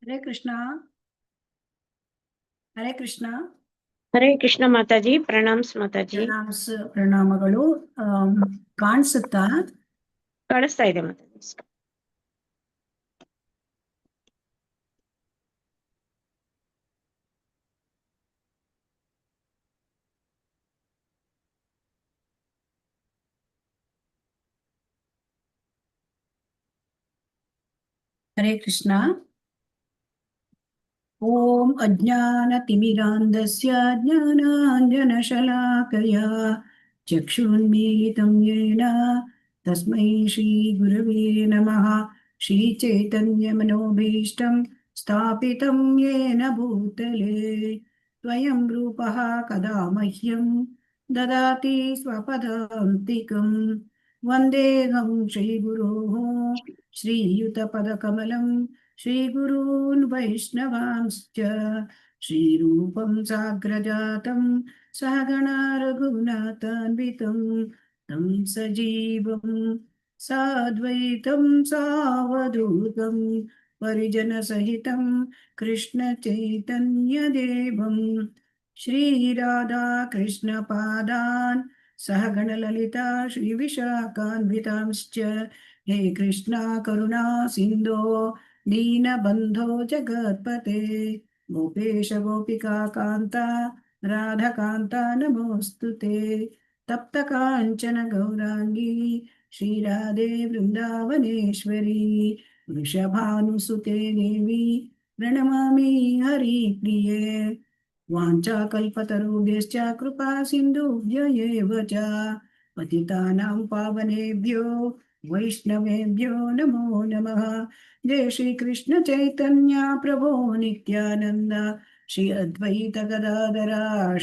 ಹರೇ ಕೃಷ್ಣ. ಹರೇ ಕೃಷ್ಣ. ಹರೇ ಕೃಷ್ಣ ಮಾತಾಜಿ. ಪ್ರಣಾಮ್ಸ್ ಮಾತಾಜಿ. ಪ್ರಣಾಮಗಳು. ಕಾಣಿಸುತ್ತಾ? ಕಾಣಿಸ್ತಾ ಇದೆ ಮಾತಾಜಿ. ಹರೇ ಕೃಷ್ಣ. ಓಂ ಅಜ್ಞಾನತಿಮಿರಾಂಧಸ್ಯ ಜ್ಞಾನಾಂಜನಶಲಾಕಯಾ ಚಕ್ಷುನ್ಮೀಲಿತಂ ಯೇನ ತಸ್ಮೈ ಶ್ರೀ ಗುರವೇ ನಮಃ. ಶ್ರೀಚೈತನ್ಯಮನೋಭೀಷ್ಟಂ ಸ್ಥಾಪಿತಂ ಯೇನ ಭೂತಲೆ ಸ್ವಯಂ ರೂಪಃ ಕದಾ ಮಹ್ಯಂ ದದಾತಿ ಸ್ವಪದಾಂತಿಕಂ. ವಂದೇಹಂ ಶ್ರೀಗುರೋಃ ಶ್ರೀಯುತಪದಕಮಲಂ ಶ್ರೀಗುರೂನ್ ವೈಷ್ಣವಾಂಶ್ಚ ಶ್ರೀರೂಪಂ ಸಾಗ್ರಜಾತಂ ಸಹಗಣ ರಘುನಾಥಾನ್ವಿತಂ तं ಸಜೀವಂ ಸಾದ್ವೈತಂ ಸಾವಧೂತಂ ಪರಿಜನಸಹಿತಂ ಕೃಷ್ಣ ಚೈತನ್ಯದೇವಂ ಶ್ರೀರಾಧಾ ಕೃಷ್ಣ ಪಾದಾನ್ ಸಹಗಣಲಲಿತಾ ಶ್ರೀವಿಶಾಖಾನ್ವಿತಾಂಶ್ಚ. ಹೇ ಕೃಷ್ಣ ಕರುಣಾ ಸಿಂಧೋ ದೀನಬಂಧೋ ಜಗತ್ಪತೆ ಗೋಪೇಶ ಗೋಪಿಕಾ ಕಾಂತ ರಾಧಕಾಂತ ನಮೋಸ್ತುತೆ. ತಪ್ತ ಕಾಂಚನ ಗೌರಾಂಗಿ ಶ್ರೀರಾಧೆ ವೃಂದಾವನೇಶ್ವರಿ ವೃಷಭಾನುಸುತೆ ದೇವಿ ಪ್ರಣಮಾಮಿ ಹರಿಪ್ರಿಯೆ. ವಾಂಛಾಕಲ್ಪತರುಭ್ಯಶ್ಚ ಕೃಪಾ ಸಿಂಧುಭ್ಯ ಏವ ಚ ಪತಿತಾನಾಂ ಪಾವನೇಭ್ಯೋ ವೈಷ್ಣವೇಭ್ಯೋ ನಮೋ ನಮಃ. ಜಯ ಶ್ರೀ ಕೃಷ್ಣ ಚೈತನ್ಯ ಪ್ರಭೋ ನಿತ್ಯಾನಂದ ಶ್ರೀ ಅದ್ವೈತ ಗದಾಧರ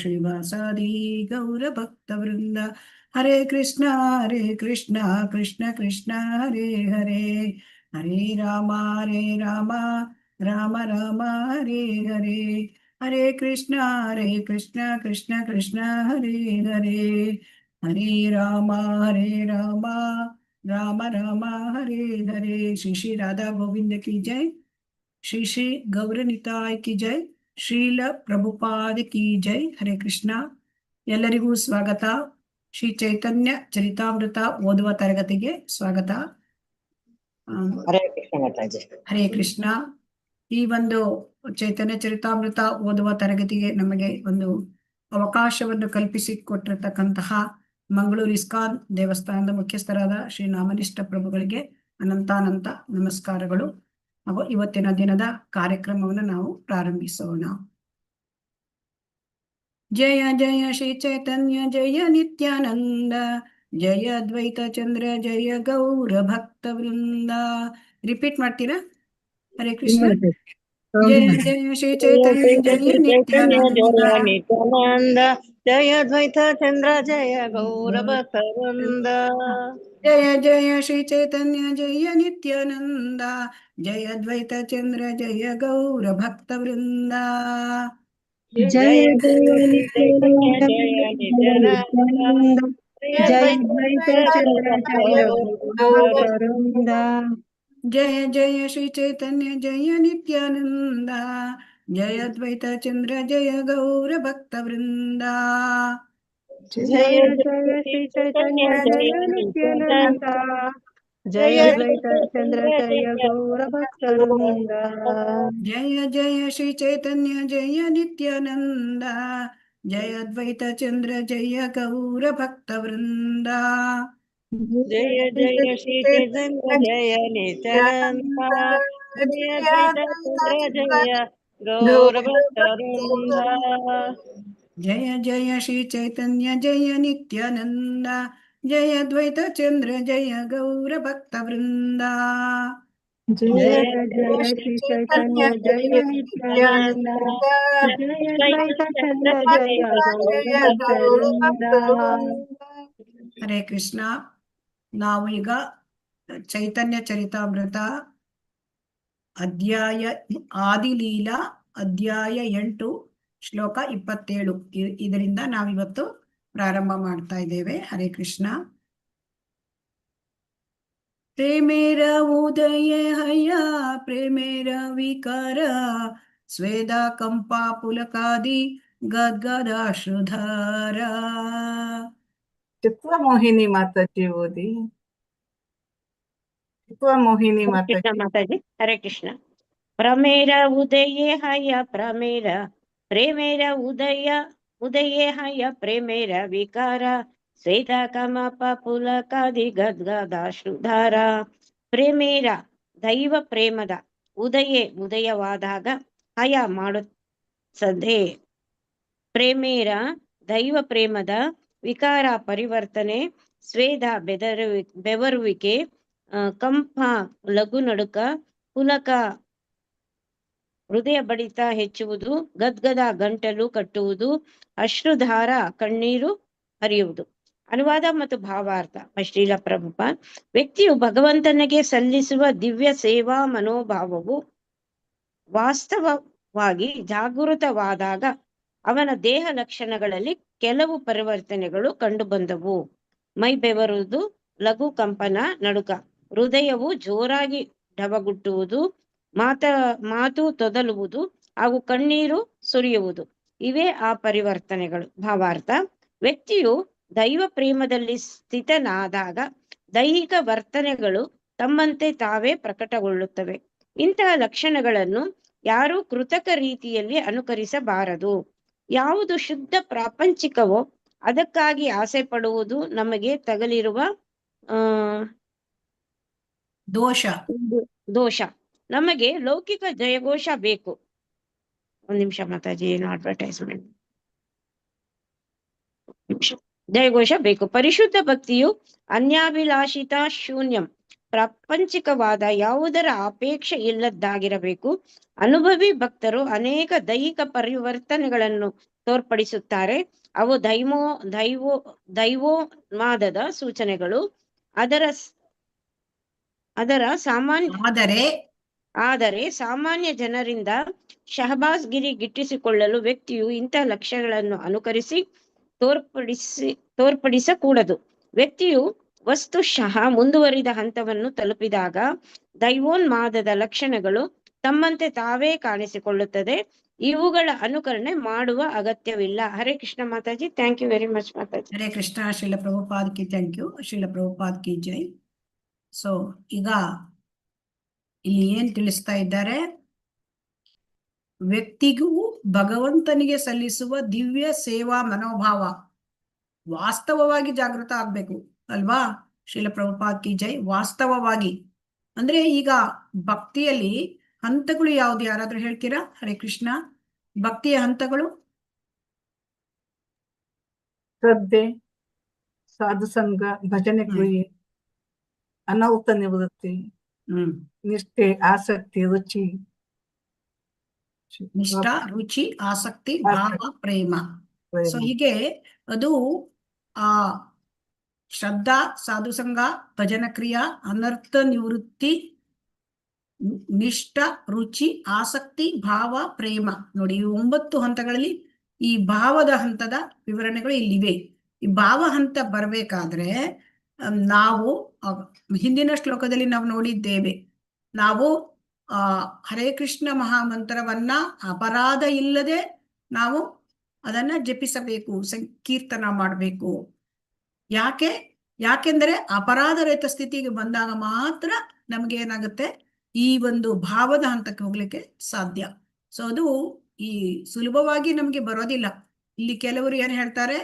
ಶ್ರೀವಾಸಾದಿ ಗೌರ ಭಕ್ತ ವೃಂದ. ಹರೇ ಕೃಷ್ಣ ಕೃಷ್ಣ ಕೃಷ್ಣ ಹರೇ ಹರೇ ಹರೇ ರಾಮ ರಾಮ ರಾಮ ಹರೇ ಹರೇ. ಹರೇ ಕೃಷ್ಣ ಕೃಷ್ಣ ಕೃಷ್ಣ ಹರೇ ಹರೇ ಹರೇ ರಾಮ ರಾಮ ರಾಮ ಹರೇ ಹರೇ. ಶ್ರೀ ಶ್ರೀ ರಾಧಾ ಗೋವಿಂದ ಕಿ ಜೈ. ಶ್ರೀ ಶ್ರೀ ಗೌರನಿತಾಯ್ ಕಿ ಜೈ. ಶ್ರೀಲ ಪ್ರಭುಪಾದ ಕಿ ಜೈ. ಹರೇ ಕೃಷ್ಣ. ಎಲ್ಲರಿಗೂ ಸ್ವಾಗತ. ಶ್ರೀ ಚೈತನ್ಯ ಚರಿತಾಮೃತ ಓದುವ ತರಗತಿಗೆ ಸ್ವಾಗತ. ಹರೇ ಕೃಷ್ಣ ಮಾತಾಜಿ. ಹರೇ ಕೃಷ್ಣ. ಈ ಒಂದು ಚೈತನ್ಯ ಚರಿತಾಮೃತ ಓದುವ ತರಗತಿಗೆ ನಮಗೆ ಒಂದು ಅವಕಾಶವನ್ನು ಕಲ್ಪಿಸಿಕೊಟ್ಟಿರ್ತಕ್ಕಂತಹ ಮಂಗಳೂರು ಇಸ್ಕಾನ್ ದೇವಸ್ಥಾನದ ಮುಖ್ಯಸ್ಥರಾದ ಶ್ರೀ ನಾಮನಿಷ್ಠ ಪ್ರಭುಗಳಿಗೆ ಅನಂತಾನಂತ ನಮಸ್ಕಾರಗಳು. ಹಾಗೂ ಇವತ್ತಿನ ದಿನದ ಕಾರ್ಯಕ್ರಮವನ್ನು ನಾವು ಪ್ರಾರಂಭಿಸೋಣ. ಜಯ ಜಯ ಶ್ರೀ ಚೈತನ್ಯ ಜಯ ನಿತ್ಯಾನಂದ ಜಯ ಅದ್ವೈತ ಚಂದ್ರ ಜಯ ಗೌರ ಭಕ್ತ ವೃಂದ. ರಿಪೀಟ್ ಮಾಡ್ತೀರಾ? ಹರೇ ಕೃಷ್ಣ. ಜಯ ಜಯ ಶ್ರೀ ಚೈತನ್ಯ ಜಯ ನಿತ್ಯಾನಂದ ಜಯ ಅದ್ವೈತ ಚಂದ್ರ ಜಯ ಗೌರ ಭಕ್ತ ವೃಂದ. ಜಯ ಜಯ ಶ್ರೀ ಚೈತನ್ಯ ಜಯ ನಿತ್ಯಾನಂದ ಜಯ ಅದ್ವೈತ ಚಂದ್ರ ಜಯ ಗೌರ ಭಕ್ತ ವೃಂದ. ಜಯ ಜಯ ಚೈತನ್ಯ ಜಯ ನಿತ್ಯಾನಂದ ಜಯ ಅದ್ವೈತ ಚಂದ್ರ ಜಯ ಗೌರ ವೃಂದ. ಜಯ ಜಯ ಶ್ರೀ ಚೈತನ್ಯ ಜಯ ನಿತ್ಯಾನಂದ ಜಯ ಅದ್ವೈತ ಚಂದ್ರ ಜಯ ಗೌರ ಭಕ್ತ ವೃಂದ. ಜಯ ಜಯ ಶ್ರೀ ಚೈತನ್ಯ ಜಯ ನಿತ್ಯಾನಂದ ಜಯ ಅದ್ವೈತ ಚಂದ್ರ ಜಯ ಗೌರ ಭಕ್ತ ವೃಂದ. ಜಯ ಜಯ ಶ್ರೀ ಚೈತನ್ಯ ಜಯ ನಿತ್ಯಾನಂದ ಜಯ ಅದ್ವೈತ ಚಂದ್ರ ಜಯ ಗೌರ ಭಕ್ತ ವೃಂದ. ಜಯ ಜಯ ಶ್ರೀ ಚೈತನ್ಯ ಜಯ ನಿತ್ಯಾನಂದ ಜಯ ಅದ್ವೈತ ಚಂದ್ರ ಜಯ ಗೌರ ಭಕ್ತ ವೃಂದ. ಜಯ ಜಯ ಶ್ರೀ ಚೈತನ್ಯ ಜಯ ನಿತ್ಯಾನಂದ ಜಯ ಅದ್ವೈತ ಚಂದ್ರ ಜಯ ಗೌರ ಭಕ್ತ ವೃಂದ. ಜಯ ಜಯ ಶ್ರೀ ಚೈತನ್ಯ ಜಯ ನಿತ್ಯಾನಂದ ಜಯ ಅದ್ವೈತ ಚಂದ್ರ ಜಯ ಗೌರ ಭಕ್ತ ವೃಂದ. ಹರೇ ಕೃಷ್ಣ. ನಾವು ಈಗ ಚೈತನ್ಯ ಚರಿತಾಮೃತ ಅಧ್ಯಾಯ ಆದಿಲೀಲಾ ಅಧ್ಯಾಯ 8 ಶ್ಲೋಕ 27 ಇದರಿಂದ ನಾವಿವತ್ತು ಪ್ರಾರಂಭ ಮಾಡ್ತಾ ಇದ್ದೇವೆ. ಹರೇ ಕೃಷ್ಣ. ಪ್ರೇಮೇರ ಉದಯ ಹಯ ಪ್ರೇಮೇರ ವಿಕಾರ ಸ್ವೇದ ಕಂಪ ಪುಲಕಾದಿ ಗದ್ಗದಾಶ್ರುಧಾರ. ಚಿತ್ರಮೋಹಿನಿ ಮಾತಾಜಿ ಓದಿ. ಚಿತ್ರಮೋಹಿನಿ ಕೃಷ್ಣ ಮಾತಾಜಿ. ಮಾತಾಜಿ. ಹರೇ ಕೃಷ್ಣ. ಪ್ರಮೇರ ಉದಯೇ ಹಯ ಪ್ರಮೇರ ಪ್ರೇಮೇರ ಉದಯೇ ಹಯ ಪ್ರೇಮೇರ ವಿಕಾರ ಸ್ವೇದ ಕಮಪ ಪುಲಕಾದಿ ಗದ್ಗದಾಶ್ರುಧಾರ. ಪ್ರೇಮೇರ ದೈವ ಪ್ರೇಮದ ಉದಯವಾದಾಗ ಹಯ ಮಾಡುತ್ತದೆ. ಪ್ರೇಮೇರ ದೈವ ಪ್ರೇಮದ ವಿಕಾರ ಪರಿವರ್ತನೆ, ಸ್ವೇದ ಬೆವರುವಿಕೆ, ಕಂಪ ಲಘು ನಡುಕ, ಪುಲಕ ಹೃದಯ ಬಡಿತ ಹೆಚ್ಚುವುದು, ಗದ್ಗದ ಗಂಟಲು ಕಟ್ಟುವುದು, ಅಶ್ರುಧಾರ ಕಣ್ಣೀರು ಹರಿಯುವುದು. ಅನುವಾದ ಮತ್ತು ಭಾವಾರ್ಥ. ಶ್ರೀಲ ಪ್ರಭುಪಾದ್. ವ್ಯಕ್ತಿಯು ಭಗವಂತನಿಗೆ ಸಲ್ಲಿಸುವ ದಿವ್ಯ ಸೇವಾ ಮನೋಭಾವವು ವಾಸ್ತವವಾಗಿ ಜಾಗೃತವಾದಾಗ ಅವನ ದೇಹ ಲಕ್ಷಣಗಳಲ್ಲಿ ಕೆಲವು ಪರಿವರ್ತನೆಗಳು ಕಂಡುಬಂದವು. ಮೈ ಬೆವರುವುದು, ಲಘು ಕಂಪನ, ನಡುಕ, ಹೃದಯವು ಜೋರಾಗಿ ಢವಗುಟ್ಟುವುದು, ಮಾತು ತೊದಲುವುದು ಹಾಗೂ ಕಣ್ಣೀರು ಸುರಿಯುವುದು. ಇವೇ ಆ ಪರಿವರ್ತನೆಗಳು. ಭಾವಾರ್ಥ. ವ್ಯಕ್ತಿಯು ದೈವ ಪ್ರೇಮದಲ್ಲಿ ಸ್ಥಿತನಾದಾಗ ದೈಹಿಕ ವರ್ತನೆಗಳು ತಮ್ಮಂತೆ ತಾವೇ ಪ್ರಕಟಗೊಳ್ಳುತ್ತವೆ. ಇಂತಹ ಲಕ್ಷಣಗಳನ್ನು ಯಾರೂ ಕೃತಕ ರೀತಿಯಲ್ಲಿ ಅನುಕರಿಸಬಾರದು. ಯಾವುದು ಶುದ್ಧ ಪ್ರಾಪಂಚಿಕವೋ ಅದಕ್ಕಾಗಿ ಆಸೆ ಪಡುವುದು ನಮಗೆ ತಗಲಿರುವ ದೋಷ. ನಮಗೆ ಲೌಕಿಕ ಜಯಘೋಷ ಬೇಕು. ಒಂದ್ ನಿಮಿಷ ಮಾತಾಜಿ, ಏನು ಅಡ್ವರ್ಟೈಸ್ಮೆಂಟ್. ಜಯಘೋಷ ಬೇಕು. ಪರಿಶುದ್ಧ ಭಕ್ತಿಯು ಅನ್ಯಾಭಿಲಾಷಿತ ಶೂನ್ಯಂ, ಪ್ರಾಪಂಚಿಕವಾದ ಯಾವುದರ ಅಪೇಕ್ಷೆ ಇಲ್ಲದ್ದಾಗಿರಬೇಕು. ಅನುಭವಿ ಭಕ್ತರು ಅನೇಕ ದೈಹಿಕ ಪರಿವರ್ತನೆಗಳನ್ನು ತೋರ್ಪಡಿಸುತ್ತಾರೆ. ಅವು ದೈವೋನ್ಮಾದದ ಸೂಚನೆಗಳು. ಆದರೆ ಸಾಮಾನ್ಯ ಜನರಿಂದ ಶಹಬಾಜ್ಗಿರಿ ಗಿಟ್ಟಿಸಿಕೊಳ್ಳಲು ವ್ಯಕ್ತಿಯು ಇಂತಹ ಲಕ್ಷ್ಯಗಳನ್ನು ಅನುಕರಿಸಿ ತೋರ್ಪಡಿಸಕೂಡದು. ವ್ಯಕ್ತಿಯು ವಸ್ತುಶಃ ಮುಂದುವರಿದ ಹಂತವನ್ನು ತಲುಪಿದಾಗ ದೈವೋನ್ಮಾದದ ಲಕ್ಷಣಗಳು ತಮ್ಮಂತೆ ತಾವೇ ಕಾಣಿಸಿಕೊಳ್ಳುತ್ತದೆ. ಇವುಗಳ ಅನುಕರಣೆ ಮಾಡುವ ಅಗತ್ಯವಿಲ್ಲ. ಹರೇ ಕೃಷ್ಣ ಮಾತಾಜಿ. ಥ್ಯಾಂಕ್ ಯು ವೆರಿ ಮಚ್ ಮಾತಾಜಿ. ಹರೇ ಕೃಷ್ಣ. ಶ್ರೀಲ ಪ್ರಭುಪಾದ್ ಕಿ ಥ್ಯಾಂಕ್ ಯು. ಶ್ರೀಲ ಪ್ರಭುಪಾದ್ ಕಿ ಜೈ. ಸೊ ಈಗ ಇಲ್ಲಿ ಏನ್ ತಿಳಿಸ್ತಾ ಇದ್ದಾರೆ? ವ್ಯಕ್ತಿಗೂ ಭಗವಂತನಿಗೆ ಸಲ್ಲಿಸುವ ದಿವ್ಯ ಸೇವಾ ಮನೋಭಾವ ವಾಸ್ತವವಾಗಿ ಜಾಗೃತ ಆಗ್ಬೇಕು ಅಲ್ವಾ? ಶ್ರೀಲ ಪ್ರಭುಪಾದ್ ಕಿ ಜೈ. ವಾಸ್ತವವಾಗಿ ಅಂದ್ರೆ ಈಗ ಭಕ್ತಿಯಲ್ಲಿ ಹಂತಗಳು ಯಾವ್ದು? ಯಾರಾದ್ರೂ ಹೇಳ್ತೀರಾ? ಹರೇ ಕೃಷ್ಣ. ಭಕ್ತಿಯ ಹಂತಗಳು: ಶ್ರದ್ಧೆ, ಸಾಧು ಸಂಘ, ಭಜನೆ ಕ್ರಿಯೆ, ಅನೌತ ನಿವೃತ್ತಿ, ನಿಷ್ಠೆ, ಆಸಕ್ತಿ, ರುಚಿ. ನಿಷ್ಠ, ರುಚಿ, ಆಸಕ್ತಿ, ಭಾವ, ಪ್ರೇಮ. ಸೊ ಹೀಗೆ ಅದು ಆ ಶ್ರದ್ಧಾ, ಸಾಧು ಸಂಘ, ಭಜನ ಕ್ರಿಯಾ, ಅನರ್ಥ ನಿವೃತ್ತಿ, ನಿಷ್ಠ, ರುಚಿ, ಆಸಕ್ತಿ, ಭಾವ, ಪ್ರೇಮ. ನೋಡಿ, ಈ 9 ಹಂತಗಳಲ್ಲಿ ಈ ಭಾವದ ಹಂತದ ವಿವರಣೆಗಳು ಇಲ್ಲಿವೆ. ಈ ಭಾವ ಹಂತ ಬರಬೇಕಾದ್ರೆ ನಾವು ಹಿಂದಿನ ಶ್ಲೋಕದಲ್ಲಿ ನಾವು ನೋಡಿದ್ದೇವೆ. ನಾವು ಹರೇ ಕೃಷ್ಣ ಮಹಾಮಂತ್ರವನ್ನ ಅಪರಾಧ ಇಲ್ಲದೆ ನಾವು ಅದನ್ನ ಜಪಿಸಬೇಕು, ಸಂಕೀರ್ತನ ಮಾಡಬೇಕು. ಯಾಕೆಂದ್ರೆ ಅಪರಾಧ ರಹಿತ ಸ್ಥಿತಿಗೆ ಬಂದಾಗ ಮಾತ್ರ ನಮ್ಗೆ ಏನಾಗುತ್ತೆ, ಈ ಒಂದು ಭಾವದ ಹಂತಕ್ಕೆ ಹೋಗ್ಲಿಕ್ಕೆ ಸಾಧ್ಯ. ಸೊ ಅದು ಈ ಸುಲಭವಾಗಿ ನಮ್ಗೆ ಬರೋದಿಲ್ಲ. ಇಲ್ಲಿ ಕೆಲವರು ಏನ್ ಹೇಳ್ತಾರೆ,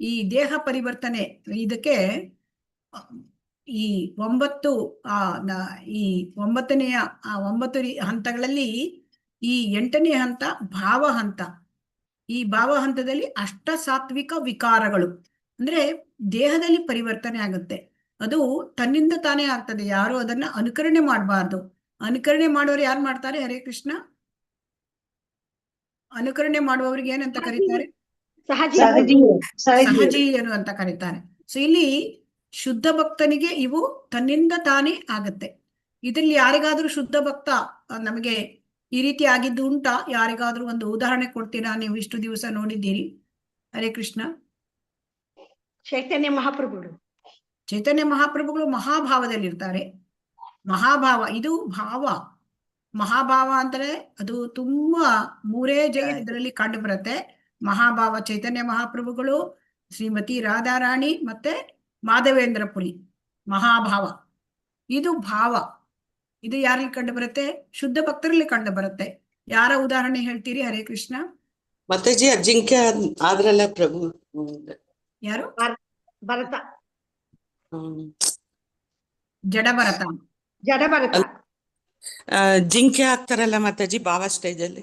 ಈ ದೇಹ ಪರಿವರ್ತನೆ ಇದಕ್ಕೆ ಈ 9 ಹಂತಗಳಲ್ಲಿ ಈ 8ನೇ ಹಂತ ಭಾವ ಹಂತ. ಈ ಭಾವ ಹಂತದಲ್ಲಿ ಅಷ್ಟ ಸಾತ್ವಿಕ ವಿಕಾರಗಳು ಅಂದ್ರೆ ದೇಹದಲ್ಲಿ ಪರಿವರ್ತನೆ ಆಗುತ್ತೆ. ಅದು ತನ್ನಿಂದ ತಾನೇ ಆಗ್ತದೆ. ಯಾರು ಅದನ್ನ ಅನುಕರಣೆ ಮಾಡಬಾರ್ದು. ಅನುಕರಣೆ ಮಾಡುವವರು ಯಾರು ಮಾಡ್ತಾರೆ? ಹರೇ ಕೃಷ್ಣ. ಅನುಕರಣೆ ಮಾಡುವವರಿಗೆ ಏನಂತ ಕರೀತಾರೆ? ಸಹಜೀಯರು ಅಂತ ಕರೀತಾರೆ. ಸೊ ಇಲ್ಲಿ ಶುದ್ಧ ಭಕ್ತನಿಗೆ ಇವು ತನ್ನಿಂದ ತಾನೇ ಆಗತ್ತೆ. ಇದರಲ್ಲಿ ಯಾರಿಗಾದ್ರೂ ಶುದ್ಧ ಭಕ್ತ ನಮಗೆ ಈ ರೀತಿ ಆಗಿದ್ದು ಉಂಟಾ? ಯಾರಿಗಾದ್ರೂ ಒಂದು ಉದಾಹರಣೆ ಕೊಡ್ತೀರಾ? ನೀವು ಇಷ್ಟು ದಿವಸ ನೋಡಿದ್ದೀರಿ. ಹರೇ ಕೃಷ್ಣ. ಚೈತನ್ಯ ಮಹಾಪ್ರಭುಗಳು ಮಹಾಭಾವದಲ್ಲಿರ್ತಾರೆ. ಮಹಾಭಾವ ಇದು ಭಾವ. ಮಹಾಭಾವ ಅಂದ್ರೆ ಅದು ತುಂಬಾ ಇದರಲ್ಲಿ ಕಂಡು ಬರುತ್ತೆ. ಮಹಾಭಾವ ಚೈತನ್ಯ ಮಹಾಪ್ರಭುಗಳು, ಶ್ರೀಮತಿ ರಾಧಾರಾಣಿ ಮತ್ತೆ ಮಾಧವೇಂದ್ರ ಪುರಿ. ಮಹಾಭಾವ ಇದು ಭಾವ. ಇದು ಯಾರಲ್ಲಿ ಕಂಡು ಬರುತ್ತೆ? ಶುದ್ಧ ಭಕ್ತರಲ್ಲಿ ಕಂಡು ಬರುತ್ತೆ. ಯಾರ ಉದಾಹರಣೆ ಹೇಳ್ತೀರಿ? ಹರೇ ಕೃಷ್ಣ. ಮಾತಾಜಿ ಅಜಿಂಕ್ಯ ಆದ್ರಲ್ಲ ಪ್ರಭು. ಯಾರು? ಭರತ. ಜಡ ಭರತ. ಜಡ ಭರತ. ಜಿಂಕೆ ಆಗ್ತಾರಲ್ಲ ಮಾತಾಜಿ ಭಾವ ಸ್ಟೇಜ್ ಅಲ್ಲಿ.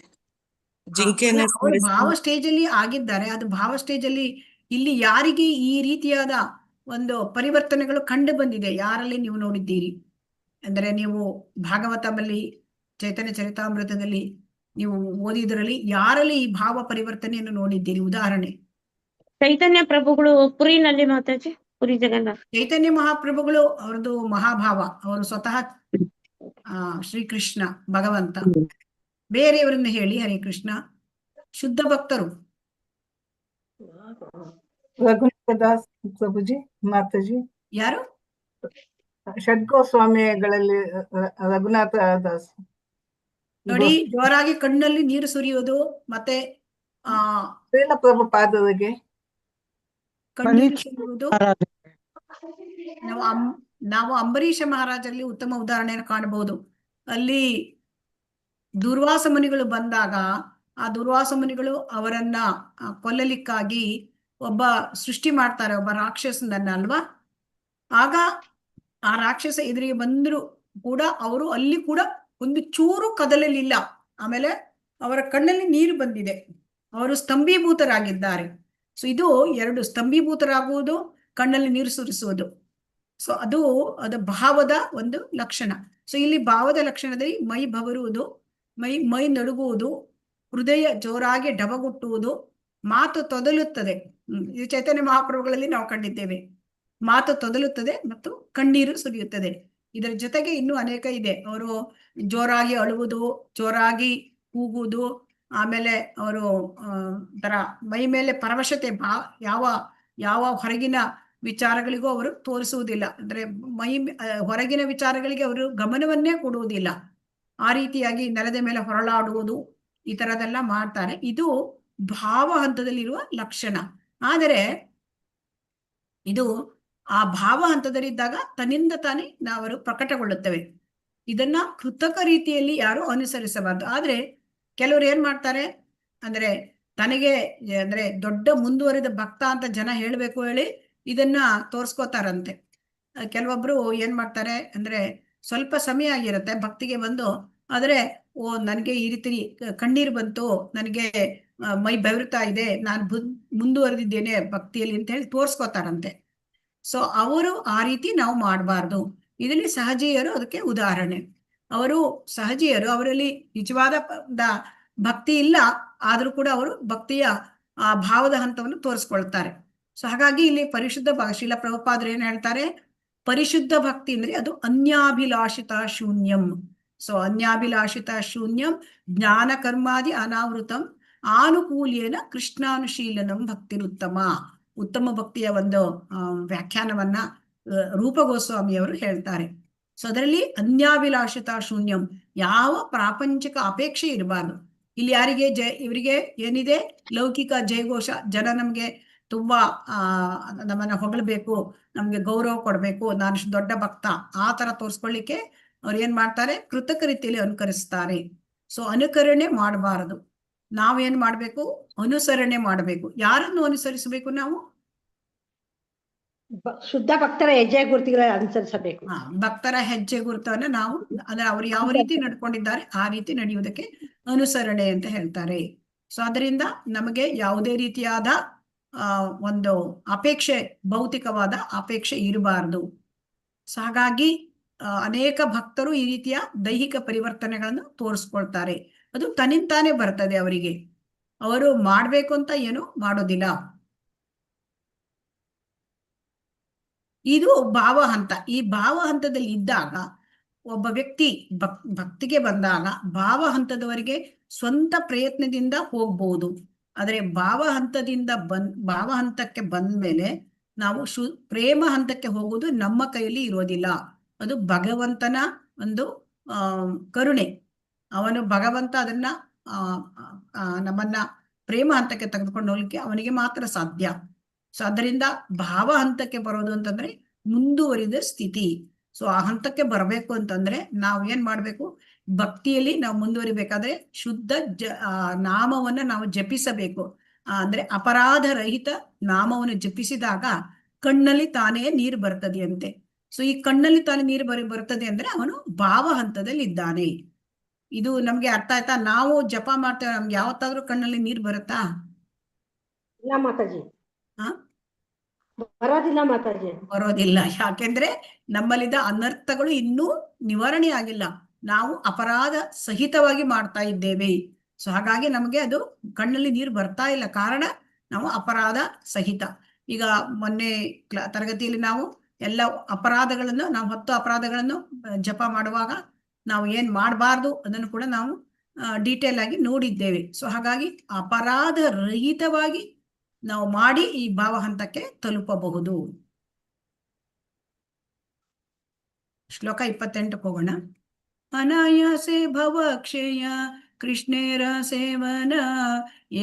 ಜಿಂಕೆನ ಅವರು ಭಾವ ಸ್ಟೇಜ್ ಅಲ್ಲಿ ಆಗಿದ್ದಾರೆ. ಅದು ಭಾವ ಸ್ಟೇಜ್ ಅಲ್ಲಿ ಇಲ್ಲಿ ಯಾರಿಗೆ ಈ ರೀತಿಯಾದ ಒಂದು ಪರಿವರ್ತನೆಗಳು ಕಂಡು ಬಂದಿದೆ? ಯಾರಲ್ಲಿ ನೀವು ನೋಡಿದ್ದೀರಿ? ಅಂದರೆ ನೀವು ಭಾಗವತದಲ್ಲಿ, ಚೈತನ್ಯ ಚರಿತಾಮೃತದಲ್ಲಿ ನೀವು ಓದಿದ್ರಲ್ಲಿ ಯಾರಲ್ಲಿ ಈ ಭಾವ ಪರಿವರ್ತನೆಯನ್ನು ನೋಡಿದ್ದೀರಿ? ಉದಾಹರಣೆ. ಚೈತನ್ಯ ಪ್ರಭುಗಳು ಪುರಿನಲ್ಲಿ ಮಾತಾಜಿ, ಪುರಿ ಜಗನ್ನಾಥ. ಚೈತನ್ಯ ಮಹಾಪ್ರಭುಗಳು ಅವ್ರದ್ದು ಮಹಾಭಾವ. ಅವರು ಸ್ವತಃ ಶ್ರೀಕೃಷ್ಣ ಭಗವಂತ. ಬೇರೆಯವರನ್ನ ಹೇಳಿ ಹರೇ ಕೃಷ್ಣ. ಶುದ್ಧ ಭಕ್ತರು ರಘುನಾಥ ದಾಸ್ ಪ್ರಭುಜಿ, ಮಾತಾಜಿ. ಯಾರು? ಷಡ್ಗೋಸ್ವಾಮಿಗಳಲ್ಲಿ ರಘುನಾಥ ದಾಸ್. ನೋಡಿ, ಜೋರಾಗಿ ಕಣ್ಣಲ್ಲಿ ನೀರು ಸುರಿಯೋದು, ಮತ್ತೆ ಪ್ರಭುಪಾದರಿಗೆ ಕಣ್ಣೀರು ಸುರಿಯುವುದು. ನಾವು ಅಂಬರೀಷ ಮಹಾರಾಜರಲ್ಲಿ ಉತ್ತಮ ಉದಾಹರಣೆಯನ್ನು ಕಾಣಬಹುದು. ಅಲ್ಲಿ ದುರ್ವಾಸ ಮುನಿಗಳು ಬಂದಾಗ ಆ ದುರ್ವಾಸ ಮುನಿಗಳು ಅವರನ್ನ ಕೊಲ್ಲಲಿಕ್ಕಾಗಿ ಒಬ್ಬ ಸೃಷ್ಟಿ ಮಾಡ್ತಾರೆ, ಒಬ್ಬ ರಾಕ್ಷಸನನ್ನ ಅಲ್ವಾ. ಆಗ ಆ ರಾಕ್ಷಸ ಎದುರಿಗೆ ಬಂದ್ರು ಕೂಡ ಅವರು ಅಲ್ಲಿ ಕೂಡ ಒಂದು ಚೂರು ಕದಲಲಿಲ್ಲ. ಆಮೇಲೆ ಅವರ ಕಣ್ಣಲ್ಲಿ ನೀರು ಬಂದಿದೆ, ಅವರು ಸ್ತಂಭೀಭೂತರಾಗಿದ್ದಾರೆ. ಸೊ ಇದು ಎರಡು, ಸ್ತಂಭೀಭೂತರಾಗುವುದು, ಕಣ್ಣಲ್ಲಿ ನೀರು ಸುರಿಸುವುದು. ಸೊ ಅದು ಭಾವದ ಒಂದು ಲಕ್ಷಣ. ಸೊ ಇಲ್ಲಿ ಭಾವದ ಲಕ್ಷಣದಲ್ಲಿ ಮೈ ಬವರುವುದು, ಮೈ ನಡುಗುವುದು, ಹೃದಯ ಜೋರಾಗಿ ಡಬಗುಟ್ಟುವುದು, ಮಾತು ತೊದಲುತ್ತದೆ. ಇದು ಚೈತನ್ಯ ಮಹಾಪ್ರಭುಗಳಲ್ಲಿ ನಾವು ಕಂಡಿದ್ದೇವೆ. ಮಾತು ತೊದಲುತ್ತದೆ ಮತ್ತು ಕಣ್ಣೀರು ಸುರಿಯುತ್ತದೆ. ಇದರ ಜೊತೆಗೆ ಇನ್ನೂ ಅನೇಕ ಇದೆ. ಅವರು ಜೋರಾಗಿ ಅಳುವುದು, ಜೋರಾಗಿ ಕೂಗುವುದು, ಆಮೇಲೆ ಅವರು ತರ ಮೈ ಮೇಲೆ ಪರವಶತೆ, ಯಾವ ಹೊರಗಿನ ವಿಚಾರಗಳಿಗೂ ಅವರು ತೋರಿಸುವುದಿಲ್ಲ. ಅಂದ್ರೆ ಹೊರಗಿನ ವಿಚಾರಗಳಿಗೆ ಅವರು ಗಮನವನ್ನೇ ಕೊಡುವುದಿಲ್ಲ. ಆ ರೀತಿಯಾಗಿ ನೆಲದ ಮೇಲೆ ಹೊರಳಾಡುವುದು, ಈ ತರದೆಲ್ಲ ಮಾಡ್ತಾರೆ. ಇದು ಭಾವ ಹಂತದಲ್ಲಿರುವ ಲಕ್ಷಣ. ಆದರೆ ಇದು ಆ ಭಾವ ಹಂತದಲ್ಲಿದ್ದಾಗ ತನ್ನಿಂದ ತಾನೇ ನಾವು ಪ್ರಕಟಗೊಳ್ಳುತ್ತವೆ. ಇದನ್ನ ಕೃತಕ ರೀತಿಯಲ್ಲಿ ಯಾರು ಅನುಸರಿಸಬಾರ್ದು. ಆದ್ರೆ ಕೆಲವರು ಏನ್ ಮಾಡ್ತಾರೆ ಅಂದ್ರೆ, ತನಗೆ ಅಂದ್ರೆ ದೊಡ್ಡ ಮುಂದುವರಿದ ಭಕ್ತ ಅಂತ ಜನ ಹೇಳ್ಬೇಕು ಹೇಳಿ ಇದನ್ನ ತೋರ್ಸ್ಕೋತಾರಂತೆ. ಕೆಲವೊಬ್ರು ಏನ್ ಮಾಡ್ತಾರೆ ಅಂದ್ರೆ, ಸ್ವಲ್ಪ ಸಮಯ ಆಗಿರುತ್ತೆ ಭಕ್ತಿಗೆ ಬಂದು, ಆದ್ರೆ ನನ್ಗೆ ಈ ರೀತಿ ಕಣ್ಣೀರು ಬಂತು, ನನಗೆ ಮೈ ಬೆವರ್ತಾ ಇದೆ, ನಾನು ಮುಂದುವರೆದಿದ್ದೇನೆ ಭಕ್ತಿಯಲ್ಲಿ ಅಂತ ಹೇಳಿ ತೋರ್ಸ್ಕೋತಾರಂತೆ. ಸೊ ಅವರು ಆ ರೀತಿ ನಾವು ಮಾಡಬಾರ್ದು. ಇದರಲ್ಲಿ ಸಹಜೀಯರು ಅದಕ್ಕೆ ಉದಾಹರಣೆ. ಅವರು ಸಹಜೀಯರು, ಅವರಲ್ಲಿ ನಿಜವಾದ ಭಕ್ತಿ ಇಲ್ಲ, ಆದ್ರೂ ಕೂಡ ಅವರು ಭಕ್ತಿಯ ಆ ಭಾವದ ಹಂತವನ್ನು ತೋರಿಸ್ಕೊಳ್ತಾರೆ. ಸೊ ಹಾಗಾಗಿ ಇಲ್ಲಿ ಪರಿಶುದ್ಧ ಶೀಲ ಪ್ರಭುಪಾದರು ಏನ್ ಹೇಳ್ತಾರೆ? ಪರಿಶುದ್ಧ ಭಕ್ತಿ ಅಂದ್ರೆ ಅದು ಅನ್ಯಾಭಿಲಾಷಿತ ಶೂನ್ಯಂ. ಸೊ ಅನ್ಯಾಭಿಲಾಷಿತ ಶೂನ್ಯಂ ಜ್ಞಾನ ಕರ್ಮಾದಿ ಅನಾವೃತಂ ಆನುಕೂಲ್ಯೇನ ಕೃಷ್ಣಾನುಶೀಲನಂ ಭಕ್ತಿರುತ್ತಮ. ಉತ್ತಮ ಭಕ್ತಿಯ ಒಂದು ವ್ಯಾಖ್ಯಾನವನ್ನ ರೂಪ ಗೋಸ್ವಾಮಿಯವರು ಹೇಳ್ತಾರೆ. ಸೊ ಅದರಲ್ಲಿ ಅನ್ಯಾಭಿಲಾಷಿತ ಶೂನ್ಯಂ, ಯಾವ ಪ್ರಾಪಂಚಿಕ ಅಪೇಕ್ಷೆ ಇರಬಾರ್ದು. ಇಲ್ಲಿ ಯಾರಿಗೆ ಇವರಿಗೆ ಏನಿದೆ? ಲೌಕಿಕ ಜಯಘೋಷ, ಜನ ನಮ್ಗೆ ತುಂಬಾ ನಮ್ಮನ್ನ ಹೊಗಳಬೇಕು, ನಮ್ಗೆ ಗೌರವ ಕೊಡ್ಬೇಕು, ನಾನು ದೊಡ್ಡ ಭಕ್ತ, ಆ ತರ ತೋರ್ಸ್ಕೊಳ್ಳಿಕ್ಕೆ ಅವ್ರು ಏನ್ ಮಾಡ್ತಾರೆ? ಕೃತಕ ರೀತಿಯಲ್ಲಿ ಅನುಕರಿಸ್ತಾರೆ. ಸೊ ಅನುಕರಣೆ ಮಾಡಬಾರದು. ನಾವೇನ್ ಮಾಡ್ಬೇಕು? ಅನುಸರಣೆ ಮಾಡಬೇಕು. ಯಾರನ್ನು ಅನುಸರಿಸಬೇಕು? ನಾವು ಶುದ್ಧ ಭಕ್ತರ ಹೆಜ್ಜೆ ಗುರುತುಗಳ ಅನುಸರಿಸಬೇಕು. ಭಕ್ತರ ಹೆಜ್ಜೆ ಗುರುತವನ್ನ ನಾವು, ಅಂದ್ರೆ ಅವ್ರು ಯಾವ ರೀತಿ ನಡ್ಕೊಂಡಿದ್ದಾರೆ ಆ ರೀತಿ ನಡೆಯುವುದಕ್ಕೆ ಅನುಸರಣೆ ಅಂತ ಹೇಳ್ತಾರೆ. ಸೊ ಅದರಿಂದ ನಮಗೆ ಯಾವುದೇ ರೀತಿಯಾದ ಒಂದು ಅಪೇಕ್ಷೆ, ಭೌತಿಕವಾದ ಅಪೇಕ್ಷೆ ಇರಬಾರ್ದು. ಸೊ ಹಾಗಾಗಿ ಅನೇಕ ಭಕ್ತರು ಈ ರೀತಿಯ ದೈಹಿಕ ಪರಿವರ್ತನೆಗಳನ್ನು ತೋರಿಸ್ಕೊಳ್ತಾರೆ. ಅದು ತನ್ನಿಂತಾನೇ ಬರ್ತದೆ ಅವರಿಗೆ, ಅವರು ಮಾಡ್ಬೇಕು ಅಂತ ಏನು ಮಾಡೋದಿಲ್ಲ. ಇದು ಭಾವ ಹಂತ. ಈ ಭಾವ ಹಂತದಲ್ಲಿ ಇದ್ದಾಗ ಒಬ್ಬ ವ್ಯಕ್ತಿ ಭಕ್ತಿಗೆ ಬಂದಾಗ ಭಾವ ಹಂತದವರೆಗೆ ಸ್ವಂತ ಪ್ರಯತ್ನದಿಂದ ಹೋಗ್ಬಹುದು. ಆದರೆ ಭಾವ ಹಂತಕ್ಕೆ ಬಂದ ಮೇಲೆ ನಾವು ಪ್ರೇಮ ಹಂತಕ್ಕೆ ಹೋಗುವುದು ನಮ್ಮ ಕೈಯಲ್ಲಿ ಇರೋದಿಲ್ಲ. ಅದು ಭಗವಂತನ ಒಂದು ಕರುಣೆ. ಅವನು ಭಗವಂತ ಅದನ್ನ ನಮ್ಮನ್ನ ಪ್ರೇಮ ಹಂತಕ್ಕೆ ತೆಗೆದುಕೊಂಡು ಹೋಗ್ಲಿಕ್ಕೆ ಅವನಿಗೆ ಮಾತ್ರ ಸಾಧ್ಯ. ಸೊ ಅದರಿಂದ ಭಾವ ಹಂತಕ್ಕೆ ಬರೋದು ಅಂತಂದ್ರೆ ಮುಂದುವರಿದ ಸ್ಥಿತಿ. ಸೊ ಆ ಹಂತಕ್ಕೆ ಬರಬೇಕು ಅಂತಂದ್ರೆ ನಾವು ಏನ್ ಮಾಡ್ಬೇಕು, ಭಕ್ತಿಯಲ್ಲಿ ನಾವು ಮುಂದುವರಿಬೇಕಾದ್ರೆ ಶುದ್ಧ ನಾಮವನ್ನ ನಾವು ಜಪಿಸಬೇಕು. ಅಂದ್ರೆ ಅಪರಾಧ ರಹಿತ ನಾಮವನ್ನು ಜಪಿಸಿದಾಗ ಕಣ್ಣಲ್ಲಿ ತಾನೇ ನೀರು ಬರ್ತದೆಯಂತೆ. ಸೊ ಈ ಕಣ್ಣಲ್ಲಿ ತಾನೇ ನೀರು ಬರ್ತದೆ ಅಂದ್ರೆ ಅವನು ಭಾವ ಹಂತದಲ್ಲಿ ಇದ್ದಾನೆ. ಇದು ನಮ್ಗೆ ಅರ್ಥ ಆಯ್ತಾ? ನಾವು ಜಪ ಮಾಡ್ತೇವೆ, ನಮ್ಗೆ ಯಾವತ್ತಾದ್ರೂ ಕಣ್ಣಲ್ಲಿ ನೀರು ಬರುತ್ತಾ? ಇಲ್ಲ ಮಾತಾಜಿ, ಹ ಬರೋದಿಲ್ಲ ಮಾತಾಜಿ, ಬರೋದಿಲ್ಲ. ಯಾಕೆಂದ್ರೆ ನಮ್ಮಲ್ಲಿದ್ದ ಅನರ್ಥಗಳು ಇನ್ನೂ ನಿವಾರಣೆ ಆಗಿಲ್ಲ, ನಾವು ಅಪರಾಧ ಸಹಿತವಾಗಿ ಮಾಡ್ತಾ ಇದ್ದೇವೆ. ಸೊ ಹಾಗಾಗಿ ನಮಗೆ ಅದು ಕಣ್ಣಲ್ಲಿ ನೀರು ಬರ್ತಾ ಇಲ್ಲ, ಕಾರಣ ನಾವು ಅಪರಾಧ ಸಹಿತ. ಈಗ ಮೊನ್ನೆ ತರಗತಿಯಲ್ಲಿ ನಾವು ಎಲ್ಲ ಅಪರಾಧಗಳನ್ನು, ನಾವು 10 ಅಪರಾಧಗಳನ್ನು ಜಪ ಮಾಡುವಾಗ ನಾವು ಏನ್ ಮಾಡಬಾರ್ದು ಅದನ್ನು ಕೂಡ ನಾವು ಡೀಟೇಲ್ ಆಗಿ ನೋಡಿದ್ದೇವೆ. ಸೊ ಹಾಗಾಗಿ ಅಪರಾಧ ರಹಿತವಾಗಿ ನಾವು ಮಾಡಿ ಈ ಭಾವ ಹಂತಕ್ಕೆ ತಲುಪಬಹುದು. ಶ್ಲೋಕ 28 ಹೋಗೋಣ. ಅನಾಯಾಸೆ ಭವಕ್ಷಯ ಕೃಷ್ಣೇರ ಸೇವನ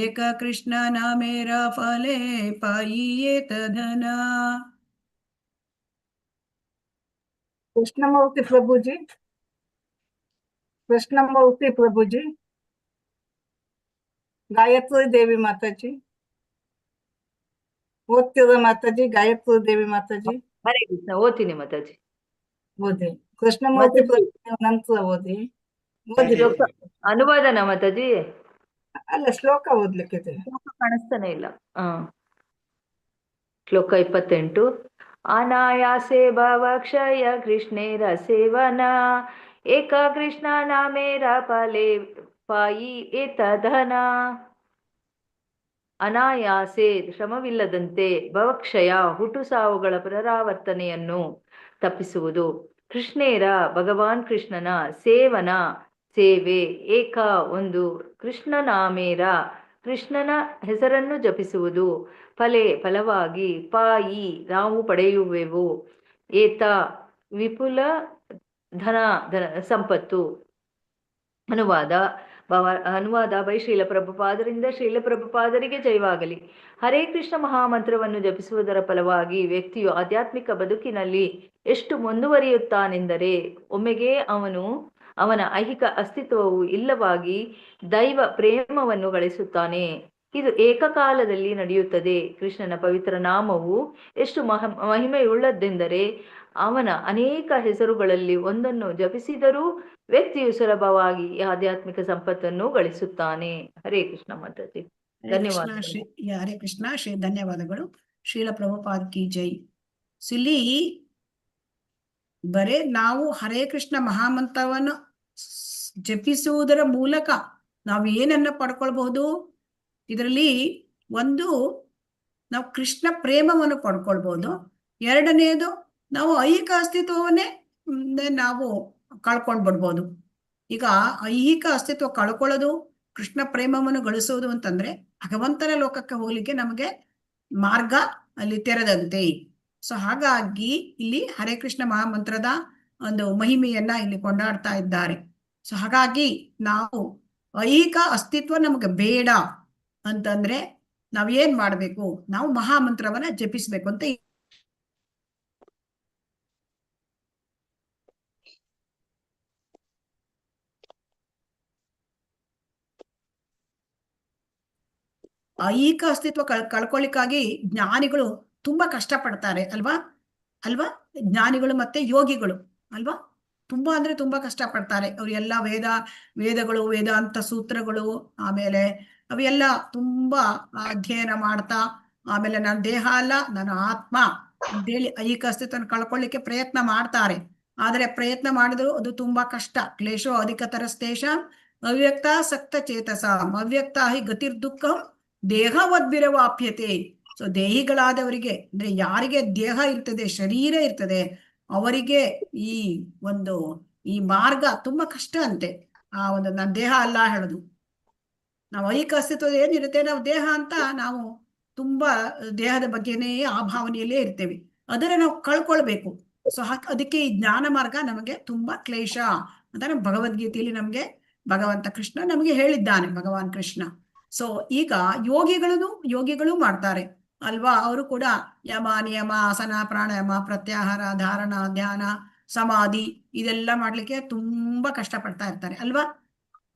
ಏಕ ಕೃಷ್ಣ ನಾಮೇರ ಫಲೇ ಪಾಯಿಯೇತ ಧನ. कृष्णमूर्ति प्रभु जी, कृष्णमूर्ति प्रभु जी, गायत्री देवी माता जी, ಓದ್ತಿರೋ ಮಾತಾಜಿ, ಗಾಯತ್ರಿ ದೇವಿ ಮಾತಾಜಿ ಹರೇ ಕೃಷ್ಣ. ಓದ್ತೀನಿ ಮಾತಾಜಿ. ಓದಿ. ಕೃಷ್ಣಮೂರ್ತಿ ಮಾತಾಜಿ. ಪ್ರಭು ನಂತರ ಓದಿ. ಶ್ಲೋಕ ಅನುವಾದನ ಮಾತಾಜಿ? ಅಲ್ಲ, ಶ್ಲೋಕ ಓದ್ಲಿಕ್ಕಿದೆ. ಶ್ಲೋಕ ಕಾಣಿಸ್ತಾನೆ ಇಲ್ಲ. ಶ್ಲೋಕ 28. ಅನಾಯಾಸೆ ಭವಕ್ಷಯ ಕೃಷ್ಣೇರ ಸೇವನ ಏಕ ಕೃಷ್ಣ ನಾಮೇರ ಫಲೇ ಪಾಯಿ ಏತ ಧನ. ಅನಾಯಾಸೆ ಶ್ರಮವಿಲ್ಲದಂತೆ, ಭವಕ್ಷಯ ಹುಟ್ಟು ಸಾವುಗಳ ಪುನರಾವರ್ತನೆಯನ್ನು ತಪ್ಪಿಸುವುದು, ಕೃಷ್ಣೇರ ಭಗವಾನ್ ಕೃಷ್ಣನ ಸೇವನ ಸೇವೆ, ಏಕ ಒಂದು, ಕೃಷ್ಣನಾಮೇರ ಕೃಷ್ಣನ ಹೆಸರನ್ನು ಜಪಿಸುವುದು, ಫಲೆ ಫಲವಾಗಿ, ಪಾಯಿ ನಾವು ಪಡೆಯುವೆವು, ಏತ ವಿಪುಲ ಧನ ಸಂಪತ್ತು. ಅನುವಾದ ಬೈ ಶ್ರೀಲ ಪ್ರಭುಪಾದರಿಂದ ಶ್ರೀಲ ಪ್ರಭುಪಾದರಿಗೆ ಜಯವಾಗಲಿ. ಹರೇ ಕೃಷ್ಣ ಮಹಾಮಂತ್ರವನ್ನು ಜಪಿಸುವುದರ ಫಲವಾಗಿ ವ್ಯಕ್ತಿಯು ಆಧ್ಯಾತ್ಮಿಕ ಬದುಕಿನಲ್ಲಿ ಎಷ್ಟು ಮುಂದುವರಿಯುತ್ತಾನೆಂದರೆ ಒಮ್ಮೆಗೆ ಅವನ ಐಹಿಕ ಅಸ್ತಿತ್ವವು ಇಲ್ಲವಾಗಿ ದೈವ ಪ್ರೇಮವನ್ನು ಗಳಿಸುತ್ತಾನೆ. ಇದು ಏಕಕಾಲದಲ್ಲಿ ನಡೆಯುತ್ತದೆ. ಕೃಷ್ಣನ ಪವಿತ್ರ ನಾಮವು ಎಷ್ಟು ಮಹಿಮೆಯುಳ್ಳದ್ದೆಂದರೆ ಅವನ ಅನೇಕ ಹೆಸರುಗಳಲ್ಲಿ ಒಂದನ್ನು ಜಪಿಸಿದರೂ ವ್ಯಕ್ತಿಯು ಸುಲಭವಾಗಿ ಆಧ್ಯಾತ್ಮಿಕ ಸಂಪತ್ತನ್ನು ಗಳಿಸುತ್ತಾನೆ. ಹರೇ ಕೃಷ್ಣ ಮಾತಾಜಿ. ಧನ್ಯವಾದಗಳು. ಹರೇ ಕೃಷ್ಣ. ಧನ್ಯವಾದಗಳು. ಶ್ರೀಲ ಪ್ರಭುಪಾದ್ ಕಿ ಜೈ. ಇಲ್ಲಿ ಬರೇ ನಾವು ಹರೇ ಕೃಷ್ಣ ಮಹಾಮಂತ್ರವನ್ನು ಜಪಿಸುವುದರ ಮೂಲಕ ನಾವು ಏನನ್ನ ಪಡ್ಕೊಳ್ಬಹುದು? ಇದರಲ್ಲಿ ಒಂದು, ನಾವು ಕೃಷ್ಣ ಪ್ರೇಮವನ್ನು ಪಡ್ಕೊಳ್ಬಹುದು. ಎರಡನೆಯದು, ನಾವು ಐಹಿಕ ಅಸ್ತಿತ್ವವನ್ನೇ ನಾವು ಕಳ್ಕೊಂಡ್ ಬಿಡ್ಬೋದು. ಈಗ ಐಹಿಕ ಅಸ್ತಿತ್ವ ಕಳ್ಕೊಳ್ಳೋದು, ಕೃಷ್ಣ ಪ್ರೇಮವನ್ನು ಗಳಿಸೋದು ಅಂತಂದ್ರೆ ಭಗವಂತನ ಲೋಕಕ್ಕೆ ಹೋಗ್ಲಿಕ್ಕೆ ನಮಗೆ ಮಾರ್ಗ ಅಲ್ಲಿ ತೆರೆದಂತೆ. ಸೊ ಹಾಗಾಗಿ ಇಲ್ಲಿ ಹರೇ ಕೃಷ್ಣ ಮಹಾಮಂತ್ರದ ಒಂದು ಮಹಿಮೆಯನ್ನ ಇಲ್ಲಿ ಕೊಂಡಾಡ್ತಾ ಇದ್ದಾರೆ. ಸೊ ಹಾಗಾಗಿ ನಾವು ಐಹಿಕ ಅಸ್ತಿತ್ವ ನಮಗೆ ಬೇಡ ಅಂತಂದ್ರೆ ನಾವ್ ಏನ್ ಮಾಡ್ಬೇಕು? ನಾವು ಮಹಾಮಂತ್ರವನ್ನ ಜಪಿಸ್ಬೇಕು ಅಂತ. ಐಹಿಕ ಅಸ್ತಿತ್ವ ಕಳ್ಕೊಳ್ಳಿಕ್ಕಾಗಿ ಜ್ಞಾನಿಗಳು ತುಂಬಾ ಕಷ್ಟಪಡ್ತಾರೆ ಅಲ್ವಾ? ಜ್ಞಾನಿಗಳು ಮತ್ತೆ ಯೋಗಿಗಳು ಅಲ್ವಾ? ತುಂಬಾ ಅಂದ್ರೆ ತುಂಬಾ ಕಷ್ಟಪಡ್ತಾರೆ. ಅವ್ರು ಎಲ್ಲ ವೇದಗಳು, ವೇದಾಂತ ಸೂತ್ರಗಳು, ಆಮೇಲೆ ಅವೆಲ್ಲ ತುಂಬಾ ಅಧ್ಯಯನ ಮಾಡ್ತಾ, ಆಮೇಲೆ ನನ್ನ ದೇಹ ಅಲ್ಲ ನಾನು ಆತ್ಮ ಅಂತೇಳಿ ಐಹಿಕ ಅಸ್ತಿತ್ವನ ಕಳ್ಕೊಳ್ಳಿಕ್ಕೆ ಪ್ರಯತ್ನ ಮಾಡ್ತಾರೆ. ಆದ್ರೆ ಪ್ರಯತ್ನ ಮಾಡಿದ್ರು ಅದು ತುಂಬಾ ಕಷ್ಟ. ಕ್ಲೇಶೋ ಅಧಿಕತರಸ್ತೇಷಾಂ ಅವ್ಯಕ್ತಾಸಕ್ತ ಚೇತಸಾಂ ಅವ್ಯಕ್ತಾ ಹಿ ಗತಿರ್ದುಃಖಂ ದೇಹವದ್ಭಿರವಾಪ್ಯತೆ. ಸೊ ದೇಹಿಗಳಾದವರಿಗೆ, ಅಂದ್ರೆ ಯಾರಿಗೆ ದೇಹ ಇರ್ತದೆ, ಶರೀರ ಇರ್ತದೆ, ಅವರಿಗೆ ಈ ಮಾರ್ಗ ತುಂಬಾ ಕಷ್ಟ ಅಂತೆ. ನನ್ನ ದೇಹ ಅಲ್ಲ ಹೇಳುದು. ನಾವು ಐಹಿಕ ಅಸ್ತಿತ್ವದ ಏನಿರುತ್ತೆ, ನಾವು ದೇಹ ಅಂತ ನಾವು ತುಂಬಾ ದೇಹದ ಬಗ್ಗೆನೇ ಆ ಭಾವನೆಯಲ್ಲೇ ಇರ್ತೇವೆ. ಅದನ್ನ ನಾವು ಕಳ್ಕೊಳ್ಬೇಕು. ಸೊ ಅದಕ್ಕೆ ಈ ಜ್ಞಾನ ಮಾರ್ಗ ನಮಗೆ ತುಂಬಾ ಕ್ಲೇಶ ಅಂತ ನಮ್ಮ ಭಗವದ್ಗೀತೆಯಲ್ಲಿ ನಮ್ಗೆ ಭಗವಂತ ಕೃಷ್ಣ ನಮಗೆ ಹೇಳಿದ್ದಾನೆ, ಭಗವಾನ್ ಕೃಷ್ಣ. ಸೊ ಈಗ ಯೋಗಿಗಳು ಮಾಡ್ತಾರೆ ಅಲ್ವಾ? ಅವರು ಕೂಡ ಯಮ ನಿಯಮ ಆಸನ ಪ್ರಾಣಾಯಾಮ ಪ್ರತ್ಯಾಹಾರ ಧಾರಣ ಧ್ಯಾನ ಸಮಾಧಿ ಇದೆಲ್ಲ ಮಾಡ್ಲಿಕ್ಕೆ ತುಂಬಾ ಕಷ್ಟಪಡ್ತಾ ಇರ್ತಾರೆ ಅಲ್ವಾ?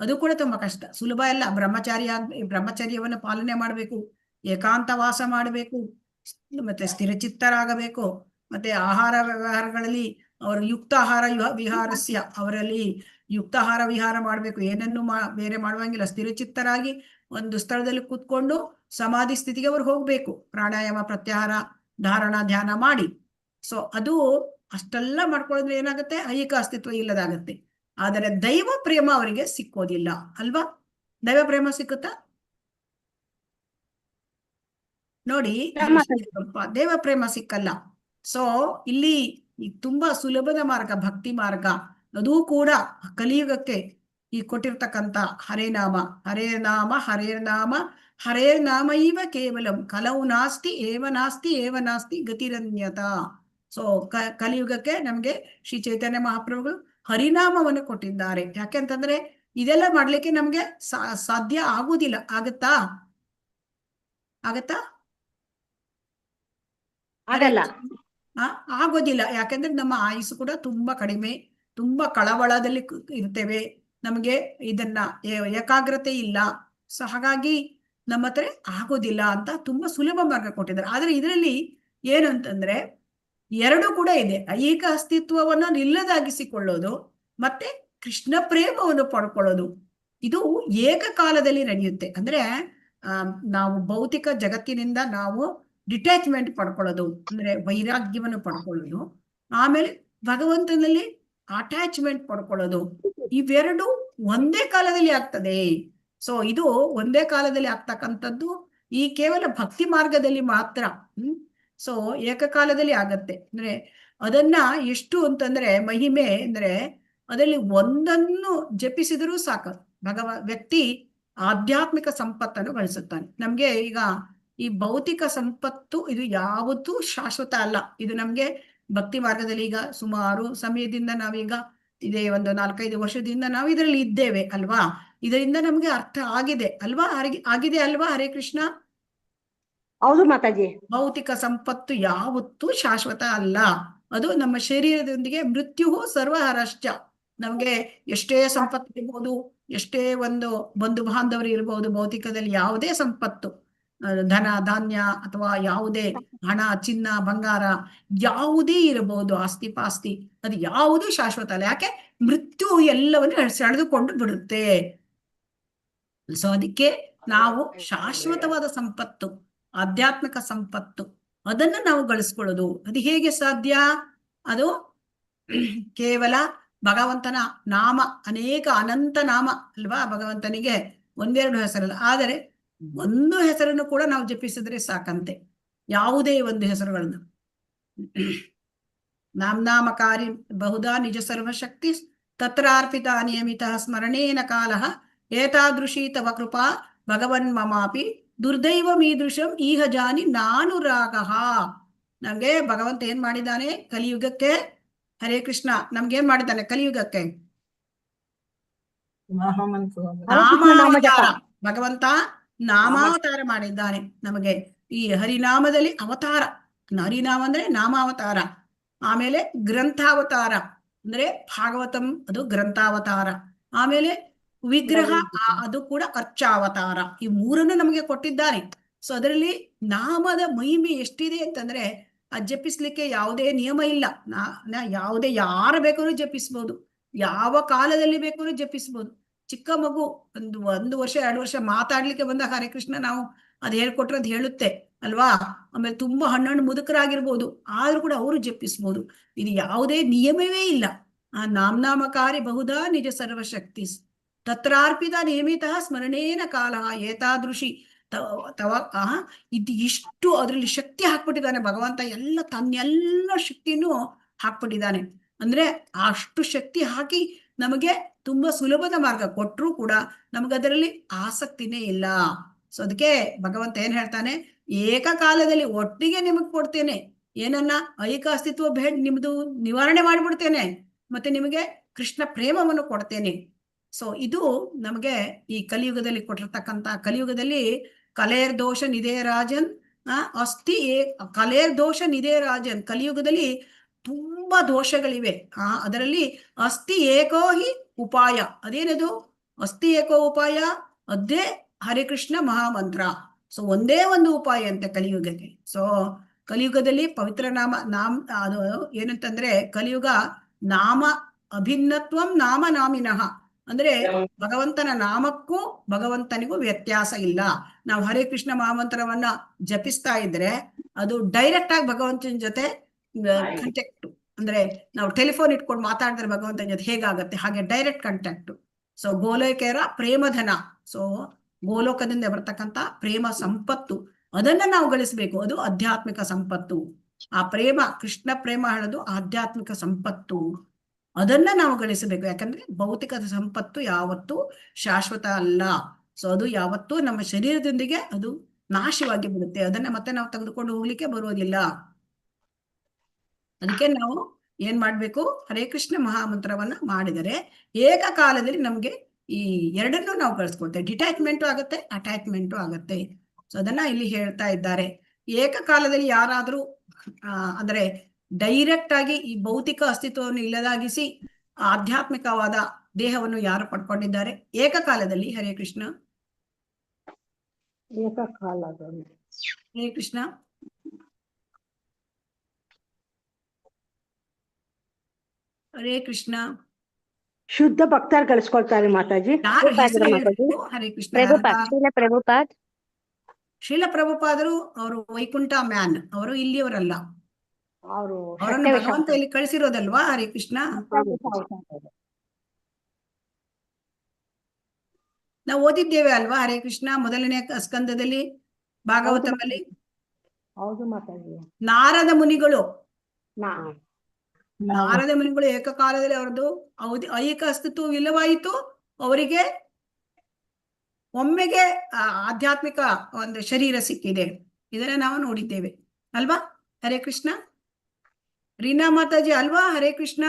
ಅದು ಕೂಡ ತುಂಬಾ ಕಷ್ಟ, ಸುಲಭ ಇಲ್ಲ. ಬ್ರಹ್ಮಚರ್ಯವನ್ನು ಪಾಲನೆ ಮಾಡಬೇಕು, ಏಕಾಂತವಾಸ ಮಾಡಬೇಕು, ಮತ್ತೆ ಸ್ಥಿರಚಿತ್ತರಾಗಬೇಕು, ಮತ್ತೆ ಆಹಾರ ವ್ಯವಹಾರಗಳಲ್ಲಿ ಅವರು ಅವರಲ್ಲಿ ಯುಕ್ತಾಹಾರ ವಿಹಾರ ಮಾಡ್ಬೇಕು, ಏನನ್ನು ಬೇರೆ ಮಾಡುವಂಗಿಲ್ಲ. ಸ್ಥಿರಚಿತ್ತರಾಗಿ ಒಂದು ಸ್ಥಳದಲ್ಲಿ ಕೂತ್ಕೊಂಡು ಸಮಾಧಿ ಸ್ಥಿತಿಗೆ ಅವ್ರು ಹೋಗ್ಬೇಕು, ಪ್ರಾಣಾಯಾಮ ಪ್ರತ್ಯಾಹಾರ ಧಾರಣ ಧ್ಯಾನ ಮಾಡಿ. ಸೊ ಅದು ಅಷ್ಟೆಲ್ಲ ಮಾಡ್ಕೊಳ್ಳೋದ್ರೆ ಏನಾಗುತ್ತೆ, ಐಹಿಕ ಅಸ್ತಿತ್ವ ಇಲ್ಲದಾಗತ್ತೆ. ಆದರೆ ದೈವ ಪ್ರೇಮ ಅವರಿಗೆ ಸಿಕ್ಕೋದಿಲ್ಲ ಅಲ್ವಾ? ದೈವ ಪ್ರೇಮ ಸಿಕ್ಕುತ್ತಾ ನೋಡಿ, ದೇವ ಪ್ರೇಮ ಸಿಕ್ಕಲ್ಲ. ಸೊ ಇಲ್ಲಿ ತುಂಬಾ ಸುಲಭದ ಮಾರ್ಗ ಭಕ್ತಿ ಮಾರ್ಗ, ಅದೂ ಕೂಡ ಕಲಿಯುಗಕ್ಕೆ ಈ ಕೊಟ್ಟಿರ್ತಕ್ಕಂಥ ಹರೇನಾಮ ಹರೇರ್ನಾಮ ಕೇವಲಂ ಕಲವು ನಾಸ್ತಿ ಏವ ನಾಸ್ತಿ ಗತಿರನ್ಯತ. ಸೊ ಕಲಿಯುಗಕ್ಕೆ ನಮ್ಗೆ ಶ್ರೀ ಚೈತನ್ಯ ಮಹಾಪ್ರಭುಗಳು ಹರಿನಾಮವನ್ನು ಕೊಟ್ಟಿದ್ದಾರೆ. ಯಾಕೆಂತಂದ್ರೆ ಇದೆಲ್ಲ ಮಾಡ್ಲಿಕ್ಕೆ ನಮ್ಗೆ ಸಾಧ್ಯ ಆಗುದಿಲ್ಲ. ಆಗತ್ತಾ? ಆಗಲ್ಲ, ಆಗೋದಿಲ್ಲ. ಯಾಕಂದ್ರೆ ನಮ್ಮ ಆಯುಸ್ಸು ಕೂಡ ತುಂಬಾ ಕಡಿಮೆ, ತುಂಬಾ ಕಳವಳದಲ್ಲಿ ಇರ್ತೇವೆ, ನಮಗೆ ಇದನ್ನ ಏಕಾಗ್ರತೆ ಇಲ್ಲ. ಸೊ ಹಾಗಾಗಿ ನಮ್ಮ ಹತ್ರ ಆಗೋದಿಲ್ಲ ಅಂತ ತುಂಬಾ ಸುಲಭ ಮಾರ್ಗ ಕೊಟ್ಟಿದ್ದಾರೆ. ಆದ್ರೆ ಇದರಲ್ಲಿ ಏನು ಅಂತಂದ್ರೆ ಎರಡು ಕೂಡ ಇದೆ, ಐಹಿಕ ಅಸ್ತಿತ್ವವನ್ನು ಇಲ್ಲದಾಗಿಸಿಕೊಳ್ಳೋದು ಮತ್ತೆ ಕೃಷ್ಣ ಪ್ರೇಮವನ್ನು ಪಡ್ಕೊಳ್ಳೋದು. ಇದು ಏಕಕಾಲದಲ್ಲಿ ನಡೆಯುತ್ತೆ. ಅಂದ್ರೆ ನಾವು ಭೌತಿಕ ಜಗತ್ತಿನಿಂದ ನಾವು ಡಿಟ್ಯಾಚ್ಮೆಂಟ್ ಪಡ್ಕೊಳ್ಳೋದು, ಅಂದ್ರೆ ವೈರಾಗ್ಯವನ್ನು ಪಡ್ಕೊಳ್ಳೋದು, ಆಮೇಲೆ ಭಗವಂತನಲ್ಲಿ ಅಟ್ಯಾಚ್ಮೆಂಟ್ ಪಡ್ಕೊಳ್ಳೋದು, ಇವೆರಡು ಒಂದೇ ಕಾಲದಲ್ಲಿ ಆಗ್ತದೆ. ಸೊ ಇದು ಒಂದೇ ಕಾಲದಲ್ಲಿ ಆಗ್ತಕ್ಕಂಥದ್ದು ಈ ಕೇವಲ ಭಕ್ತಿ ಮಾರ್ಗದಲ್ಲಿ ಮಾತ್ರ. ಸೊ ಏಕಕಾಲದಲ್ಲಿ ಆಗತ್ತೆ. ಅಂದ್ರೆ ಅದನ್ನ ಎಷ್ಟು ಅಂತಂದ್ರೆ ಮಹಿಮೆ ಅಂದ್ರೆ ಅದರಲ್ಲಿ ಒಂದನ್ನು ಜಪಿಸಿದರೂ ಸಾಕು, ವ್ಯಕ್ತಿ ಆಧ್ಯಾತ್ಮಿಕ ಸಂಪತ್ತನ್ನು ಗಳಿಸುತ್ತಾನೆ. ನಮ್ಗೆ ಈಗ ಈ ಭೌತಿಕ ಸಂಪತ್ತು ಇದು ಯಾವತ್ತೂ ಶಾಶ್ವತ ಅಲ್ಲ. ಇದು ನಮ್ಗೆ ಭಕ್ತಿ ಮಾರ್ಗದಲ್ಲಿ ಈಗ ಸುಮಾರು ಸಮಯದಿಂದ ನಾವೀಗ ಇದೇ ಒಂದು 4-5 ವರ್ಷದಿಂದ ನಾವು ಇದರಲ್ಲಿ ಇದ್ದೇವೆ ಅಲ್ವಾ? ಇದರಿಂದ ನಮ್ಗೆ ಅರ್ಥ ಆಗಿದೆ ಅಲ್ವಾ? ಆಗಿದೆ ಅಲ್ವಾ? ಹರೇ ಕೃಷ್ಣ. ಹೌದು ಮಾತಾಜಿ. ಭೌತಿಕ ಸಂಪತ್ತು ಯಾವತ್ತೂ ಶಾಶ್ವತ ಅಲ್ಲ. ಅದು ನಮ್ಮ ಶರೀರದೊಂದಿಗೆ ಮೃತ್ಯು ಸರ್ವಹರಶ್ಚ. ನಮ್ಗೆ ಎಷ್ಟೇ ಸಂಪತ್ತು ಇರ್ಬೋದು, ಎಷ್ಟೇ ಒಂದು ಬಂಧು ಬಾಂಧವರು ಇರ್ಬೋದು, ಭೌತಿಕದಲ್ಲಿ ಯಾವುದೇ ಸಂಪತ್ತು, ಧನ ಧಾನ್ಯ ಅಥವಾ ಯಾವುದೇ ಹಣ ಚಿನ್ನ ಬಂಗಾರ ಯಾವುದೇ ಇರಬಹುದು, ಆಸ್ತಿ ಪಾಸ್ತಿ, ಅದು ಯಾವುದೂ ಶಾಶ್ವತ ಅಲ್ಲ. ಯಾಕೆ? ಮೃತ್ಯು ಎಲ್ಲವನ್ನು ಸೆಳೆದುಕೊಂಡು ಬಿಡುತ್ತೆ. ಸೊ ಅದಕ್ಕೆ ನಾವು ಶಾಶ್ವತವಾದ ಸಂಪತ್ತು, ಆಧ್ಯಾತ್ಮಿಕ ಸಂಪತ್ತು, ಅದನ್ನ ನಾವು ಗಳಿಸ್ಕೊಳ್ಳೋದು. ಅದು ಹೇಗೆ ಸಾಧ್ಯ? ಅದು ಕೇವಲ ಭಗವಂತನ ನಾಮ, ಅನೇಕ ಅನಂತ ನಾಮ ಅಲ್ವಾ? ಭಗವಂತನಿಗೆ ಒಂದೆರಡು ಹೆಸರಲ್ಲ, ಆದರೆ ಒಂದು ಹೆಸರನ್ನು ಕೂಡ ನಾವು ಜಪಿಸಿದ್ರೆ ಸಾಕಂತೆ, ಯಾವುದೇ ಒಂದು ಹೆಸರುಗಳನ್ನು. ನಾಮಕಾರಿ ಬಹುಧಾ ನಿಜ ಸರ್ವಶಕ್ತಿ ತತ್ರಾರ್ಪಿತ ನಿಯಮಿತ ಸ್ಮರಣೇನ ಕಾಲಃ ಏತಾದೃಶಿ ತವ ಕೃಪಾ ಭಗವನ್ ಮಮಾಪಿ ದುರ್ದೈವ ಮೀದೃಶಂ ಈಹ ಜಾನಿ ನಾನು ರಾಗಃ. ನಮ್ಗೆ ಭಗವಂತ ಏನ್ ಮಾಡಿದ್ದಾನೆ ಕಲಿಯುಗಕ್ಕೆ? ಹರೇ ಕೃಷ್ಣ. ನಮ್ಗೆ ಏನ್ ಮಾಡಿದ್ದಾನೆ ಕಲಿಯುಗಕ್ಕೆ? ನಾಮಾವತಾರ. ಭಗವಂತ ನಾಮಾವತಾರ ಮಾಡಿದ್ದಾನೆ ನಮಗೆ. ಈ ಹರಿನಾಮದಲ್ಲಿ ಅವತಾರ, ಹರಿನಾಮ ಅಂದ್ರೆ ನಾಮಾವತಾರ. ಆಮೇಲೆ ಗ್ರಂಥಾವತಾರ ಅಂದ್ರೆ ಭಾಗವತಂ, ಅದು ಗ್ರಂಥಾವತಾರ. ಆಮೇಲೆ ವಿಗ್ರಹ, ಅದು ಕೂಡ ಅರ್ಚಾವತಾರ. ಈ ಮೂರನ್ನು ನಮಗೆ ಕೊಟ್ಟಿದ್ದಾನೆ. ಸೊ ಅದರಲ್ಲಿ ನಾಮದ ಮಹಿಮೆ ಎಷ್ಟಿದೆ ಅಂತಂದ್ರೆ ಜಪಿಸ್ಲಿಕ್ಕೆ ಯಾವುದೇ ನಿಯಮ ಇಲ್ಲ. ಯಾವುದೇ ಯಾರು ಬೇಕಾದ್ರೂ ಜಪಿಸ್ಬೋದು, ಯಾವ ಕಾಲದಲ್ಲಿ ಬೇಕಾದ್ರೂ ಜಪಿಸ್ಬೋದು. ಚಿಕ್ಕ ಮಗು 1 ವರ್ಷ 2 ವರ್ಷ ಮಾತಾಡ್ಲಿಕ್ಕೆ ಬಂದಾಗ ಹರೇ ಕೃಷ್ಣ ನಾವು ಅದು ಹೇಳ್ಕೊಟ್ರೆ ಅದು ಹೇಳುತ್ತೆ ಅಲ್ವಾ? ಆಮೇಲೆ ತುಂಬಾ ಹಣ್ಣು ಮುದುಕರಾಗಿರ್ಬೋದು, ಆದ್ರೂ ಕೂಡ ಅವರು ಜಪಿಸ್ಬೋದು. ಇದು ಯಾವುದೇ ನಿಯಮವೇ ಇಲ್ಲ. ಆ ನಾಮಕಾರಿ ಬಹುಧಾ ನಿಜ ಸರ್ವಶಕ್ತಿ ತತ್ರಾರ್ಪಿತ ನಿಯಮಿತ ಸ್ಮರಣೇನ ಕಾಲ ಏತಾದೃಶಿ ತವ ಇದು ಇಷ್ಟು ಅದರಲ್ಲಿ ಶಕ್ತಿ ಹಾಕ್ಬಿಟ್ಟಿದ್ದಾನೆ ಭಗವಂತ. ತನ್ನೆಲ್ಲ ಶಕ್ತಿಯನ್ನು ಹಾಕ್ಬಿಟ್ಟಿದ್ದಾನೆ. ಅಂದ್ರೆ ಅಷ್ಟು ಶಕ್ತಿ ಹಾಕಿ ನಮಗೆ ತುಂಬಾ ಸುಲಭದ ಮಾರ್ಗ ಕೊಟ್ಟರು ಕೂಡ ನಮಗದರಲ್ಲಿ ಆಸಕ್ತಿನೇ ಇಲ್ಲ. ಸೊ ಅದಕ್ಕೆ ಭಗವಂತ ಏನ್ ಹೇಳ್ತಾನೆ? ಏಕಕಾಲದಲ್ಲಿ ಒಟ್ಟಿಗೆ ನಿಮಗ್ ಕೊಡ್ತೇನೆ, ಏನನ್ನ ಐಹಿಕ ಅಸ್ತಿತ್ವ ಬೇಡ ನಿಮ್ದು ನಿವಾರಣೆ ಮಾಡಿಬಿಡ್ತೇನೆ, ಮತ್ತೆ ನಿಮಗೆ ಕೃಷ್ಣ ಪ್ರೇಮವನ್ನು ಕೊಡ್ತೇನೆ. ಸೊ ಇದು ನಮಗೆ ಈ ಕಲಿಯುಗದಲ್ಲಿ ಕೊಟ್ಟಿರ್ತಕ್ಕಂಥ, ಕಲಿಯುಗದಲ್ಲಿ ಕಲೇರ್ ದೋಷ ನಿಧೇ ರಾಜನ್ ಅಸ್ತಿ ಕಲೇರ್ ದೋಷ ನಿಧೇ ರಾಜನ್, ಕಲಿಯುಗದಲ್ಲಿ ತುಂಬಾ ದೋಷಗಳಿವೆ. ಅದರಲ್ಲಿ ಅಸ್ತಿ ಏಕೋ ಹಿ ಉಪಾಯ. ಅದೇನದು ಅಸ್ತಿ ಏಕೋ ಉಪಾಯ? ಅದೇ ಹರೇ ಕೃಷ್ಣ ಮಹಾಮಂತ್ರ. ಸೊ ಒಂದೇ ಒಂದು ಉಪಾಯ ಅಂತೆ ಕಲಿಯುಗಕ್ಕೆ. ಸೊ ಕಲಿಯುಗದಲ್ಲಿ ಪವಿತ್ರ ಅದು ಏನಂತಂದ್ರೆ ಕಲಿಯುಗ ನಾಮ ಅಭಿನ್ನತ್ವಂ ನಾಮ ನಾಮಿನಃ, ಅಂದ್ರೆ ಭಗವಂತನ ನಾಮಕ್ಕೂ ಭಗವಂತನಿಗೂ ವ್ಯತ್ಯಾಸ ಇಲ್ಲ. ನಾವು ಹರೇ ಕೃಷ್ಣ ಮಹಾಮಂತ್ರವನ್ನ ಜಪಿಸ್ತಾ ಇದ್ರೆ ಅದು ಡೈರೆಕ್ಟ್ ಆಗಿ ಭಗವಂತನ ಜೊತೆ ಕಾಂಟ್ಯಾಕ್ಟ್, ಅಂದ್ರೆ ನಾವು ಟೆಲಿಫೋನ್ ಇಟ್ಕೊಂಡು ಮಾತಾಡಿದ್ರೆ ಭಗವಂತನ ಜೊತೆ ಹೇಗಾಗತ್ತೆ ಹಾಗೆ ಡೈರೆಕ್ಟ್ ಕಾಂಟ್ಯಾಕ್ಟ್. ಸೊ ಗೋಲೋಕೇರ ಪ್ರೇಮಧನ, ಸೊ ಗೋಲೋಕದಿಂದ ಬರ್ತಕ್ಕಂಥ ಪ್ರೇಮ ಸಂಪತ್ತು, ಅದನ್ನ ನಾವು ಗಳಿಸ್ಬೇಕು. ಅದು ಆಧ್ಯಾತ್ಮಿಕ ಸಂಪತ್ತು. ಆ ಪ್ರೇಮ, ಕೃಷ್ಣ ಪ್ರೇಮ ಹೇಳೋದು ಆಧ್ಯಾತ್ಮಿಕ ಸಂಪತ್ತು. ಅದನ್ನ ನಾವು ಗಳಿಸಬೇಕು. ಯಾಕಂದ್ರೆ ಭೌತಿಕ ಸಂಪತ್ತು ಯಾವತ್ತೂ ಶಾಶ್ವತ ಅಲ್ಲ. ಸೊ ಅದು ಯಾವತ್ತೂ ನಮ್ಮ ಶರೀರದೊಂದಿಗೆ ಅದು ನಾಶವಾಗಿ ಬಿಡುತ್ತೆ. ಅದನ್ನ ಮತ್ತೆ ನಾವು ತೆಗೆದುಕೊಂಡು ಹೋಗ್ಲಿಕ್ಕೆ ಬರೋದಿಲ್ಲ. ಅದಕ್ಕೆ ನಾವು ಏನ್ ಮಾಡ್ಬೇಕು? ಹರೇ ಕೃಷ್ಣ ಮಹಾಮಂತ್ರವನ್ನ ಮಾಡಿದರೆ ಏಕಕಾಲದಲ್ಲಿ ನಮ್ಗೆ ಈ ಎರಡನ್ನೂ ನಾವು ಗಳಿಸ್ಕೊಳ್ತೇವೆ. ಡಿಟ್ಯಾಚ್ಮೆಂಟು ಆಗುತ್ತೆ, ಅಟ್ಯಾಚ್ಮೆಂಟು ಆಗುತ್ತೆ. ಸೊ ಅದನ್ನ ಇಲ್ಲಿ ಹೇಳ್ತಾ ಇದ್ದಾರೆ. ಏಕಕಾಲದಲ್ಲಿ ಯಾರಾದ್ರೂ ಅಂದ್ರೆ ಡೈರೆಕ್ಟ್ ಆಗಿ ಈ ಭೌತಿಕ ಅಸ್ತಿತ್ವವನ್ನು ಇಲ್ಲದಾಗಿಸಿ ಆಧ್ಯಾತ್ಮಿಕವಾದ ದೇಹವನ್ನು ಯಾರು ಪಡ್ಕೊಂಡಿದ್ದಾರೆ ಏಕಕಾಲದಲ್ಲಿ? ಹರೇ ಕೃಷ್ಣ. ಹರೇ ಕೃಷ್ಣ. ಹರೇ ಕೃಷ್ಣ. ಶುದ್ಧ ಭಕ್ತರು ಕಳಿಸ್ಕೊಳ್ತಾರೆ ಮಾತಾಜಿ. ಯಾರು ಹೆಸರು ಹೇಳ್ಬೇಕು? ಹರೇ ಕೃಷ್ಣ. ಪ್ರಭುಪಾದ್. ಶ್ರೀಲ ಪ್ರಭುಪಾದರು ಅವರು ವೈಕುಂಠ ಮ್ಯಾನ್, ಅವರು ಇಲ್ಲಿಯವರಲ್ಲ. ಅವರು ಅವರನ್ನು ಭಗವಂತ ಇಲ್ಲಿ ಕಳಿಸಿರೋದಲ್ವಾ? ಹರೇ ಕೃಷ್ಣ. ನಾವು ಓದಿದ್ದೇವೆ ಅಲ್ವಾ ಹರೇ ಕೃಷ್ಣ ಮೊದಲನೇ ಸ್ಕಂದದಲ್ಲಿ ಭಾಗವತದಲ್ಲಿ. ಹೌದು ಮಾತಾಜಿ. ನಾರದ ಮುನಿಗಳು ಏಕಕಾಲದಲ್ಲಿ ಅವರದ್ದು ಐಹಿಕ ಅಸ್ತಿತ್ವ ಇಲ್ಲವಾಯಿತು. ಅವರಿಗೆ ಒಮ್ಮೆಗೆ ಆಧ್ಯಾತ್ಮಿಕ ಒಂದು ಶರೀರ ಸಿಕ್ಕಿದೆ. ಇದನ್ನ ನಾವು ನೋಡಿದ್ದೇವೆ ಅಲ್ವಾ? ಹರೇ ಕೃಷ್ಣ. ರೀನಾ ಮಾತಾಜಿ ಅಲ್ವಾ? ಹರೇ ಕೃಷ್ಣ.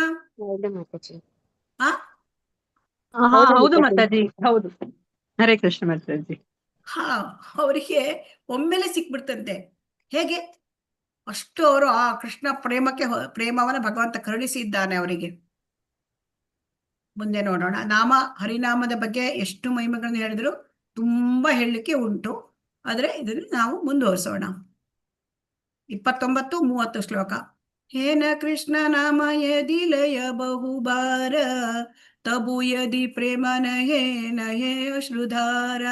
ಹೌದು ಮಾತಾಜಿ, ಹೌದು. ಹರೇ ಕೃಷ್ಣ ಮಾತಾಜಿ. ಅವರಿಗೆ ಒಮ್ಮೆಲೆ ಸಿಕ್ಬಿಡ್ತಂತೆ. ಹೇಗೆ? ಅಷ್ಟು ಅವರು ಆ ಕೃಷ್ಣ ಪ್ರೇಮವನ್ನ ಭಗವಂತ ಕರುಣಿಸಿದ್ದಾನೆ ಅವರಿಗೆ. ಮುಂದೆ ನೋಡೋಣ. ಹರಿನಾಮದ ಬಗ್ಗೆ ಎಷ್ಟು ಮಹಿಮೆಗಳನ್ನು ಹೇಳಿದ್ರು ತುಂಬಾ ಹೇಳಲಿಕ್ಕೆ ಉಂಟು. ಆದ್ರೆ ಇದನ್ನು ನಾವು ಮುಂದುವರಿಸೋಣ. 29-30 ಶ್ಲೋಕ. ಹೇನ ಕೃಷ್ಣ ನಾಮ ಯದಿ ಲಯ ಬಹುಬಾರ ತಬು ಯದಿ ಪ್ರೇಮ ನಹೇ ನಹೇ ಅಶ್ರುಧಾರ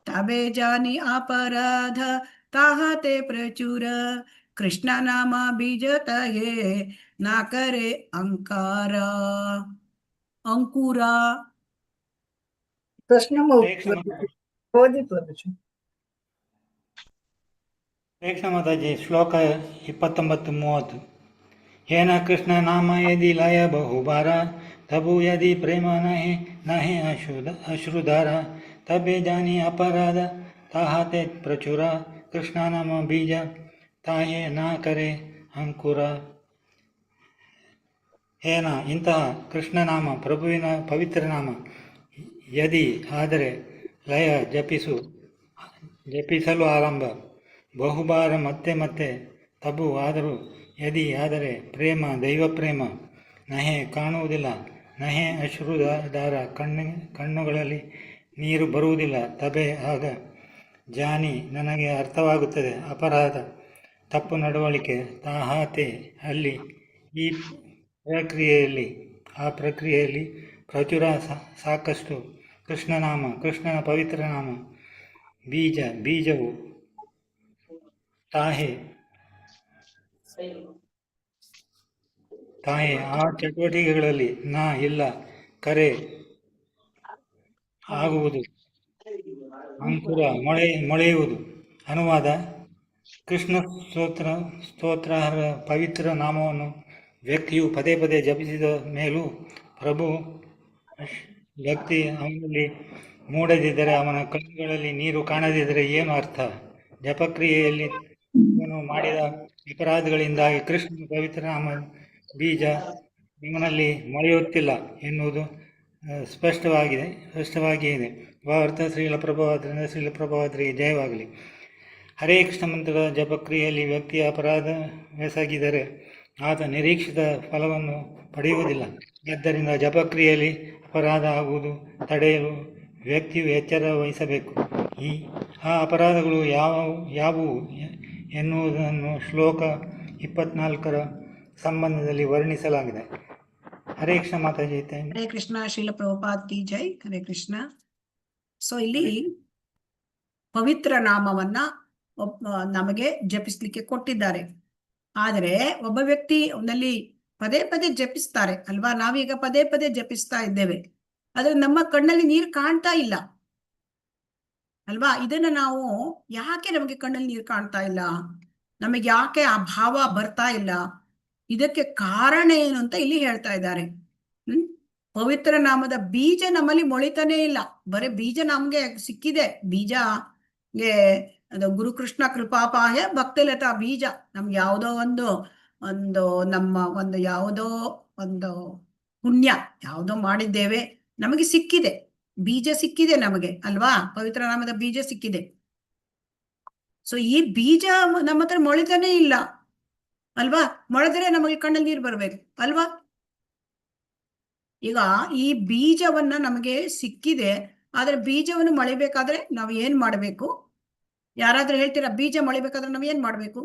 ತಬೆ ಜಾನಿ ಅಪರಾಧ ತಾಹತೆ ಪ್ರಚುರ ಕೃಷ್ಣ ನಾಮ ಬೀಜತ ಹೇ ನಾ ಕರೆ ಅಂಕೂರ. ಕೃಷ್ಣ ಓದಿ ಪ್ರಭು. ಮಾತಾಜಿ ಶ್ಲೋಕ 29-30. ಹೇನ ಕೃಷ್ಣ ನಾಮ ಯದಿ ಲಯ ಬಹುಬಾರ ತಬು ಯದಿ ಪ್ರೇಮ ನಹೇ ನಹೇ ಅಶ್ರುಧಾರ ತಬೆ ಜಾನಿ ಅಪರಾಧ ತಾಹತೆ ಪ್ರಚುರ ಕೃಷ್ಣ ನಾಮ ಬೀಜ ತಾಹೇ ನಾ ಕರೆ ಅಂಕುರ. ಹೇನ ಇಂತಹ ಕೃಷ್ಣನಾಮ, ಪ್ರಭುವಿನ ಪವಿತ್ರ ನಾಮ, ಯದಿ ಆದರೆ, ಲಯ ಜಪಿಸಲು ಆರಂಭ, ಬಹುಬಾರ ಮತ್ತೆ ಮತ್ತೆ, ತಬು ಆದರೂ, ಯದಿ ಆದರೆ, ಪ್ರೇಮ ದೈವ ಪ್ರೇಮ, ನಹೆ ಕಾಣುವುದಿಲ್ಲ, ನಹೆ ಅಶ್ರುಧಾರ ಕಣ್ಣುಗಳಲ್ಲಿ ನೀರು ಬರುವುದಿಲ್ಲ, ತಬೆ ಆಗ, ಜಾನಿ ನನಗೆ ಅರ್ಥವಾಗುತ್ತದೆ, ಅಪರಾಧ ತಪ್ಪು ನಡವಳಿಕೆ, ತಾಹಾತೆ ಅಲ್ಲಿ ಈ ಪ್ರಕ್ರಿಯೆಯಲ್ಲಿ ಪ್ರಚುರ ಸಾಕಷ್ಟು, ಕೃಷ್ಣನಾಮ ಕೃಷ್ಣನ ಪವಿತ್ರ ನಾಮ, ಬೀಜವು ತಾಹೆ ಆ ಚಟುವಟಿಕೆಗಳಲ್ಲಿ ಇಲ್ಲ ಕರೆ ಆಗುವುದು, ಅಂಕುರ ಮೊಳೆಯುವುದು. ಅನುವಾದ: ಕೃಷ್ಣ ಸ್ತೋತ್ರಾರ್ಹ ಪವಿತ್ರ ನಾಮವನ್ನು ವ್ಯಕ್ತಿಯು ಪದೇ ಪದೇ ಜಪಿಸಿದ ಮೇಲೂ ಪ್ರಭು ಭಕ್ತಿ ಅವನಲ್ಲಿ ಮೂಡದಿದ್ದರೆ, ಅವನ ಕಣ್ಣುಗಳಲ್ಲಿ ನೀರು ಕಾಣದಿದ್ದರೆ ಏನು ಅರ್ಥ? ಜಪಕ್ರಿಯೆಯಲ್ಲಿ ಅವನು ನೀನು ಮಾಡಿದ ಅಪರಾಧಗಳಿಂದಾಗಿ ಕೃಷ್ಣನ ಪವಿತ್ರ ನಾಮ ಬೀಜ ನಿಮ್ಮನಲ್ಲಿ ಮೊಳೆಯುತ್ತಿಲ್ಲ ಎನ್ನುವುದು ಸ್ಪಷ್ಟವಾಗಿ ಇದೆ. ಭಾರತ ಶ್ರೀಲ ಪ್ರಭಾವರಿಗೆ ಜಯವಾಗಲಿ. ಹರೇ ಕೃಷ್ಣ ಮಂತ್ರದ ಜಪಕ್ರಿಯೆಯಲ್ಲಿ ವ್ಯಕ್ತಿಯ ಅಪರಾಧವೆಸಗಿದರೆ ಆತ ನಿರೀಕ್ಷಿತ ಫಲವನ್ನು ಪಡೆಯುವುದಿಲ್ಲ. ಆದ್ದರಿಂದ ಜಪಕ್ರಿಯೆಯಲ್ಲಿ ಅಪರಾಧ ಆಗುವುದು ತಡೆಯಲು ವ್ಯಕ್ತಿಯು ಎಚ್ಚರ ವಹಿಸಬೇಕು. ಆ ಅಪರಾಧಗಳು ಯಾವುವು ಎನ್ನುವುದನ್ನು ಶ್ಲೋಕ 24 ಸಂಬಂಧದಲ್ಲಿ ವರ್ಣಿಸಲಾಗಿದೆ. ಹರೇ ಕೃಷ್ಣ ಮಾತಾಜಿ. ಹರೇ ಕೃಷ್ಣ. ಶ್ರೀಲ ಪ್ರಭುಪಾದ್ ಕಿ ಜೈ. ಹರೇ ಕೃಷ್ಣ. ಸೊ ಇಲ್ಲಿ ಪವಿತ್ರ ನಾಮವನ್ನ ನಮಗೆ ಜಪಿಸ್ಲಿಕ್ಕೆ ಕೊಟ್ಟಿದ್ದಾರೆ. ಆದರೆ ಒಬ್ಬ ವ್ಯಕ್ತಿ ಅವನಲ್ಲಿ ಪದೇ ಪದೇ ಜಪಿಸ್ತಾರೆ ಅಲ್ವಾ. ನಾವೀಗ ಪದೇ ಪದೇ ಜಪಿಸ್ತಾ ಇದ್ದೇವೆ, ಆದ್ರೆ ನಮ್ಮ ಕಣ್ಣಲ್ಲಿ ನೀರು ಕಾಣ್ತಾ ಇಲ್ಲ ಅಲ್ವಾ. ಇದನ್ನ ನಾವು ಯಾಕೆ ನಮಗೆ ಕಣ್ಣಲ್ಲಿ ನೀರು ಕಾಣ್ತಾ ಇಲ್ಲ, ನಮಗೆ ಯಾಕೆ ಆ ಭಾವ ಬರ್ತಾ ಇಲ್ಲ, ಇದಕ್ಕೆ ಕಾರಣ ಏನು ಅಂತ ಇಲ್ಲಿ ಹೇಳ್ತಾ ಇದ್ದಾರೆ. ಪವಿತ್ರ ನಾಮದ ಬೀಜ ನಮ್ಮಲ್ಲಿ ಮೊಳಿತಾನೇ ಇಲ್ಲ. ಬರೀ ಬೀಜ ನಮ್ಗೆ ಸಿಕ್ಕಿದೆ. ಬೀಜಗೆ ಅದು ಗುರುಕೃಷ್ಣ ಕೃಪಾಪಾಯ ಭಕ್ತಿಲತಾ ಬೀಜ. ನಮ್ಗೆ ಯಾವುದೋ ಒಂದು ನಮ್ಮ ಯಾವುದೋ ಒಂದು ಪುಣ್ಯ ಯಾವುದೋ ಮಾಡಿದ್ದೇವೆ, ನಮಗೆ ಸಿಕ್ಕಿದೆ, ಬೀಜ ಸಿಕ್ಕಿದೆ ನಮಗೆ ಅಲ್ವಾ. ಪವಿತ್ರ ನಾಮದ ಬೀಜ ಸಿಕ್ಕಿದೆ. ಸೊ ಈ ಬೀಜ ನಮ್ಮ ಹತ್ರ ಮೊಳಿತಾನೇ ಇಲ್ಲ ಅಲ್ವಾ. ಮೊಳೆದ್ರೆ ನಮಗೆ ಕಣ್ಣಲ್ಲಿ ನೀರು ಬರ್ಬೇಕು ಅಲ್ವಾ. ಈಗ ಈ ಬೀಜವನ್ನ ನಮಗೆ ಸಿಕ್ಕಿದೆ, ಆದ್ರೆ ಬೀಜವನ್ನು ಮೊಳಿಬೇಕಾದ್ರೆ ನಾವು ಏನ್ ಮಾಡ್ಬೇಕು? ಯಾರಾದ್ರೂ ಹೇಳ್ತೀರಾ? ಬೀಜ ಮೊಳಿಬೇಕಾದ್ರೆ ನಾವ್ ಏನ್ ಮಾಡ್ಬೇಕು?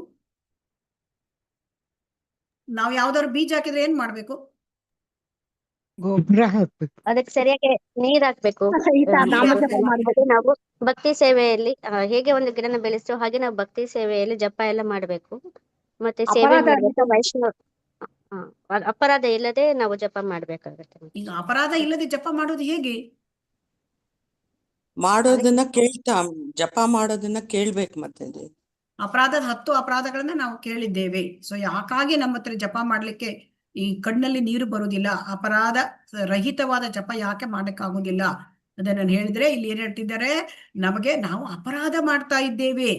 ನಾವ್ ಯಾವ್ದಾದ್ರು ಬೀಜ ಹಾಕಿದ್ರೆ ಏನ್ ಮಾಡ್ಬೇಕು? ಗೊಬ್ಬರ ಹಾಕ್ಬೇಕು, ಅದಕ್ಕೆ ಸರಿಯಾಗಿ ನೀರ್ ಹಾಕ್ಬೇಕು. ಮತ್ತೆ ನಾವು ಭಕ್ತಿ ಸೇವೆಯಲ್ಲಿ ಹೇಗೆ ಒಂದು ಗಿಡನ ಬೆಳೆಸ್ತೇವೆ ಹಾಗೆ ನಾವು ಭಕ್ತಿ ಸೇವೆಯಲ್ಲಿ ಜಪ ಎಲ್ಲ ಮಾಡ್ಬೇಕು. ಮತ್ತೆ ಸೇವೆ ಮಾಡ್ಬೇಕು. ವೈಷ್ಣವ ಅಪರಾಧ ಇಲ್ಲದೆ ನಾವು ಜಪ ಮಾಡ್ಬೇಕಾಗತ್ತೆ. ಈಗ ಅಪರಾಧ ಇಲ್ಲದೆ ಜಪ ಮಾಡೋದು ಹೇಗೆ? ಮಾಡೋದನ್ನ ಜಪ ಮಾಡೋದನ್ನ ಕೇಳ್ಬೇಕು. ಮತ್ತೆ ಅಪರಾಧದ 10 ಅಪರಾಧಗಳನ್ನ ನಾವು ಕೇಳಿದ್ದೇವೆ. ಸೊ ಯಾಕಾಗಿ ನಮ್ಮ ಹತ್ರ ಜಪ ಮಾಡ್ಲಿಕ್ಕೆ ಈ ಕಣ್ಣಲ್ಲಿ ನೀರು ಬರುವುದಿಲ್ಲ? ಅಪರಾಧ ರಹಿತವಾದ ಜಪ ಯಾಕೆ ಮಾಡಕ್ಕಾಗೋದಿಲ್ಲ ಅದನ್ನ ಹೇಳಿದ್ರೆ ಇಲ್ಲಿ ಏನ್ ಹೇಳ್ತಿದ್ದಾರೆ, ನಾವು ಅಪರಾಧ ಮಾಡ್ತಾ ಇದ್ದೇವೆ.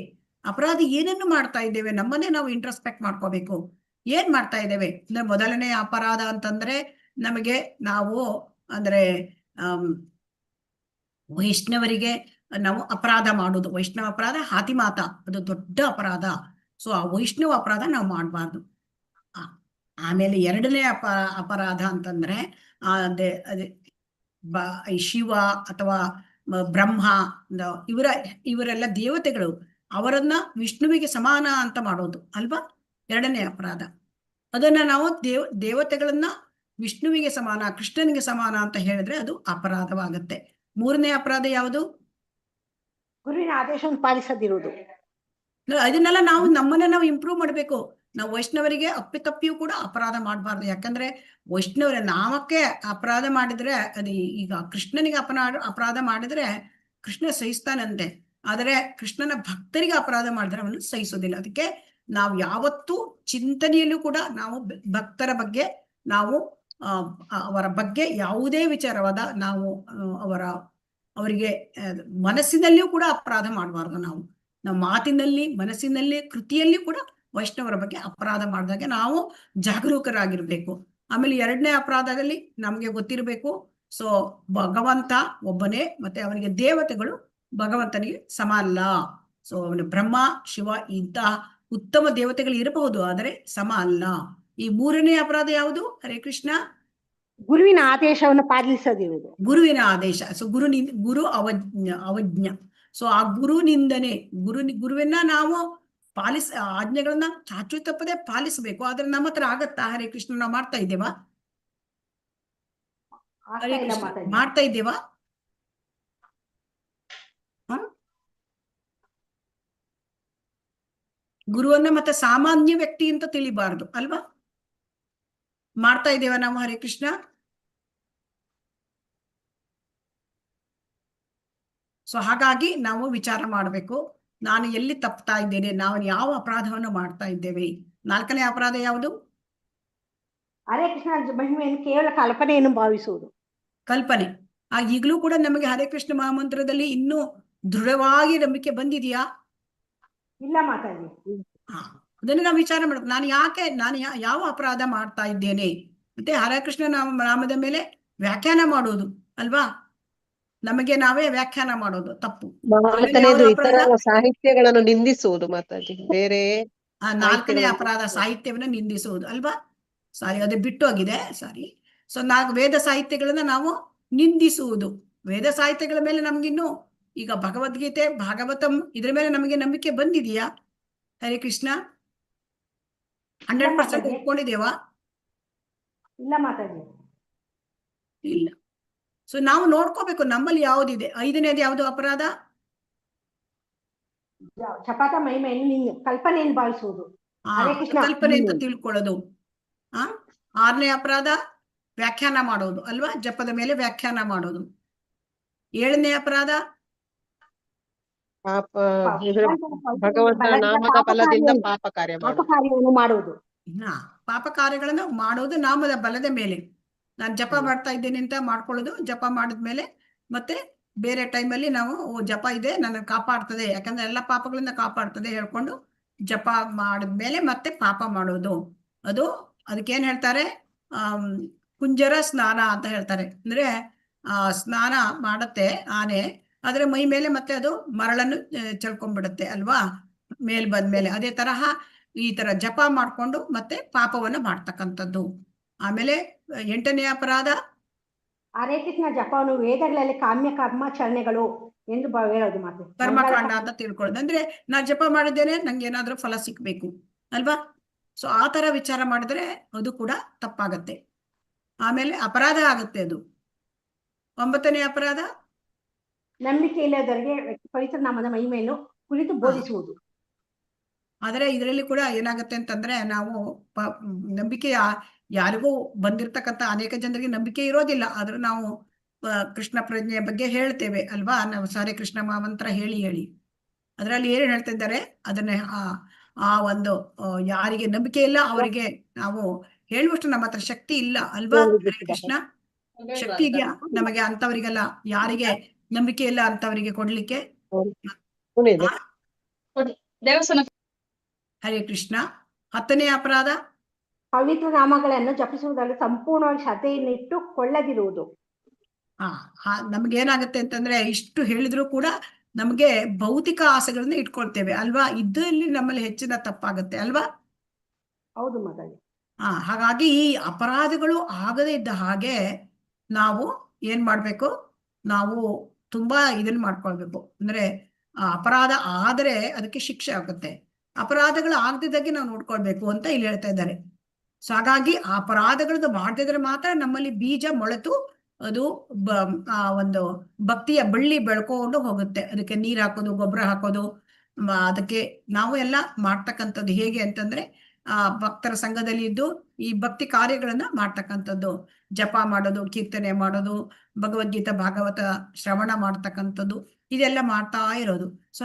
ಅಪರಾಧ ಏನನ್ನು ಮಾಡ್ತಾ ಇದ್ದೇವೆ? ನಮ್ಮನ್ನೇ ನಾವು ಇಂಟ್ರಸ್ಪೆಕ್ಟ್ ಮಾಡ್ಕೋಬೇಕು. ಏನ್ ಮಾಡ್ತಾ ಇದ್ದೇವೆ ಅಂದ್ರೆ, ಮೊದಲನೇ ಅಪರಾಧ ಅಂತಂದ್ರೆ ನಮಗೆ ನಾವು ಅಂದ್ರೆ ವೈಷ್ಣವರಿಗೆ ನಾವು ಅಪರಾಧ ಮಾಡೋದು. ವೈಷ್ಣವ ಅಪರಾಧ ಹಾತಿಮಾತ, ಅದು ದೊಡ್ಡ ಅಪರಾಧ. ಸೊ ಆ ವೈಷ್ಣವ ಅಪರಾಧ ನಾವು ಮಾಡಬಾರ್ದು. ಆಮೇಲೆ ಎರಡನೇ ಅಪರಾಧ ಅಂತಂದ್ರೆ ಅದೇ ಶಿವ ಅಥವಾ ಬ್ರಹ್ಮ ಇವರೆಲ್ಲ ದೇವತೆಗಳು, ಅವರನ್ನ ವಿಷ್ಣುವಿಗೆ ಸಮಾನ ಅಂತ ಮಾಡೋದು ಅಲ್ವಾ. ಎರಡನೇ ಅಪರಾಧ. ಅದನ್ನ ನಾವು ದೇವತೆಗಳನ್ನ ವಿಷ್ಣುವಿಗೆ ಸಮಾನ, ಕೃಷ್ಣನಿಗೆ ಸಮಾನ ಅಂತ ಹೇಳಿದ್ರೆ ಅದು ಅಪರಾಧವಾಗತ್ತೆ. ಮೂರನೇ ಅಪರಾಧ ಯಾವುದು? ಗುರುವಿನ ಆದೇಶವನ್ನು ಪಾಲಿಸದಿರುವುದು. ಅದನ್ನೆಲ್ಲ ನಮ್ಮನ್ನ ನಾವು ಇಂಪ್ರೂವ್ ಮಾಡ್ಬೇಕು. ನಾವು ವೈಷ್ಣವರಿಗೆ ಅಪ್ಪಿತಪ್ಪಿಯೂ ಕೂಡ ಅಪರಾಧ ಮಾಡಬಾರ್ದು. ಯಾಕಂದ್ರೆ ವೈಷ್ಣವರ ನಾಮಕ್ಕೆ ಅಪರಾಧ ಮಾಡಿದ್ರೆ ಅದು, ಈಗ ಕೃಷ್ಣನಿಗೆ ಅಪರಾಧ ಮಾಡಿದ್ರೆ ಕೃಷ್ಣ ಸಹಿಸ್ತಾನಂತೆ, ಆದರೆ ಕೃಷ್ಣನ ಭಕ್ತರಿಗೆ ಅಪರಾಧ ಮಾಡಿದ್ರೆ ಅವನು ಸಹಿಸೋದಿಲ್ಲ. ಅದಕ್ಕೆ ನಾವು ಯಾವತ್ತೂ ಚಿಂತನೆಯಲ್ಲೂ ಕೂಡ ನಾವು ಭಕ್ತರ ಬಗ್ಗೆ, ನಾವು ಅವರ ಬಗ್ಗೆ ಯಾವುದೇ ವಿಚಾರವಾದ ನಾವು ಅವರಿಗೆ ಮನಸ್ಸಿನಲ್ಲಿಯೂ ಕೂಡ ಅಪರಾಧ ಮಾಡಬಾರ್ದು. ನಾವು ಮಾತಿನಲ್ಲಿ, ಮನಸ್ಸಿನಲ್ಲಿ, ಕೃತಿಯಲ್ಲಿ ಕೂಡ ವೈಷ್ಣವರ ಬಗ್ಗೆ ಅಪರಾಧ ಮಾಡಿದಾಗ ನಾವು ಜಾಗರೂಕರಾಗಿರ್ಬೇಕು. ಆಮೇಲೆ ಎರಡನೇ ಅಪರಾಧದಲ್ಲಿ ನಮ್ಗೆ ಗೊತ್ತಿರಬೇಕು, ಸೊ ಭಗವಂತ ಒಬ್ಬನೇ, ಮತ್ತೆ ಅವನಿಗೆ ದೇವತೆಗಳು ಭಗವಂತನಿಗೆ ಸಮ ಅಲ್ಲ. ಸೊ ಅವನು ಬ್ರಹ್ಮ, ಶಿವ ಇಂತಹ ಉತ್ತಮ ದೇವತೆಗಳು ಇರಬಹುದು, ಆದರೆ ಸಮ ಅಲ್ಲ. ಈ ಮೂರನೇ ಅಪರಾಧ ಯಾವುದು? ಹರೇ ಕೃಷ್ಣ. ಗುರುವಿನ ಆದೇಶವನ್ನು ಪಾಲಿಸದಿರುವುದು. ಗುರುವಿನ ಆದೇಶ. ಸೊ ಗುರು ಅವಜ್ಞ. ಸೊ ಆ ಗುರುನಿಂದನೆ, ಗುರುವನ್ನ ನಾವು ಆಜ್ಞೆಗಳನ್ನ ಚಾಚು ತಪ್ಪದೆ ಪಾಲಿಸಬೇಕು. ಆದ್ರೆ ನಮ್ಮ ಹತ್ರ ಆಗತ್ತಾ? ಹರೇ ಕೃಷ್ಣ. ನಾವು ಮಾಡ್ತಾ ಇದ್ದೇವಾ? ಹರೇ ಕೃಷ್ಣ ಮಾಡ್ತಾ ಇದ್ದೇವಾ? ಗುರುವನ್ನ ಮತ್ತೆ ಸಾಮಾನ್ಯ ವ್ಯಕ್ತಿ ಅಂತ ತಿಳಿಬಾರ್ದು ಅಲ್ವಾ. ಮಾಡ್ತಾ ಇದ್ದೇವಾ ನಾವು? ಹರೇ ಕೃಷ್ಣ. ಸೊ ಹಾಗಾಗಿ ನಾವು ವಿಚಾರ ಮಾಡಬೇಕು, ನಾನು ಎಲ್ಲಿ ತಪ್ತಾ ಇದ್ದೇನೆ, ನಾವು ಯಾವ ಅಪರಾಧವನ್ನು ಮಾಡ್ತಾ ಇದ್ದೇವೆ. ನಾಲ್ಕನೇ ಅಪರಾಧ ಯಾವುದು? ಹರೇ ಕೃಷ್ಣ ಮಹಿಮೆಯನ್ನು ಕೇವಲ ಕಲ್ಪನೆಯನ್ನು ಭಾವಿಸುವುದು. ಕಲ್ಪನೆ. ಈಗಲೂ ಕೂಡ ನಮಗೆ ಹರೇ ಕೃಷ್ಣ ಮಹಾಮಂತ್ರದಲ್ಲಿ ಇನ್ನೂ ದೃಢವಾಗಿ ನಂಬಿಕೆ ಬಂದಿದೆಯಾ? ಇಲ್ಲ ಮಾತಾಡಿ. ಹಾ, ಅದನ್ನು ನಾವು ವಿಚಾರ ಮಾಡ್ಬೇಕು. ನಾನು ಯಾವ ಅಪರಾಧ ಮಾಡ್ತಾ ಇದ್ದೇನೆ, ಮತ್ತೆ ಹರೇ ಕೃಷ್ಣ ನಾಮದ ಮೇಲೆ ವ್ಯಾಖ್ಯಾನ ಮಾಡೋದು ಅಲ್ವಾ, ನಮಗೆ ನಾವೇ ವ್ಯಾಖ್ಯಾನ ಮಾಡೋದು ತಪ್ಪು. ಆಮೇಲೆ ಯಾವ್ದು ಅಪರಾಧ? ಸಾಹಿತ್ಯಗಳನ್ನು ನಿಂದಿಸುವುದು ಮಾತಾಜಿ, ಬೇರೆ ನಾಲ್ಕನೇ ಅಪರಾಧ ಸಾಹಿತ್ಯವನ್ನು ನಿಂದಿಸುವುದು ಅಲ್ವಾ. ಸಾರಿ, ಅದು ಬಿಟ್ಟು ಹೋಗಿದೆ, ಸಾರಿ. ಸೊ ವೇದ ಸಾಹಿತ್ಯಗಳನ್ನ ನಾವು ನಿಂದಿಸುವುದು. ವೇದ ಸಾಹಿತ್ಯಗಳ ಮೇಲೆ ನಮ್ಗಿನ್ನು ಈಗ ಭಗವದ್ಗೀತೆ, ಭಾಗವತಂ ಇದ್ರ ಮೇಲೆ ನಮಗೆ ನಂಬಿಕೆ ಬಂದಿದೆಯಾ? ಹರೇ ಕೃಷ್ಣ, 100% ಒಪ್ಕೊಂಡಿದ್ದೇವಾ? ಇಲ್ಲ ಮಾತಾಜಿ. ಇಲ್ಲ. ಸೊ ನಾವು ನೋಡ್ಕೋಬೇಕು ನಮ್ಮಲ್ಲಿ ಯಾವುದಿದೆ. 5ನೇದು ಯಾವುದು ಅಪರಾಧ? ಜಪದ ಮಹಿಮೆಯನ್ನು ಕಲ್ಪನೆಯನ್ನು ಭಾವಿಸುವುದು. ಹರೇ ಕೃಷ್ಣ ಕಲ್ಪನೆ ಅಂತ ತಿಳ್ಕೊಳ್ಳೋದು. 6ನೇ ಅಪರಾಧ ವ್ಯಾಖ್ಯಾನ ಮಾಡೋದು ಅಲ್ವಾ, ಜಪದ ಮೇಲೆ ವ್ಯಾಖ್ಯಾನ ಮಾಡೋದು. 7ನೇ ಅಪರಾಧ ಭಗವಂತನ ನಾಮದ ಬಲದಿಂದ ಪಾಪ ಕಾರ್ಯವನ್ನು ಮಾಡುವುದು. ಪಾಪ ಕಾರ್ಯಗಳನ್ನು ಮಾಡೋದು ನಾಮದ ಬಲದ ಮೇಲೆ. ನಾನು ಜಪ ಮಾಡ್ತಾ ಇದ್ದೇನೆ ಅಂತ ಮಾಡ್ಕೊಳ್ಳೋದು. ಜಪ ಮಾಡಿದ್ಮೇಲೆ ಮತ್ತೆ ಬೇರೆ ಟೈಮಲ್ಲಿ ನಾವು ಜಪ ಇದೆ ನನ್ನ ಕಾಪಾಡ್ತದೆ, ಯಾಕಂದ್ರೆ ಎಲ್ಲ ಪಾಪಗಳಿಂದ ಕಾಪಾಡ್ತದೆ ಹೇಳ್ಕೊಂಡು ಜಪ ಮಾಡಿದ್ಮೇಲೆ ಮತ್ತೆ ಪಾಪ ಮಾಡೋದು. ಅದಕ್ಕೇನ್ ಹೇಳ್ತಾರೆ? ಕುಂಜರ ಸ್ನಾನ ಅಂತ ಹೇಳ್ತಾರೆ. ಅಂದ್ರೆ ಸ್ನಾನ ಮಾಡತ್ತೆ ಆನೆ, ಆದ್ರೆ ಮೈ ಮೇಲೆ ಮತ್ತೆ ಅದು ಮರಳನ್ನು ಚೆಲ್ಕೊಂಡ್ಬಿಡುತ್ತೆ ಅಲ್ವಾ ಮೇಲ್ ಬಂದ್ಮೇಲೆ. ಅದೇ ತರಹ ಈ ತರ ಜಪ ಮಾಡ್ಕೊಂಡು ಮತ್ತೆ ಪಾಪವನ್ನು ಮಾಡ್ತಕ್ಕಂಥದ್ದು. ಆಮೇಲೆ 8ನೇ ಅಪರಾಧ ಹರೇ ಕೃಷ್ಣ ಜಪವನ್ನು ವೇದಗಳಲ್ಲಿ ಕಾಮ್ಯ ಕರ್ಮಾಚರಣೆಗಳು ಎಂದು ಹೇಳೋದು ಮಾತು, ಕರ್ಮಕಾಂಡ ಅಂತ ತಿಳ್ಕೊಳ್ಳೋದು. ಅಂದ್ರೆ ನಾ ಜಪ ಮಾಡಿದ್ದೇನೆ, ನಂಗೆ ಏನಾದ್ರೂ ಫಲ ಸಿಕ್ಬೇಕು ಅಲ್ವಾ. ಸೊ ಆ ತರ ವಿಚಾರ ಮಾಡಿದ್ರೆ ಅದು ಕೂಡ ತಪ್ಪಾಗತ್ತೆ, ಆಮೇಲೆ ಅಪರಾಧ ಆಗುತ್ತೆ ಅದು. 9ನೇ ಅಪರಾಧ ನಂಬಿಕೆ ಇಲ್ಲದವರಿಗೆ ಪವಿತ್ರ ನಾಮದ ಮಹಿಮೆಯನ್ನು ಕುರಿತು ಬೋಧಿಸುವುದು. ಆದ್ರೆ ಇದರಲ್ಲಿ ಕೂಡ ಏನಾಗುತ್ತೆ ಅಂತಂದ್ರೆ, ನಾವು ನಂಬಿಕೆ ಯಾರಿಗೂ ಬಂದಿರ್ತಕ್ಕಂಥ ಅನೇಕ ಜನರಿಗೆ ನಂಬಿಕೆ ಇರೋದಿಲ್ಲ, ಆದ್ರೆ ನಾವು ಕೃಷ್ಣ ಪ್ರಜ್ಞೆಯ ಬಗ್ಗೆ ಹೇಳ್ತೇವೆ ಅಲ್ವಾ. ನಾವು ಸಾರೆ ಕೃಷ್ಣ ಮಂತ್ರ ಹೇಳಿ ಅದರಲ್ಲಿ ಏನು ಹೇಳ್ತಾ ಇದ್ದಾರೆ, ಅದನ್ನ ಆ ಒಂದು ಯಾರಿಗೆ ನಂಬಿಕೆ ಇಲ್ಲ ಅವರಿಗೆ ನಾವು ಹೇಳುವಷ್ಟು ನಮ್ಮ ಹತ್ರ ಶಕ್ತಿ ಇಲ್ಲ ಅಲ್ವಾ. ಹರೇ ಕೃಷ್ಣ, ಶಕ್ತಿ ಇದೆಯಾ ನಮಗೆ ಅಂತವರಿಗೆಲ್ಲ, ಯಾರಿಗೆ ನಂಬಿಕೆ ಇಲ್ಲ ಅಂತವರಿಗೆ ಕೊಡ್ಲಿಕ್ಕೆ? ಹರೇ ಕೃಷ್ಣ. 10ನೇ ಅಪರಾಧ ಪವಿತ್ರ ನಾಮಗಳನ್ನು ಜಪಿಸುವುದರಲ್ಲಿ ಸಂಪೂರ್ಣವಾಗಿ ಶ್ರದ್ಧೆಯನ್ನಿಟ್ಟು ಕೊಳ್ಳದಿರುವುದು. ನಮ್ಗೇನಾಗುತ್ತೆ ಅಂತಂದ್ರೆ, ಇಷ್ಟು ಹೇಳಿದ್ರು ಕೂಡ ನಮ್ಗೆ ಭೌತಿಕ ಆಸೆಗಳನ್ನ ಇಟ್ಕೊಳ್ತೇವೆ ಅಲ್ವಾ. ಇದರಲ್ಲಿ ನಮ್ಮಲ್ಲಿ ಹೆಚ್ಚಿನ ತಪ್ಪಾಗುತ್ತೆ ಅಲ್ವಾ. ಹೌದು ಮಾತಾಡಿ. ಹಾಗಾಗಿ ಈ ಅಪರಾಧಗಳು ಆಗದೇ ಇದ್ದ ಹಾಗೆ ನಾವು ಏನ್ ಮಾಡ್ಬೇಕು, ನಾವು ತುಂಬಾ ಇದನ್ನ ಮಾಡ್ಕೊಳ್ಬೇಕು. ಅಂದ್ರೆ ಅಪರಾಧ ಆದ್ರೆ ಅದಕ್ಕೆ ಶಿಕ್ಷೆ ಆಗುತ್ತೆ, ಅಪರಾಧಗಳು ಆಗದಿದ್ದಾಗೆ ನಾವು ನೋಡ್ಕೊಳ್ಬೇಕು ಅಂತ ಇಲ್ಲಿ ಹೇಳ್ತಾ ಇದ್ದಾರೆ. ಸೊ ಹಾಗಾಗಿ ಆ ಅಪರಾಧಗಳದ್ದು ಮಾಡದಿದ್ರೆ ಮಾತ್ರ ನಮ್ಮಲ್ಲಿ ಬೀಜ ಮೊಳೆತು ಅದು ಒಂದು ಭಕ್ತಿಯ ಬಳ್ಳಿ ಬೆಳ್ಕೊಂಡು ಹೋಗುತ್ತೆ. ಅದಕ್ಕೆ ನೀರ್ ಹಾಕೋದು, ಗೊಬ್ಬರ ಹಾಕೋದು, ಅದಕ್ಕೆ ನಾವು ಎಲ್ಲ ಮಾಡ್ತಕ್ಕಂಥದ್ದು ಹೇಗೆ ಅಂತಂದ್ರೆ, ಭಕ್ತರ ಸಂಘದಲ್ಲಿ ಇದ್ದು ಈ ಭಕ್ತಿ ಕಾರ್ಯಗಳನ್ನ ಮಾಡ್ತಕ್ಕಂಥದ್ದು, ಜಪ ಮಾಡೋದು, ಕೀರ್ತನೆ ಮಾಡೋದು, ಭಗವದ್ಗೀತಾ ಭಾಗವತ ಶ್ರವಣ ಮಾಡ್ತಕ್ಕಂಥದ್ದು, ಇದೆಲ್ಲ ಮಾಡ್ತಾ ಇರೋದು. ಸೊ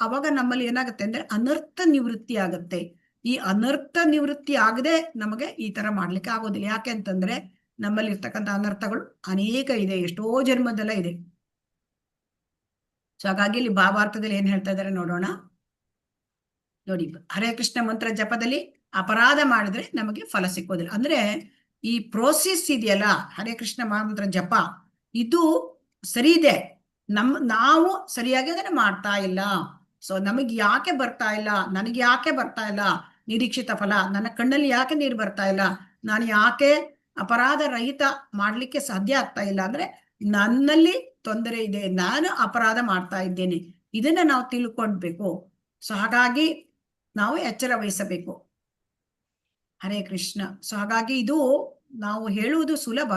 ಅವಾಗ ನಮ್ಮಲ್ಲಿ ಏನಾಗುತ್ತೆ ಅಂದ್ರೆ ಅನರ್ಥ ನಿವೃತ್ತಿ ಆಗುತ್ತೆ. ಈ ಅನರ್ಥ ನಿವೃತ್ತಿ ಆಗದೆ ನಮಗೆ ಈ ತರ ಮಾಡ್ಲಿಕ್ಕೆ ಆಗೋದಿಲ್ಲ. ಯಾಕೆ ಅಂತಂದ್ರೆ ನಮ್ಮಲ್ಲಿ ಇರ್ತಕ್ಕಂಥ ಅನರ್ಥಗಳು ಅನೇಕ ಇದೆ, ಎಷ್ಟೋ ಜನ್ಮದೆಲ್ಲ ಇದೆ. ಸೊ ಹಾಗಾಗಿ ಇಲ್ಲಿ ಭಾವಾರ್ಥದಲ್ಲಿ ಏನ್ ಹೇಳ್ತಾ ಇದ್ದಾರೆ ನೋಡೋಣ. ನೋಡಿ, ಹರೇ ಕೃಷ್ಣ ಮಂತ್ರ ಜಪದಲ್ಲಿ ಅಪರಾಧ ಮಾಡಿದ್ರೆ ನಮಗೆ ಫಲ ಸಿಕ್ಕೋದಿಲ್ಲ. ಅಂದ್ರೆ ಈ ಪ್ರೋಸೆಸ್ ಇದೆಯಲ್ಲ, ಹರೇ ಕೃಷ್ಣ ಮಹಾಮಂತ್ರ ಜಪ, ಇದು ಸರಿ ಇದೆ, ನಾವು ಸರಿಯಾಗಿ ಅದನ್ನ ಮಾಡ್ತಾ ಇಲ್ಲ. ಸೊ ನಮಗೆ ಯಾಕೆ ಬರ್ತಾ ಇಲ್ಲ, ನನಗೆ ಯಾಕೆ ಬರ್ತಾ ಇಲ್ಲ ನಿರೀಕ್ಷಿತ ಫಲ, ನನ್ನ ಕಣ್ಣಲ್ಲಿ ಯಾಕೆ ನೀರು ಬರ್ತಾ ಇಲ್ಲ, ನಾನು ಯಾಕೆ ಅಪರಾಧ ರಹಿತ ಮಾಡ್ಲಿಕ್ಕೆ ಸಾಧ್ಯ ಆಗ್ತಾ ಇಲ್ಲ ಅಂದ್ರೆ ನನ್ನಲ್ಲಿ ತೊಂದರೆ ಇದೆ, ನಾನು ಅಪರಾಧ ಮಾಡ್ತಾ ಇದ್ದೇನೆ. ಇದನ್ನ ನಾವು ತಿಳ್ಕೊಳ್ಬೇಕು. ಸೊ ಹಾಗಾಗಿ ನಾವು ಎಚ್ಚರ ವಹಿಸಬೇಕು. ಹರೇ ಕೃಷ್ಣ. ಸೊ ಹಾಗಾಗಿ ಇದು ನಾವು ಹೇಳುವುದು ಸುಲಭ,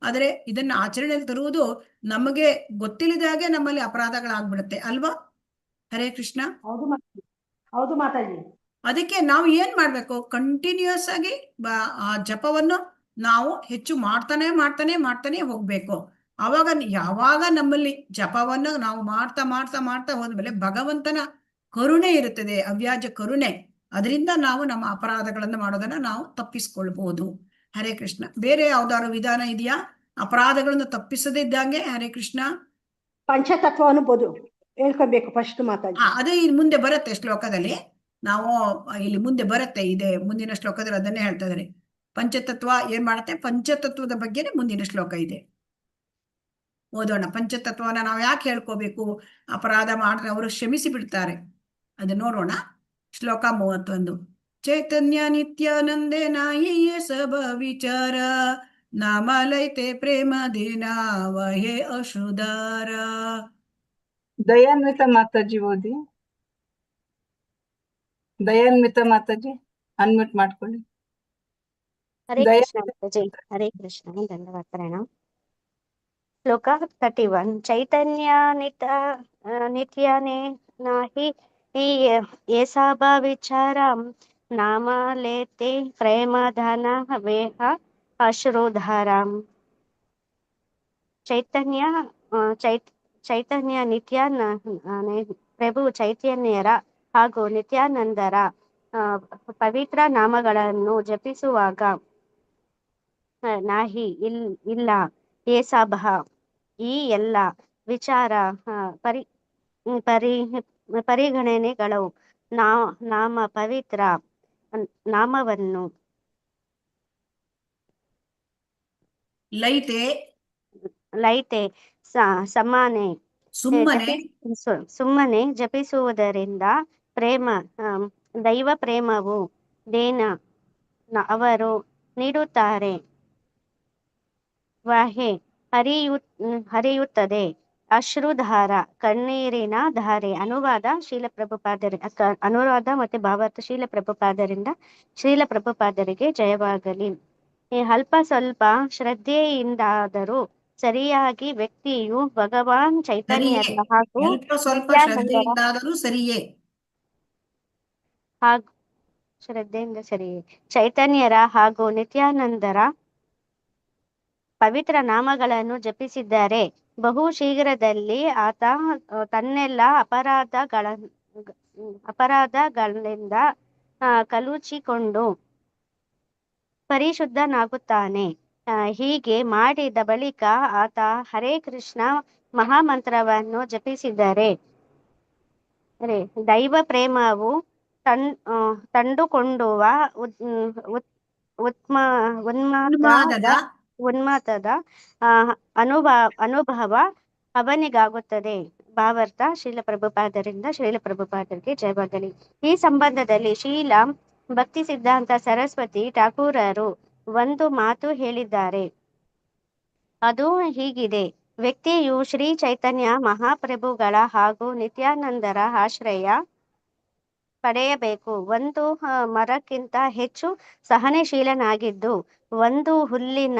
ಆದರೆ ಇದನ್ನ ಆಚರಣೆಯಲ್ಲಿ ತರುವುದು ನಮಗೆ ಗೊತ್ತಿಲ್ಲದಾಗೆ ನಮ್ಮಲ್ಲಿ ಅಪರಾಧಗಳಾಗ್ಬಿಡುತ್ತೆ ಅಲ್ವಾ. ಹರೇ ಕೃಷ್ಣ. ಹೌದು ಮಾತಾಜಿ. ಅದಕ್ಕೆ ನಾವು ಏನ್ ಮಾಡ್ಬೇಕು, ಕಂಟಿನ್ಯೂಸ್ ಆಗಿ ಆ ಜಪವನ್ನು ನಾವು ಹೆಚ್ಚು ಮಾಡ್ತಾನೆ ಹೋಗ್ಬೇಕು. ಅವಾಗ ಯಾವಾಗ ನಮ್ಮಲ್ಲಿ ಜಪವನ್ನು ನಾವು ಮಾಡ್ತಾ ಹೋದ್ಮೇಲೆ ಭಗವಂತನ ಕರುಣೆ ಇರುತ್ತದೆ, ಅವ್ಯಾಜ ಕರುಣೆ. ಅದರಿಂದ ನಾವು ನಮ್ಮ ಅಪರಾಧಗಳನ್ನು ಮಾಡೋದನ್ನ ನಾವು ತಪ್ಪಿಸ್ಕೊಳ್ಬಹುದು. ಹರೇ ಕೃಷ್ಣ. ಬೇರೆ ಯಾವ್ದಾದ್ರು ವಿಧಾನ ಇದೆಯಾ ಅಪರಾಧಗಳನ್ನು ತಪ್ಪಿಸದಿದ್ದಂಗೆ? ಹರೇ ಕೃಷ್ಣ. ಪಂಚತತ್ವವನ್ನು ಹೇಳ್ಕೋಬೇಕು ಫಸ್ಟ್ ಮಾತಾಡಿ. ಅದೇ ಮುಂದೆ ಬರುತ್ತೆ ಶ್ಲೋಕದಲ್ಲಿ. ನಾವು ಇಲ್ಲಿ ಮುಂದೆ ಬರುತ್ತೆ, ಇದೆ ಮುಂದಿನ ಶ್ಲೋಕದಲ್ಲಿ ಅದನ್ನೇ ಹೇಳ್ತಾ ಇದ್ದಾರೆ. ಪಂಚತತ್ವ ಏನ್ ಮಾಡುತ್ತೆ, ಪಂಚತತ್ವದ ಬಗ್ಗೆನೇ ಮುಂದಿನ ಶ್ಲೋಕ ಇದೆ. ಓದೋಣ. ಪಂಚತತ್ವನ ನಾವು ಯಾಕೆ ಹೇಳ್ಕೋಬೇಕು? ಅಪರಾಧ ಮಾಡಿದ್ರೆ ಅವರು ಕ್ಷಮಿಸಿ ಬಿಡ್ತಾರೆ. ಅದು ನೋಡೋಣ. ಶ್ಲೋಕ 31. ಚೈತನ್ಯ ನಿತ್ಯಾನಂದೇ ನಾಯಿಯೇ ಸಭ ವಿಚಾರ, ನಾಮಲೈತೆ ಪ್ರೇಮ ದೇನಾ ವಹೇ ಅಶುಧಾರ. ದಯಾನ್ವಿತ ಮಾತಾಜಿ ಓದಿ. ದಯಾನ್ವಿತ ಮಾತಾಜಿ ಅನ್ಮ್ಯೂಟ್ ಮಾಡ್ಕೊಳ್ಳಿ. ಹರೇ ಕೃಷ್ಣ ಮಾತಾಜಿ. ಹರೇ ಕೃಷ್ಣ. ಧನ್ಯವಾದ. ಪ್ರಣಾಮ್. ಶ್ಲೋಕ 31. ಚೈತನ್ಯ ನಿತ್ಯಾನೇ ನಾಹಿ ಏಸಾಭ ವಿಚಾರಂ, ನಾಮ ಲೇತೆ ಪ್ರೇಮಧನ ವೇಹ ಅಶ್ರುಧಾರಂ. ಚೈತನ್ಯ ಪ್ರಭು ಚೈತನ್ಯರ ಹಾಗೂ ನಿತ್ಯಾನಂದರ ಪವಿತ್ರ ನಾಮಗಳನ್ನು ಜಪಿಸುವಾಗ ನಾಹಿ ಇಲ್ಲ ಏಸಾಭ ಈ ಎಲ್ಲ ವಿಚಾರ ಪರಿಗಣನೆಗಳು ನಾಮ ಪವಿತ್ರ ನಾಮವನ್ನು ಲೈತೆ ಸುಮ್ಮನೆ ಜಪಿಸುವುದರಿಂದ ಪ್ರೇಮ ದೈವ ಪ್ರೇಮವು ದೇನ ಅವರು ನೀಡುತ್ತಾರೆ, ವಾಹೆ ಹರಿಯುತ್ತದೆ, ಅಶ್ರುಧಾರ ಕಣ್ಣೀರಿನ ಧಾರೆ. ಅನುವಾದ ಮತ್ತೆ ಭಾವಾರ್ಥ ಶೀಲ ಪ್ರಭುಪಾದರಿಗೆ ಜಯವಾಗಲಿ. ಅಲ್ಪ ಸ್ವಲ್ಪ ಶ್ರದ್ಧೆಯಿಂದಾದರೂ ಸರಿಯಾಗಿ ವ್ಯಕ್ತಿಯು ಭಗವಾನ್ ಚೈತನ್ಯರ ಹಾಗೂ ಚೈತನ್ಯರ ಹಾಗೂ ನಿತ್ಯಾನಂದರ ಪವಿತ್ರ ನಾಮಗಳನ್ನು ಜಪಿಸಿದ್ದಾರೆ. ಬಹು ಶೀಘ್ರದಲ್ಲಿ ಆತ ತನ್ನೆಲ್ಲ ಅಪರಾಧಗಳಿಂದ ಕಲುಚಿಕೊಂಡು ಪರಿಶುದ್ಧನಾಗುತ್ತಾನೆ. ಹೀಗೆ ಮಾಡಿದ ಬಳಿಕ ಆತ ಹರೇ ಕೃಷ್ಣ ಮಹಾಮಂತ್ರವನ್ನು ಜಪಿಸಿದರೆ ದೈವ ಪ್ರೇಮವು ತಂಡುಕೊಂಡುವ ಉನ್ಮಾದದ ಅನುಭವ ಅವನಿಗಾಗುತ್ತದೆ. ಭಾವಾರ್ಥ ಶೀಲ ಪ್ರಭುಪಾದರಿಗೆ ಜಯವಾಗಲಿ. ಈ ಸಂಬಂಧದಲ್ಲಿ ಶೀಲ ಭಕ್ತಿ ಸಿದ್ಧಾಂತ ಸರಸ್ವತಿ ಠಾಕೂರರು ಒಂದು ಮಾತು ಹೇಳಿದ್ದಾರೆ. ಅದು ಹೀಗಿದೆ: ವ್ಯಕ್ತಿಯು ಶ್ರೀ ಚೈತನ್ಯ ಮಹಾಪ್ರಭುಗಳ ಹಾಗೂ ನಿತ್ಯಾನಂದರ ಆಶ್ರಯ ಪಡೆಯಬೇಕು. ಒಂದು ಮರಕ್ಕಿಂತ ಹೆಚ್ಚು ಸಹನಶೀಲನಾಗಿದ್ದು, ಒಂದು ಹುಲ್ಲಿನ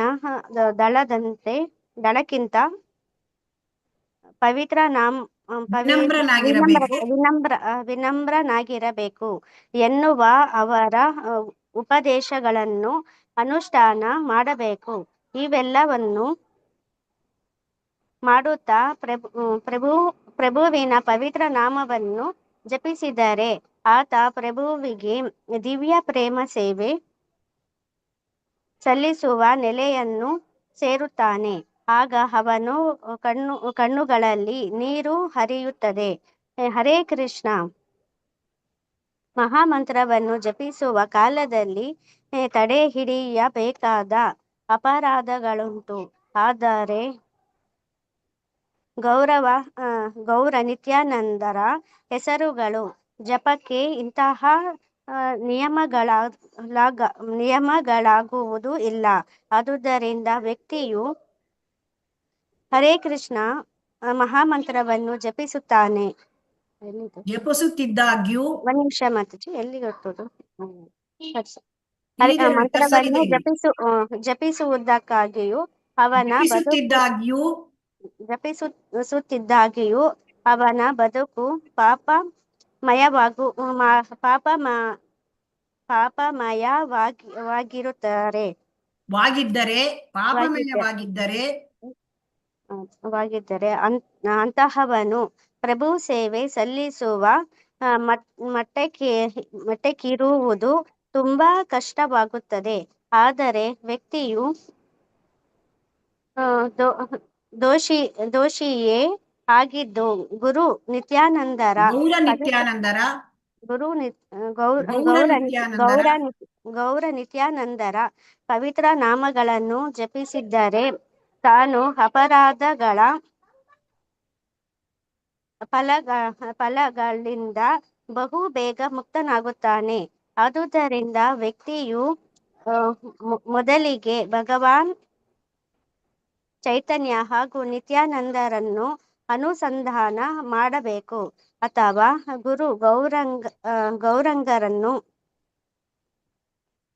ದಳಕ್ಕಿಂತ ವಿನಮ್ರನಾಗಿರಬೇಕು ಎನ್ನುವ ಅವರ ಉಪದೇಶಗಳನ್ನು ಅನುಷ್ಠಾನ ಮಾಡಬೇಕು. ಇವೆಲ್ಲವನ್ನು ಮಾಡುತ್ತಾ ಪ್ರಭುವಿನ ಪವಿತ್ರ ನಾಮವನ್ನು ಜಪಿಸಿದರೆ ಆತ ಪ್ರಭುವಿಗೆ ದಿವ್ಯ ಪ್ರೇಮ ಸೇವೆ ಸಲ್ಲಿಸುವ ನೆಲೆಯನ್ನು ಸೇರುತ್ತಾನೆ. ಆಗ ಅವನು ಕಣ್ಣುಗಳಲ್ಲಿ ನೀರು ಹರಿಯುತ್ತದೆ. ಹರೇ ಕೃಷ್ಣ ಮಹಾಮಂತ್ರವನ್ನು ಜಪಿಸುವ ಕಾಲದಲ್ಲಿ ತಡೆ ಹಿಡಿಯಬೇಕಾದ ಅಪರಾಧಗಳುಂಟು. ಆದರೆ ಗೌರ ನಿತ್ಯಾನಂದರ ಹೆಸರುಗಳು ಜಪಕ್ಕೆ ಇಂತಹ ನಿಯಮಗಳಾಗುವುದು ಇಲ್ಲ. ಆದುದರಿಂದ ವ್ಯಕ್ತಿಯು ಹರೇ ಕೃಷ್ಣ ಮಹಾಮಂತ್ರವನ್ನು ಜಪಿಸುತ್ತಿದ್ದಾಗ್ಯೂ ಒಂದ್ ನಿಮಿಷ ಮಾತಾಜಿ, ಎಲ್ಲಿಗೆ ಹೊರಟೋದು? ಮಂತ್ರವನ್ನು ಜಪಿಸುವುದಕ್ಕಾಗಿಯೂ ಜಪಿಸುತ್ತಿದ್ದಾಗಿಯೂ ಅವನ ಬದುಕು ಪಾಪಮಯವಾಗಿದ್ದರೆ ಅಂತಹವನು ಪ್ರಭು ಸೇವೆ ಸಲ್ಲಿಸುವ ಮಟ್ಟಕ್ಕಿರುವುದು ತುಂಬಾ ಕಷ್ಟವಾಗುತ್ತದೆ. ಆದರೆ ವ್ಯಕ್ತಿಯು ದೋಷಿಯೇ ಆಗಿದ್ದು ಗೌರ ನಿತ್ಯಾನಂದರ ಗುರು ಗೌರ ಗೌರ ನಿತ್ಯಾನಂದರ ಪವಿತ್ರ ನಾಮಗಳನ್ನು ಜಪಿಸಿದ್ದರೆ ತಾನು ಅಪರಾಧಗಳ ಫಲಗಳಿಂದ ಬಹು ಬೇಗ ಮುಕ್ತನಾಗುತ್ತಾನೆ. ಆದುದರಿಂದ ವ್ಯಕ್ತಿಯು ಮೊದಲಿಗೆ ಭಗವಾನ್ ಚೈತನ್ಯ ಹಾಗೂ ನಿತ್ಯಾನಂದರನ್ನು ಅನುಸಂಧಾನ ಮಾಡಬೇಕು ಅಥವಾ ಗುರು ಗೌರಂಗರನ್ನು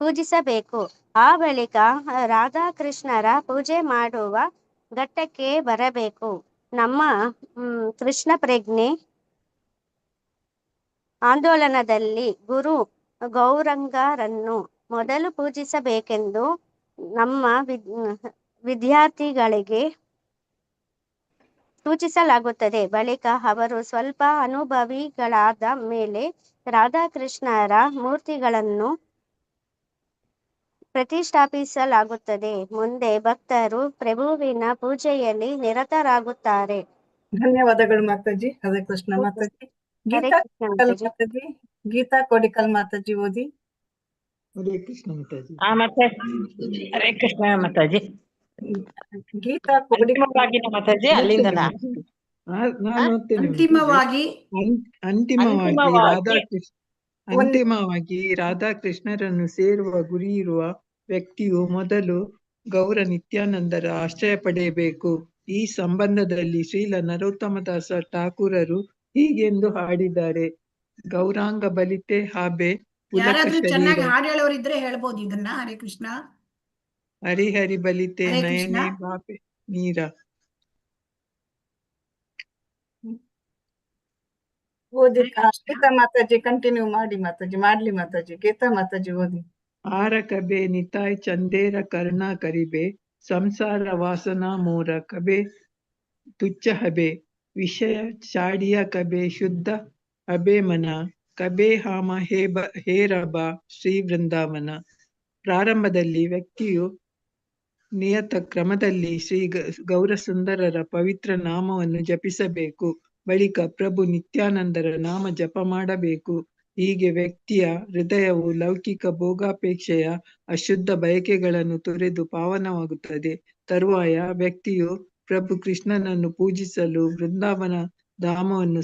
ಪೂಜಿಸಬೇಕು. ಆ ಬಳಿಕ ರಾಧಾಕೃಷ್ಣರ ಪೂಜೆ ಮಾಡುವ ಘಟ್ಟಕ್ಕೆ ಬರಬೇಕು. ನಮ್ಮ ಕೃಷ್ಣ ಪ್ರಜ್ಞೆ ಆಂದೋಲನದಲ್ಲಿ ಗುರು ಗೌರಂಗರನ್ನು ಮೊದಲು ಪೂಜಿಸಬೇಕೆಂದು ನಮ್ಮ ವಿದ್ಯಾರ್ಥಿಗಳಿಗೆ ಸೂಚಿಸಲಾಗುತ್ತದೆ. ಬಳಿಕ ಅವರು ಸ್ವಲ್ಪ ಅನುಭವಿಗಳಾದ ಮೇಲೆ ರಾಧಾಕೃಷ್ಣರ ಮೂರ್ತಿಗಳನ್ನು ಪ್ರತಿಷ್ಠಾಪಿಸಲಾಗುತ್ತದೆ. ಮುಂದೆ ಭಕ್ತರು ಪ್ರಭುವಿನ ಪೂಜೆಯಲ್ಲಿ ನಿರತರಾಗುತ್ತಾರೆ. ಧನ್ಯವಾದಗಳು ಮಾತಾಜಿ. ಹರೇ ಕೃಷ್ಣ ಮಾತಾಜಿ. ಗೀತಾ ಕೋಡಿಕಲ್ ಮಾತಾಜಿ. ಗೀತಾ ಕೋಡಿಕಲ್ ಮಾತಾಜಿ ಓದಿ. ಹರೇ ಕೃಷ್ಣ ಮಾತಾಜಿ. ಹರೇ ಕೃಷ್ಣ ಮಾತಾಜಿ. ಗೀತಾ ಕೋಡಿಕಲ್ ಮಾತಾಜಿ ಅಲ್ಲಿಂದ ನಾನು ಓದ್ತೇನೆ. ಅಂತಿಮವಾಗಿ ರಾಧಾಕೃಷ್ಣರನ್ನು ಸೇರುವ ಗುರಿ ಇರುವ ವ್ಯಕ್ತಿಯು ಮೊದಲು ಗೌರ ನಿತ್ಯಾನಂದರ ಆಶ್ರಯ ಪಡೆಯಬೇಕು. ಈ ಸಂಬಂಧದಲ್ಲಿ ಶ್ರೀಲ ನರೋತ್ತಮದಾಸ ಠಾಕೂರರು ಹೀಗೆಂದು ಹಾಡಿದ್ದಾರೆ. ಗೌರಾಂಗ ಬಲಿತೆ ಹಾಬೆ ಯಾರಾದ್ರೂ ಚೆನ್ನಾಗಿ ಹಾಡು ಹೇಳೋರಿದ್ರೆ ಹೇಳ್ಬೋದು ಇದನ್ನ. ಹರೇ ಕೃಷ್ಣ. ಹರಿಹರಿ ಬಲಿತೆ ಹರೇ ಕೃಷ್ಣ. ನಯನೆ ಬಾಪೆ ನೀರ. ಓದಿ. ಗೀತಾ ಮಾತಾಜಿ ಕಂಟಿನ್ಯೂ ಮಾಡಿ ಮಾತಾಜಿ. ಮಾಡ್ಲಿ ಮಾತಾಜಿ. ಗೀತಾ ಮಾತಾಜಿ ಓದಿ. ಆರ ಕಬೆ ನಿತಾಯ್ ಚಂದೇರ ಕರ್ಣ ಕರಿಬೆ ಸಂಸಾರ ವಾಸನಾ ಮೋರ ಕಬೆ ತುಚ್ಛ ಹಬೆ ವಿಷಯ ಚಾಡಿಯ ಕಬೆ ಶುದ್ಧ ಹಬೆ ಮನ ಕಬೆ ಹಾಮ ಹೇ ರಬ ಶ್ರೀ ವೃಂದಾವನ. ಪ್ರಾರಂಭದಲ್ಲಿ ವ್ಯಕ್ತಿಯು ನಿಯತ ಕ್ರಮದಲ್ಲಿ ಶ್ರೀ ಗೌರಸುಂದರರ ಪವಿತ್ರ ನಾಮವನ್ನು ಜಪಿಸಬೇಕು. ಬಳಿಕ ಪ್ರಭು ನಿತ್ಯಾನಂದರ ನಾಮ ಜಪ ಮಾಡಬೇಕು. ಹೀಗೆ ವ್ಯಕ್ತಿಯ ಹೃದಯವು ಲೌಕಿಕ ಭೋಗಾಪೇಕ್ಷೆಯ ಅಶುದ್ಧ ಬಯಕೆಗಳನ್ನು ತೊರೆದು ಪಾವನವಾಗುತ್ತದೆ. ತರುವಾಯ ವ್ಯಕ್ತಿಯು ಪ್ರಭು ಕೃಷ್ಣನನ್ನು ಪೂಜಿಸಲು ವೃಂದಾವನ ಧಾಮವನ್ನು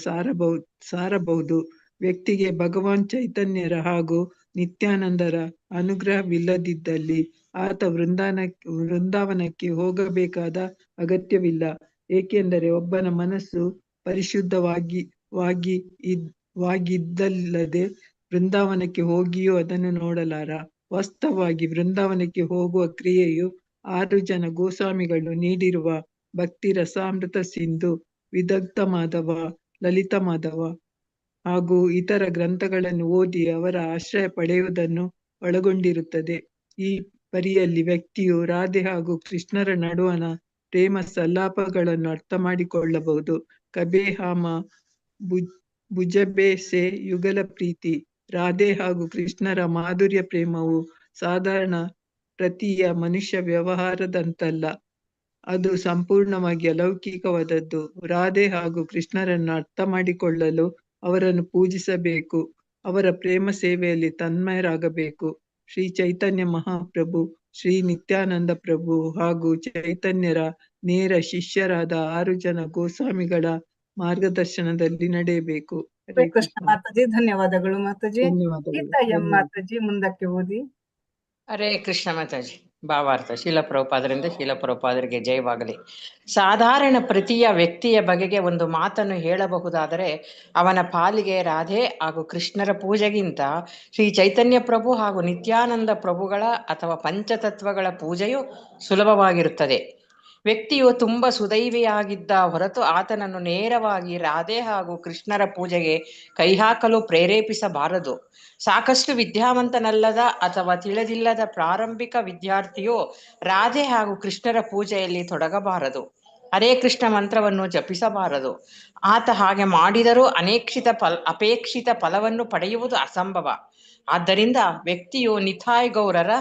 ಸಾರಬಹುದು. ವ್ಯಕ್ತಿಗೆ ಭಗವಾನ್ ಚೈತನ್ಯರ ಹಾಗೂ ನಿತ್ಯಾನಂದರ ಅನುಗ್ರಹವಿಲ್ಲದಿದ್ದಲ್ಲಿ ಆತ ವೃಂದಾವನಕ್ಕೆ ಹೋಗಬೇಕಾದ ಅಗತ್ಯವಿಲ್ಲ. ಏಕೆಂದರೆ ಒಬ್ಬನ ಮನಸ್ಸು ಪರಿಶುದ್ಧವಾಗಿದ್ದಲ್ಲದೆ ವೃಂದಾವನಕ್ಕೆ ಹೋಗಿಯೂ ಅದನ್ನು ನೋಡಲಾರ. ವಾಸ್ತವವಾಗಿ ವೃಂದಾವನಕ್ಕೆ ಹೋಗುವ ಕ್ರಿಯೆಯು 6 ಜನ ಗೋಸ್ವಾಮಿಗಳು ನೀಡಿರುವ ಭಕ್ತಿ ರಸಾಮೃತ ಸಿಂಧು, ವಿದಗ್ಧ ಮಾಧವ, ಲಲಿತ ಮಾಧವ ಹಾಗೂ ಇತರ ಗ್ರಂಥಗಳನ್ನು ಓದಿ ಅವರ ಆಶ್ರಯ ಪಡೆಯುವುದನ್ನು ಒಳಗೊಂಡಿರುತ್ತದೆ. ಈ ಪರಿಯಲ್ಲಿ ವ್ಯಕ್ತಿಯು ರಾಧೆ ಹಾಗೂ ಕೃಷ್ಣರ ನಡುವಣ ಪ್ರೇಮ ಸಲ್ಲಾಪಗಳನ್ನು ಅರ್ಥ ಮಾಡಿಕೊಳ್ಳಬಹುದು. ಕಬೆ ಹಾಮ ಭುಜಬೆ ಸೆ ಯುಗಲ ಪ್ರೀತಿ. ರಾಧೆ ಹಾಗೂ ಕೃಷ್ಣರ ಮಾಧುರ್ಯ ಪ್ರೇಮವು ಸಾಧಾರಣ ಪ್ರತಿಯ ಮನುಷ್ಯ ವ್ಯವಹಾರದಂತಲ್ಲ. ಅದು ಸಂಪೂರ್ಣವಾಗಿ ಅಲೌಕಿಕವಾದದ್ದು. ರಾಧೆ ಹಾಗೂ ಕೃಷ್ಣರನ್ನು ಅರ್ಥ ಮಾಡಿಕೊಳ್ಳಲು ಅವರನ್ನು ಪೂಜಿಸಬೇಕು. ಅವರ ಪ್ರೇಮ ಸೇವೆಯಲ್ಲಿ ತನ್ಮಯರಾಗಬೇಕು. ಶ್ರೀ ಚೈತನ್ಯ ಮಹಾಪ್ರಭು, ಶ್ರೀ ನಿತ್ಯಾನಂದ ಪ್ರಭು ಹಾಗೂ ಚೈತನ್ಯರ ನೇರ ಶಿಷ್ಯರಾದ 6 ಜನ ಗೋಸ್ವಾಮಿಗಳ ಮಾರ್ಗದರ್ಶನದಲ್ಲಿ ನಡೆಯಬೇಕು. ಹರೇ ಕೃಷ್ಣ ಮಾತಾಜಿ. ಧನ್ಯವಾದಗಳು ಮಾತಾಜಿ. ಧನ್ಯವಾದಗಳು. ಗೀತಾ ಎಂ ಮಾತಾಜಿ ಮುಂದಕ್ಕೆ ಓದಿ. ಹರೇ ಕೃಷ್ಣ ಮಾತಾಜಿ. ಭಾವಾರ್ಥ. ಶೀಲ ಪ್ರಭುಪಾದರಿಂದ ಶೀಲ ಪ್ರಭುಪಾದರಿಗೆ ಜಯವಾಗಲಿ. ಸಾಧಾರಣ ಪ್ರತಿಯ ವ್ಯಕ್ತಿಯ ಬಗೆಗೆ ಒಂದು ಮಾತನ್ನು ಹೇಳಬಹುದಾದರೆ ಅವನ ಪಾಲಿಗೆ ರಾಧೆ ಹಾಗೂ ಕೃಷ್ಣರ ಪೂಜೆಗಿಂತ ಶ್ರೀ ಚೈತನ್ಯ ಪ್ರಭು ಹಾಗೂ ನಿತ್ಯಾನಂದ ಪ್ರಭುಗಳ ಅಥವಾ ಪಂಚತತ್ವಗಳ ಪೂಜೆಯು ಸುಲಭವಾಗಿರುತ್ತದೆ. ವ್ಯಕ್ತಿಯು ತುಂಬ ಸುದೈವಿಯಾಗಿದ್ದ ಹೊರತು ಆತನನ್ನು ನೇರವಾಗಿ ರಾಧೆ ಹಾಗೂ ಕೃಷ್ಣರ ಪೂಜೆಗೆ ಕೈಹಾಕಲು ಪ್ರೇರೇಪಿಸಬಾರದು. ಸಾಕಷ್ಟು ವಿದ್ಯಾವಂತನಲ್ಲದ ಅಥವಾ ತಿಳಿದಿಲ್ಲದ ಪ್ರಾರಂಭಿಕ ವಿದ್ಯಾರ್ಥಿಯು ರಾಧೆ ಹಾಗೂ ಕೃಷ್ಣರ ಪೂಜೆಯಲ್ಲಿ ತೊಡಗಬಾರದು. ಹರೇ ಕೃಷ್ಣ ಮಂತ್ರವನ್ನು ಜಪಿಸಬಾರದು. ಆತ ಹಾಗೆ ಮಾಡಿದರೂ ಅಪೇಕ್ಷಿತ ಫಲವನ್ನು ಪಡೆಯುವುದು ಅಸಂಭವ. ಆದ್ದರಿಂದ ವ್ಯಕ್ತಿಯು ನಿತಾಯ್ ಗೌರರ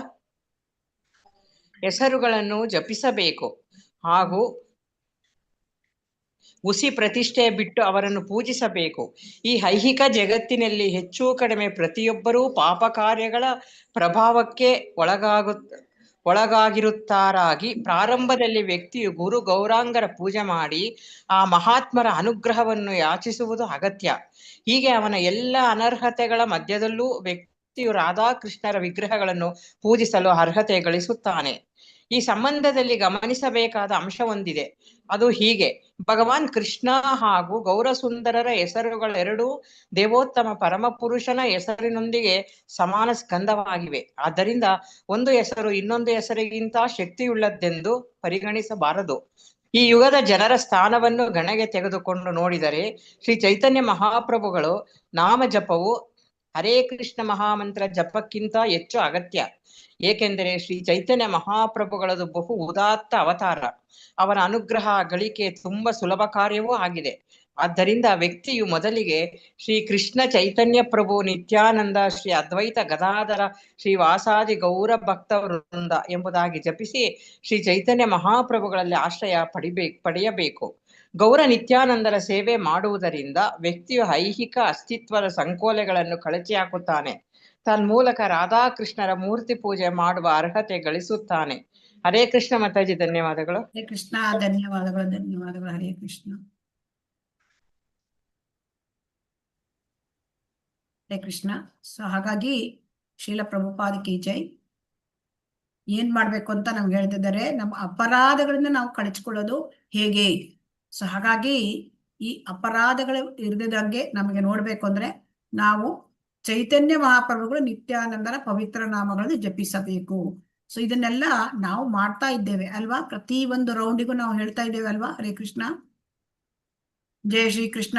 ಹೆಸರುಗಳನ್ನು ಜಪಿಸಬೇಕು ಹಾಗೂ ಹುಸಿ ಪ್ರತಿಷ್ಠೆ ಬಿಟ್ಟು ಅವರನ್ನು ಪೂಜಿಸಬೇಕು. ಈ ಐಹಿಕ ಜಗತ್ತಿನಲ್ಲಿ ಹೆಚ್ಚು ಕಡಿಮೆ ಪ್ರತಿಯೊಬ್ಬರೂ ಪಾಪ ಕಾರ್ಯಗಳ ಪ್ರಭಾವಕ್ಕೆ ಒಳಗಾಗಿರುತ್ತಾರಾಗಿ ಪ್ರಾರಂಭದಲ್ಲಿ ವ್ಯಕ್ತಿಯು ಗುರು ಗೌರಾಂಗರ ಪೂಜೆ ಮಾಡಿ ಆ ಮಹಾತ್ಮರ ಅನುಗ್ರಹವನ್ನು ಯಾಚಿಸುವುದು ಅಗತ್ಯ. ಹೀಗೆ ಅವನ ಎಲ್ಲ ಅನರ್ಹತೆಗಳ ಮಧ್ಯದಲ್ಲೂ ವ್ಯಕ್ತಿಯು ರಾಧಾಕೃಷ್ಣರ ವಿಗ್ರಹಗಳನ್ನು ಪೂಜಿಸಲು ಅರ್ಹತೆ ಗಳಿಸುತ್ತಾನೆ. ಈ ಸಂಬಂಧದಲ್ಲಿ ಗಮನಿಸಬೇಕಾದ ಅಂಶವೊಂದಿದೆ. ಅದು ಹೀಗೆ: ಭಗವಾನ್ ಕೃಷ್ಣ ಹಾಗೂ ಗೌರಸುಂದರರ ಹೆಸರುಗಳೆರಡೂ ದೇವೋತ್ತಮ ಪರಮಪುರುಷನ ಹೆಸರಿನೊಂದಿಗೆ ಸಮಾನ ಸ್ಕಂದವಾಗಿವೆ. ಆದ್ದರಿಂದ ಒಂದು ಹೆಸರು ಇನ್ನೊಂದು ಹೆಸರಿಗಿಂತ ಶಕ್ತಿಯುಳ್ಳದ್ದೆಂದು ಪರಿಗಣಿಸಬಾರದು. ಈ ಯುಗದ ಜನರ ಸ್ಥಾನವನ್ನು ಗಣನೆಗೆ ತೆಗೆದುಕೊಂಡು ನೋಡಿದರೆ ಶ್ರೀ ಚೈತನ್ಯ ಮಹಾಪ್ರಭುಗಳು ನಾಮ ಜಪವು ಹರೇ ಕೃಷ್ಣ ಮಹಾಮಂತ್ರ ಜಪಕ್ಕಿಂತ ಹೆಚ್ಚು ಅಗತ್ಯ. ಏಕೆಂದರೆ ಶ್ರೀ ಚೈತನ್ಯ ಮಹಾಪ್ರಭುಗಳದು ಬಹು ಉದಾತ್ತ ಅವತಾರ. ಅವರ ಅನುಗ್ರಹ ಗಳಿಕೆ ತುಂಬಾ ಸುಲಭ ಕಾರ್ಯವೂ ಆಗಿದೆ. ಆದ್ದರಿಂದ ವ್ಯಕ್ತಿಯು ಮೊದಲಿಗೆ ಶ್ರೀ ಕೃಷ್ಣ ಚೈತನ್ಯ ಪ್ರಭು ನಿತ್ಯಾನಂದ ಶ್ರೀ ಅದ್ವೈತ ಗದಾಧರ ಶ್ರೀ ವಾಸಾದಿ ಗೌರ ಭಕ್ತ ವೃಂದ ಎಂಬುದಾಗಿ ಜಪಿಸಿ ಶ್ರೀ ಚೈತನ್ಯ ಮಹಾಪ್ರಭುಗಳಲ್ಲಿ ಆಶ್ರಯ ಪಡೆಯಬೇಕು. ಗೌರ ನಿತ್ಯಾನಂದರ ಸೇವೆ ಮಾಡುವುದರಿಂದ ವ್ಯಕ್ತಿಯು ಐಹಿಕ ಅಸ್ತಿತ್ವದ ಸಂಕೋಲೆಗಳನ್ನು ಕಳಚಿ ಹಾಕುತ್ತಾನೆ. ತನ್ಮೂಲಕ ರಾಧಾಕೃಷ್ಣರ ಮೂರ್ತಿ ಪೂಜೆ ಮಾಡುವ ಅರ್ಹತೆ ಗಳಿಸುತ್ತಾನೆ. ಹರೇ ಕೃಷ್ಣ ಮಾತಾಜಿ, ಧನ್ಯವಾದಗಳು. ಹರೇ ಕೃಷ್ಣ. ಧನ್ಯವಾದಗಳು, ಧನ್ಯವಾದಗಳು. ಹರೇ ಕೃಷ್ಣ. ಹರೇ ಕೃಷ್ಣ. ಸೊ ಹಾಗಾಗಿ ಶ್ರೀಲ ಪ್ರಭುಪಾದಕಿ ಜೈ. ಏನ್ ಮಾಡ್ಬೇಕು ಅಂತ ನಮ್ಗೆ ಹೇಳ್ತಿದ್ದಾರೆ. ನಮ್ಮ ಅಪರಾಧಗಳನ್ನ ನಾವು ಕಳಚಿಕೊಳ್ಳೋದು ಹೇಗೆ? ಸೊ ಹಾಗಾಗಿ ಈ ಅಪರಾಧಗಳು ಇರದಿದ್ದಂಗೆ ನಮಗೆ ನೋಡ್ಬೇಕು ಅಂದ್ರೆ ನಾವು ಚೈತನ್ಯ ಮಹಾಪ್ರಭುಗಳು ನಿತ್ಯಾನಂದರ ಪವಿತ್ರ ನಾಮಗಳನ್ನು ಜಪಿಸಬೇಕು. ಸೊ ಇದನ್ನೆಲ್ಲ ನಾವು ಮಾಡ್ತಾ ಇದ್ದೇವೆ ಅಲ್ವಾ? ಪ್ರತಿ ಒಂದು ರೌಂಡಿಗೂ ನಾವು ಹೇಳ್ತಾ ಇದ್ದೇವೆ ಅಲ್ವಾ? ಹರೇ ಕೃಷ್ಣ. ಜಯ ಶ್ರೀ ಕೃಷ್ಣ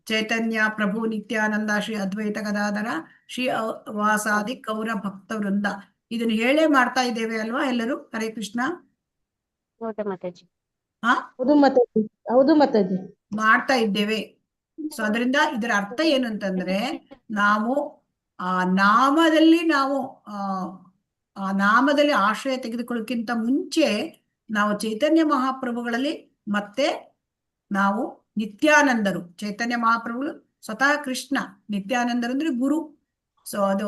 ಚೈತನ್ಯ ಪ್ರಭು ನಿತ್ಯಾನಂದ ಶ್ರೀ ಅದ್ವೈತ ಗದಾಧರ ಶ್ರೀ ವಾಸಾದಿ ಗೌರ ಭಕ್ತ ವೃಂದ. ಇದನ್ನು ಹೇಳೇ ಮಾಡ್ತಾ ಇದ್ದೇವೆ ಅಲ್ವಾ ಎಲ್ಲರೂ? ಹರೇ ಕೃಷ್ಣ. ಹೌದು ಮಾತಾಜಿ, ಮಾಡ್ತಾ ಇದ್ದೇವೆ. ಸೊ ಅದರಿಂದ ಇದರ ಅರ್ಥ ಏನು ಅಂತಂದ್ರೆ, ನಾವು ಆ ನಾಮದಲ್ಲಿ ಆಶ್ರಯ ತೆಗೆದುಕೊಳ್ಳೋಕ್ಕಿಂತ ಮುಂಚೆ ನಾವು ಚೈತನ್ಯ ಮಹಾಪ್ರಭುಗಳಲ್ಲಿ ಮತ್ತೆ ನಾವು ನಿತ್ಯಾನಂದರು, ಚೈತನ್ಯ ಮಹಾಪ್ರಭುಗಳು ಸ್ವತಃ ಕೃಷ್ಣ, ನಿತ್ಯಾನಂದರು ಅಂದ್ರೆ ಗುರು. ಸೊ ಅದು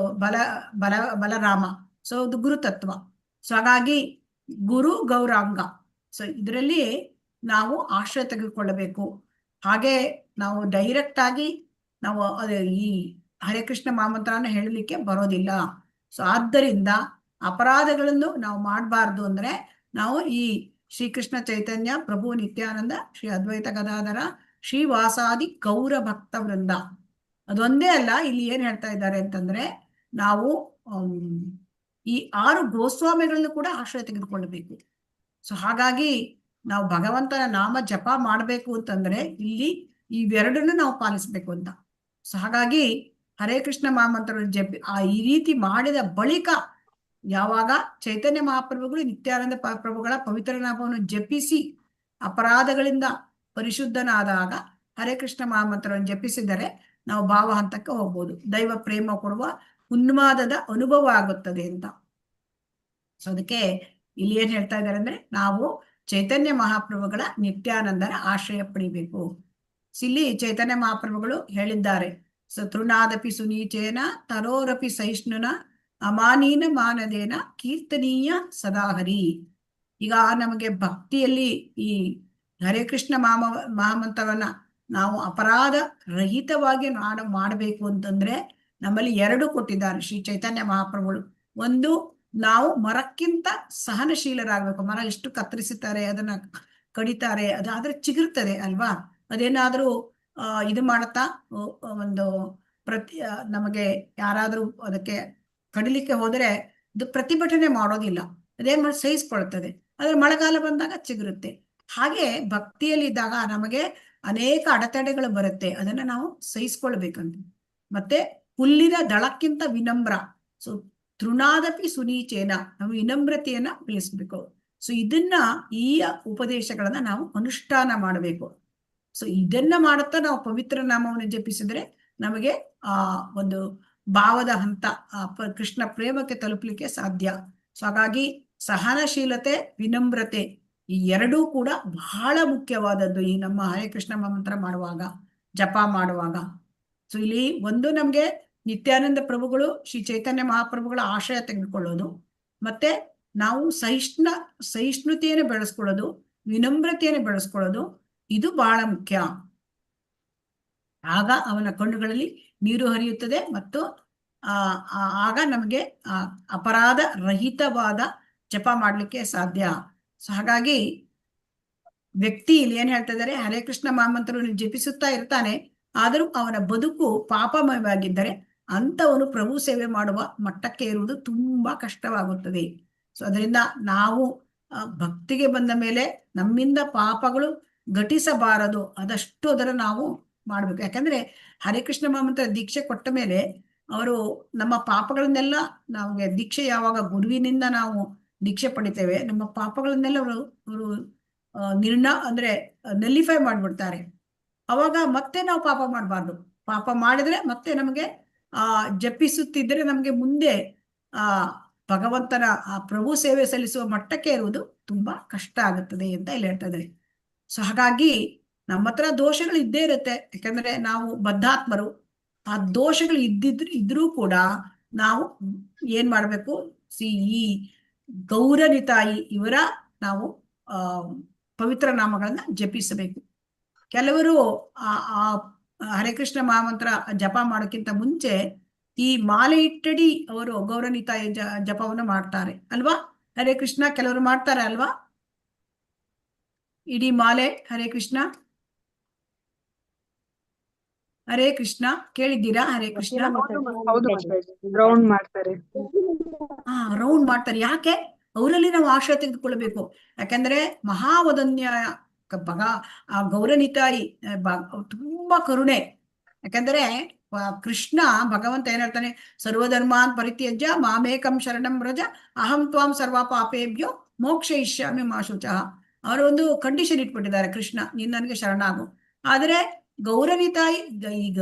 ಬಲರಾಮ. ಸೊ ಅದು ಗುರು ತತ್ವ. ಸೊ ಹಾಗಾಗಿ ಗುರು ಗೌರಾಂಗ. ಸೊ ಇದರಲ್ಲಿ ನಾವು ಆಶ್ರಯ ತೆಗೆದುಕೊಳ್ಳಬೇಕು. ಹಾಗೆ ನಾವು ಡೈರೆಕ್ಟ್ ಆಗಿ ನಾವು ಈ ಹರೇ ಕೃಷ್ಣ ಮಹಾಮಂತ್ರನ ಹೇಳಲಿಕ್ಕೆ ಬರೋದಿಲ್ಲ. ಸೊ ಆದ್ದರಿಂದ ಅಪರಾಧಗಳನ್ನು ನಾವು ಮಾಡಬಾರ್ದು ಅಂದ್ರೆ ನಾವು ಈ ಶ್ರೀಕೃಷ್ಣ ಚೈತನ್ಯ ಪ್ರಭು ನಿತ್ಯಾನಂದ ಶ್ರೀ ಅದ್ವೈತ ಗದಾಧರ ಶ್ರೀ ವಾಸಾದಿ ಗೌರ ಭಕ್ತ ವೃಂದ ಅದೊಂದೇ ಅಲ್ಲ, ಇಲ್ಲಿ ಏನ್ ಹೇಳ್ತಾ ಇದ್ದಾರೆ ಅಂತಂದ್ರೆ ನಾವು ಈ 6 ಗೋಸ್ವಾಮಿಗಳನ್ನು ಕೂಡ ಆಶ್ರಯ ತೆಗೆದುಕೊಳ್ಳಬೇಕು. ಸೊ ಹಾಗಾಗಿ ನಾವು ಭಗವಂತನ ನಾಮ ಜಪ ಮಾಡಬೇಕು ಅಂತಂದ್ರೆ ಇಲ್ಲಿ ಇವೆರಡನ್ನು ನಾವು ಪಾಲಿಸ್ಬೇಕು ಅಂತ. ಸೊ ಹಾಗಾಗಿ ಹರೇ ಕೃಷ್ಣ ಮಹಾಮಂತ್ರ ಜಪಿ ಈ ರೀತಿ ಮಾಡಿದ ಬಳಿಕ ಯಾವಾಗ ಚೈತನ್ಯ ಮಹಾಪ್ರಭುಗಳು ನಿತ್ಯಾನಂದ ಪ್ರಭುಗಳ ಪವಿತ್ರ ನಾಮವನ್ನು ಜಪಿಸಿ ಅಪರಾಧಗಳಿಂದ ಪರಿಶುದ್ಧನಾದಾಗ ಹರೇ ಕೃಷ್ಣ ಮಹಾಮಂತ್ರವನ್ನು ಜಪಿಸಿದರೆ ನಾವು ಭಾವ ಹಂತಕ್ಕೆ ಹೋಗ್ಬೋದು. ದೈವ ಪ್ರೇಮ ಕೊಡುವ ಉನ್ಮಾದದ ಅನುಭವ ಆಗುತ್ತದೆ ಅಂತ. ಸೊ ಅದಕ್ಕೆ ಇಲ್ಲಿ ಏನ್ ಹೇಳ್ತಾ ಇದ್ದಾರೆ ಅಂದ್ರೆ ನಾವು ಚೈತನ್ಯ ಮಹಾಪ್ರಭುಗಳ ನಿತ್ಯಾನಂದರ ಆಶ್ರಯ ಪಡಿಬೇಕು. ಇಲ್ಲಿ ಚೈತನ್ಯ ಮಹಾಪ್ರಭುಗಳು ಹೇಳಿದ್ದಾರೆ, ತೃಣಾದಪಿ ಸುನೀಚೇನ ತರೋರಪಿ ಸಹಿಷ್ಣುನ ಅಮಾನೀನ ಮಾನದೇನ ಕೀರ್ತನೀಯ ಸದಾಹರಿ. ಈಗ ನಮಗೆ ಭಕ್ತಿಯಲ್ಲಿ ಈ ಹರೇ ಕೃಷ್ಣ ಮಹಾಮಂತ್ರವನ್ನ ನಾವು ಅಪರಾಧ ರಹಿತವಾಗಿ ಮಾಡಬೇಕು ಅಂತಂದ್ರೆ ನಮ್ಮಲ್ಲಿ 2 ಕೊಟ್ಟಿದ್ದಾರೆ ಶ್ರೀ ಚೈತನ್ಯ ಮಹಾಪ್ರಭುಗಳು. ಒಂದು, ನಾವು ಮರಕ್ಕಿಂತ ಸಹನಶೀಲರಾಗಬೇಕು. ಮರ ಎಷ್ಟು ಕತ್ತರಿಸುತ್ತಾರೆ, ಅದನ್ನ ಕಡಿತಾರೆ, ಅದಾದ್ರೆ ಚಿಗುರ್ತದೆ ಅಲ್ವಾ? ಅದೇನಾದ್ರೂ ಇದು ಮಾಡುತ್ತಾ ಒಂದು ನಮಗೆ ಯಾರಾದ್ರೂ ಅದಕ್ಕೆ ಕಡಿಲಿಕ್ಕೆ ಹೋದ್ರೆ ಇದು ಪ್ರತಿಭಟನೆ ಮಾಡೋದಿಲ್ಲ, ಅದೇನ್ ಮಾಡಿ ಸಹಿಸ್ಕೊಳ್ತದೆ. ಆದ್ರೆ ಮಳೆಗಾಲ ಬಂದಾಗ ಚಿಗುರುತ್ತೆ. ಹಾಗೆ ಭಕ್ತಿಯಲ್ಲಿ ಇದ್ದಾಗ ನಮಗೆ ಅನೇಕ ಅಡೆತಡೆಗಳು ಬರುತ್ತೆ, ಅದನ್ನ ನಾವು ಸಹಿಸ್ಕೊಳ್ಬೇಕಂತ. ಮತ್ತೆ ಹುಲ್ಲಿನ ದಳಕ್ಕಿಂತ ವಿನಮ್ರ. ಸೊ ತೃಣಾದಪಿ ಸುನೀಚೇನ, ನಾವು ವಿನಮ್ರತೆಯನ್ನ ಬೆಳೆಸ್ಬೇಕು. ಸೊ ಇದನ್ನ ಈ ಉಪದೇಶಗಳನ್ನ ನಾವು ಅನುಷ್ಠಾನ ಮಾಡಬೇಕು. ಸೊ ಇದನ್ನ ಮಾಡುತ್ತಾ ನಾವು ಪವಿತ್ರ ನಾಮವನ್ನು ಜಪಿಸಿದ್ರೆ ನಮಗೆ ಒಂದು ಭಾವದ ಹಂತ ಕೃಷ್ಣ ಪ್ರೇಮಕ್ಕೆ ತಲುಪಲಿಕ್ಕೆ ಸಾಧ್ಯ. ಸೊ ಹಾಗಾಗಿ ಸಹನಶೀಲತೆ, ವಿನಮ್ರತೆ ಈ ಎರಡೂ ಕೂಡ ಬಹಳ ಮುಖ್ಯವಾದದ್ದು ಈ ನಮ್ಮ ಹರೇ ಕೃಷ್ಣ ಮಂತ್ರ ಮಾಡುವಾಗ, ಜಪ ಮಾಡುವಾಗ. ಸೊ ಇಲ್ಲಿ ಒಂದು ನಮ್ಗೆ ನಿತ್ಯಾನಂದ ಪ್ರಭುಗಳು, ಶ್ರೀ ಚೈತನ್ಯ ಮಹಾಪ್ರಭುಗಳ ಆಶಯ ತೆಗೆದುಕೊಳ್ಳೋದು, ಮತ್ತೆ ನಾವು ಸಹಿಷ್ಣುತೆಯನ್ನು ಬೆಳೆಸ್ಕೊಳ್ಳೋದು, ವಿನಮ್ರತೆಯನ್ನು ಬೆಳೆಸ್ಕೊಳ್ಳೋದು, ಇದು ಬಹಳ ಮುಖ್ಯ. ಆಗ ಅವನ ಕಣ್ಣುಗಳಲ್ಲಿ ನೀರು ಹರಿಯುತ್ತದೆ ಮತ್ತು ಆಗ ನಮಗೆ ಅಪರಾಧ ರಹಿತವಾದ ಜಪ ಮಾಡ್ಲಿಕ್ಕೆ ಸಾಧ್ಯ. ಸೊ ಹಾಗಾಗಿ ವ್ಯಕ್ತಿ ಇಲ್ಲಿ ಏನ್ ಹೇಳ್ತಾ ಇದ್ದಾರೆ, ಹರೇ ಕೃಷ್ಣ ಮಹಾಮಂತ್ರವನ್ನು ಜಪಿಸುತ್ತಾ ಇರ್ತಾನೆ, ಆದರೂ ಅವನ ಬದುಕು ಪಾಪಮಯವಾಗಿದ್ದರೆ ಅಂತವನು ಪ್ರಭು ಸೇವೆ ಮಾಡುವ ಮಟ್ಟಕ್ಕೆ ಇರುವುದು ತುಂಬಾ ಕಷ್ಟವಾಗುತ್ತದೆ. ಸೊ ಅದರಿಂದ ನಾವು ಭಕ್ತಿಗೆ ಬಂದ ಮೇಲೆ ನಮ್ಮಿಂದ ಪಾಪಗಳು ಘಟಿಸಬಾರದು, ಅದಷ್ಟು ಅದರ ನಾವು ಮಾಡ್ಬೇಕು. ಯಾಕಂದ್ರೆ ಹರೇ ಕೃಷ್ಣ ಮಹಾಮಂತ್ರ ದೀಕ್ಷೆ ಕೊಟ್ಟ ಮೇಲೆ ಅವರು ನಮ್ಮ ಪಾಪಗಳನ್ನೆಲ್ಲ, ನಮಗೆ ದೀಕ್ಷೆ ಯಾವಾಗ ಗುರುವಿನಿಂದ ನಾವು ದೀಕ್ಷೆ ಪಡಿತೇವೆ, ನಮ್ಮ ಪಾಪಗಳನ್ನೆಲ್ಲ ಅವರು ಅಂದ್ರೆ ನೆಲ್ಲಿಫೈ ಮಾಡ್ಬಿಡ್ತಾರೆ. ಅವಾಗ ಮತ್ತೆ ನಾವು ಪಾಪ ಮಾಡಬಾರ್ದು. ಪಾಪ ಮಾಡಿದ್ರೆ ಮತ್ತೆ ನಮಗೆ ಜಪಿಸುತ್ತಿದ್ರೆ ನಮಗೆ ಮುಂದೆ ಭಗವಂತನ ಪ್ರಭು ಸೇವೆ ಸಲ್ಲಿಸುವ ಮಟ್ಟಕ್ಕೆ ಇರುವುದು ತುಂಬಾ ಕಷ್ಟ ಆಗುತ್ತದೆ ಅಂತ ಇಲ್ಲಿ ಹೇಳ್ತಾ ಇದ್ದಾರೆ. ಸೊ ಹಾಗಾಗಿ ನಮ್ಮ ಹತ್ರ ದೋಷಗಳು ಇದ್ದೇ ಇರುತ್ತೆ, ಯಾಕಂದ್ರೆ ನಾವು ಬದ್ಧಾತ್ಮರು. ಆ ದೋಷಗಳು ಇದ್ರೂ ಕೂಡ ನಾವು ಏನ್ ಮಾಡ್ಬೇಕು, ಈ ಗೌರನಿತಾಯಿ ಇವರ ನಾವು ಪವಿತ್ರ ನಾಮಗಳನ್ನ ಜಪಿಸಬೇಕು. ಕೆಲವರು ಹರೇ ಕೃಷ್ಣ ಮಹಾಮಂತ್ರ ಜಪ ಮಾಡೋಕ್ಕಿಂತ ಮುಂಚೆ ಈ ಮಾಲೆ ಇಟ್ಟಡಿ ಅವರು ಗೌರನಿತಾಯಿ ಜಪವನ್ನು ಮಾಡ್ತಾರೆ ಅಲ್ವಾ? ಹರೇ ಕೃಷ್ಣ ಕೆಲವರು ಮಾಡ್ತಾರೆ ಅಲ್ವಾ? ಇಡೀ ಮಾಲೆ ಹರೇ ಕೃಷ್ಣ ಹರೇ ಕೃಷ್ಣ ಕೇಳಿದ್ದೀರಾ? ಹರೇ ಕೃಷ್ಣ ರೌಂಡ್ ಮಾಡ್ತಾರೆ. ರೌಂಡ್ ಮಾಡ್ತಾರೆ. ಯಾಕೆ? ಅವರಲ್ಲಿ ನಾವು ಆಶ್ರಯ ತೆಗೆದುಕೊಳ್ಬೇಕು. ಯಾಕಂದ್ರೆ ಮಹಾವದನ್ಯ ಗೌರನಿತಾಯಿ ತುಂಬಾ ಕರುಣೆ. ಯಾಕಂದ್ರೆ ಕೃಷ್ಣ ಭಗವಂತ ಏನ್ ಹೇಳ್ತಾನೆ, ಸರ್ವಧರ್ಮಾನ್ ಪರಿತ್ಯಜ್ಯ ಮಾಮೇಕಂ ಶರಣಂ ವ್ರಜ ಅಹಂ ತ್ವಾಂ ಸರ್ವ ಪಾಪೇಭ್ಯೋ ಮೋಕ್ಷಯಿಷ್ಯಾಮಿ ಮಾ ಶುಚಃ. ಅವರು ಒಂದು ಕಂಡೀಷನ್ ಇಟ್ಬಿಟ್ಟಿದ್ದಾರೆ, ಕೃಷ್ಣ ನೀನ್ ನನಗೆ ಶರಣಾಗು. ಆದ್ರೆ ಗೌರನಿತಾಯಿ, ಈಗ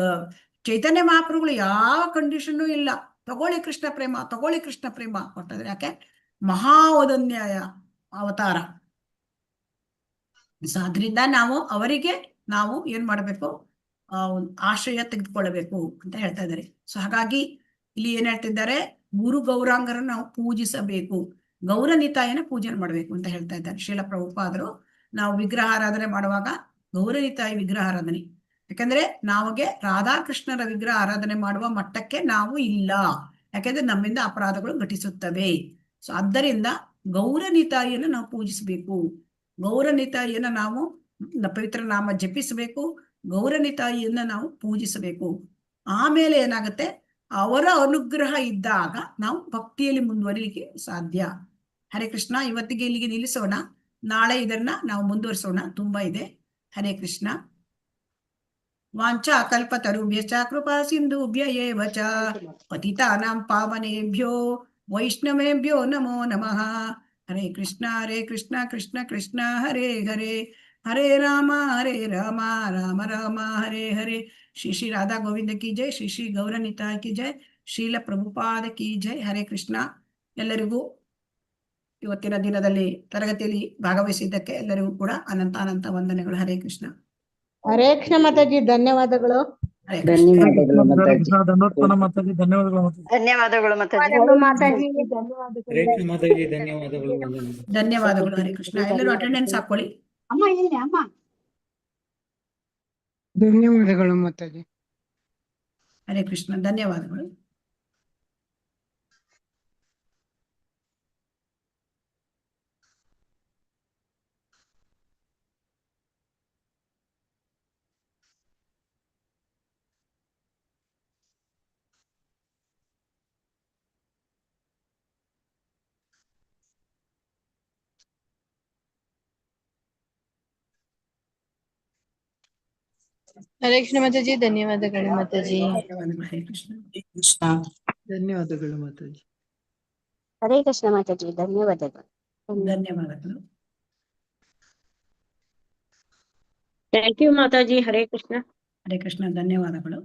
ಚೈತನ್ಯ ಮಹಾಪ್ರಭುಗಳು ಯಾವ ಕಂಡೀಷನ್ನು ಇಲ್ಲ, ತಗೊಳ್ಳಿ ಕೃಷ್ಣ ಪ್ರೇಮ, ತಗೊಳ್ಳಿ ಕೃಷ್ಣ ಪ್ರೇಮ ಕೊಟ್ಟಿದ್ರೆ. ಯಾಕೆ? ಮಹಾವದನ್ಯಾಯ ಅವತಾರ. ಸೊ ಅದರಿಂದ ನಾವು ಅವರಿಗೆ ನಾವು ಏನ್ ಮಾಡ್ಬೇಕು, ಆಶ್ರಯ ತೆಗೆದುಕೊಳ್ಳಬೇಕು ಅಂತ ಹೇಳ್ತಾ ಇದ್ದಾರೆ. ಸೊ ಹಾಗಾಗಿ ಇಲ್ಲಿ ಏನ್ ಹೇಳ್ತಿದ್ದಾರೆ, 3 ಗೌರಾಂಗರನ್ನು ನಾವು ಪೂಜಿಸಬೇಕು, ಗೌರನಿತಾಯನ ಪೂಜನೆ ಮಾಡ್ಬೇಕು ಅಂತ ಹೇಳ್ತಾ ಇದ್ದಾರೆ ಶ್ರೀಲ ಪ್ರಭುಪಾದರು. ನಾವು ವಿಗ್ರಹ ಆರಾಧನೆ ಮಾಡುವಾಗ ಗೌರನಿತಾಯಿ ವಿಗ್ರಹ ಆರಾಧನೆ, ಯಾಕಂದ್ರೆ ನಮಗೆ ರಾಧಾಕೃಷ್ಣರ ವಿಗ್ರಹ ಆರಾಧನೆ ಮಾಡುವ ಮಟ್ಟಕ್ಕೆ ನಾವು ಇಲ್ಲ, ಯಾಕಂದ್ರೆ ನಮ್ಮಿಂದ ಅಪರಾಧಗಳು ಘಟಿಸುತ್ತವೆ. ಸೊ ಆದ್ದರಿಂದ ಗೌರನಿತಾಯಿಯನ್ನು ನಾವು ಪೂಜಿಸಬೇಕು, ಗೌರನಿತಾಯಿಯನ್ನ ನಾವು ಪವಿತ್ರ ನಾಮ ಜಪಿಸಬೇಕು, ಗೌರನಿತಾಯಿಯನ್ನ ನಾವು ಪೂಜಿಸಬೇಕು. ಆಮೇಲೆ ಏನಾಗುತ್ತೆ, ಅವರ ಅನುಗ್ರಹ ಇದ್ದಾಗ ನಾವು ಭಕ್ತಿಯಲ್ಲಿ ಮುಂದುವರಿಲಿಕ್ಕೆ ಸಾಧ್ಯ. ಹರೇ ಕೃಷ್ಣ. ಇವತ್ತಿಗೆ ಇಲ್ಲಿಗೆ ನಿಲ್ಲಿಸೋಣ, ನಾಳೆ ಇದನ್ನ ನಾವು ಮುಂದುವರಿಸೋಣ, ತುಂಬಾ ಇದೆ. ಹರೇ ಕೃಷ್ಣ. ವಾಂಛಾ ಕಲ್ಪತರುಭ್ಯಶ್ಚ ಕೃಪಾ ಸಿಂಧುಭ್ಯ ಏವ ಚ ಪತಿತಾನಾಂ ಪಾವನೇಭ್ಯೋ ವೈಷ್ಣವೇಭ್ಯೋ ನಮೋ ನಮಃ. ಹರೇ ಕೃಷ್ಣ ಕೃಷ್ಣ ಕೃಷ್ಣ ಹರೇ ಹರೇ, ಹರೇ ರಾಮ ರಾಮ ರಾಮ ಹರೇ ಹರೇ. ಶ್ರೀ ಶ್ರೀ ರಾಧಾ ಗೋವಿಂದ ಕಿ ಜೈ, ಶ್ರೀ ಶ್ರೀ ಗೌರನಿತಾಯಿ ಕಿ ಜೈ, ಶ್ರೀಲ ಪ್ರಭುಪಾದ ಕಿ ಜೈ. ಹರೇ ಕೃಷ್ಣ. ಎಲ್ಲರಿಗೂ ಇವತ್ತಿನ ದಿನದಲ್ಲಿ ತರಗತಿಯಲ್ಲಿ ಭಾಗವಹಿಸಿದ್ದಕ್ಕೆ ಎಲ್ಲರಿಗೂ ಕೂಡ ಅನಂತ ಅನಂತ ವಂದನೆಗಳು. ಹರೇ ಕೃಷ್ಣ. ಹರೇ ಕೃಷ್ಣ ಮಾತಾಜಿ, ಧನ್ಯವಾದಗಳು. ಧನ್ಯವಾದಗಳು ಮಾತಾಜಿ. ಧನ್ಯವಾದಗಳು ಮಾತಾಜಿ. ಹರೇ ಕೃಷ್ಣ ಮಾತಾಜಿ, ಧನ್ಯವಾದಗಳು. ಧನ್ಯವಾದಗಳು. ಹರೇ ಕೃಷ್ಣ. ಎಲ್ಲರೂ ಅಟೆಂಡೆನ್ಸ್ ಹಾಕೊಳ್ಳಿ. ಅಮ್ಮ ಇಲ್ಲಿ ಅಮ್ಮ. ಧನ್ಯವಾದಗಳು ಮಾತಾಜಿ. ಹರೇ ಕೃಷ್ಣ. ಧನ್ಯವಾದಗಳು. ಹರೇ ಕೃಷ್ಣ ಮಾತಾಜಿ, ಧನ್ಯವಾದಗಳು ಮಾತಾಜಿ. ಹರೇ ಕೃಷ್ಣ. ಧನ್ಯವಾದಗಳು ಮಾತಾಜಿ. ಹರೇ ಕೃಷ್ಣ ಮಾತಾಜಿ, ಧನ್ಯವಾದಗಳು. ಧನ್ಯವಾದಗಳು. ಥ್ಯಾಂಕ್ ಯು ಮಾತಾಜಿ. ಹರೇ ಕೃಷ್ಣ. ಹರೇ ಕೃಷ್ಣ. ಧನ್ಯವಾದಗಳು.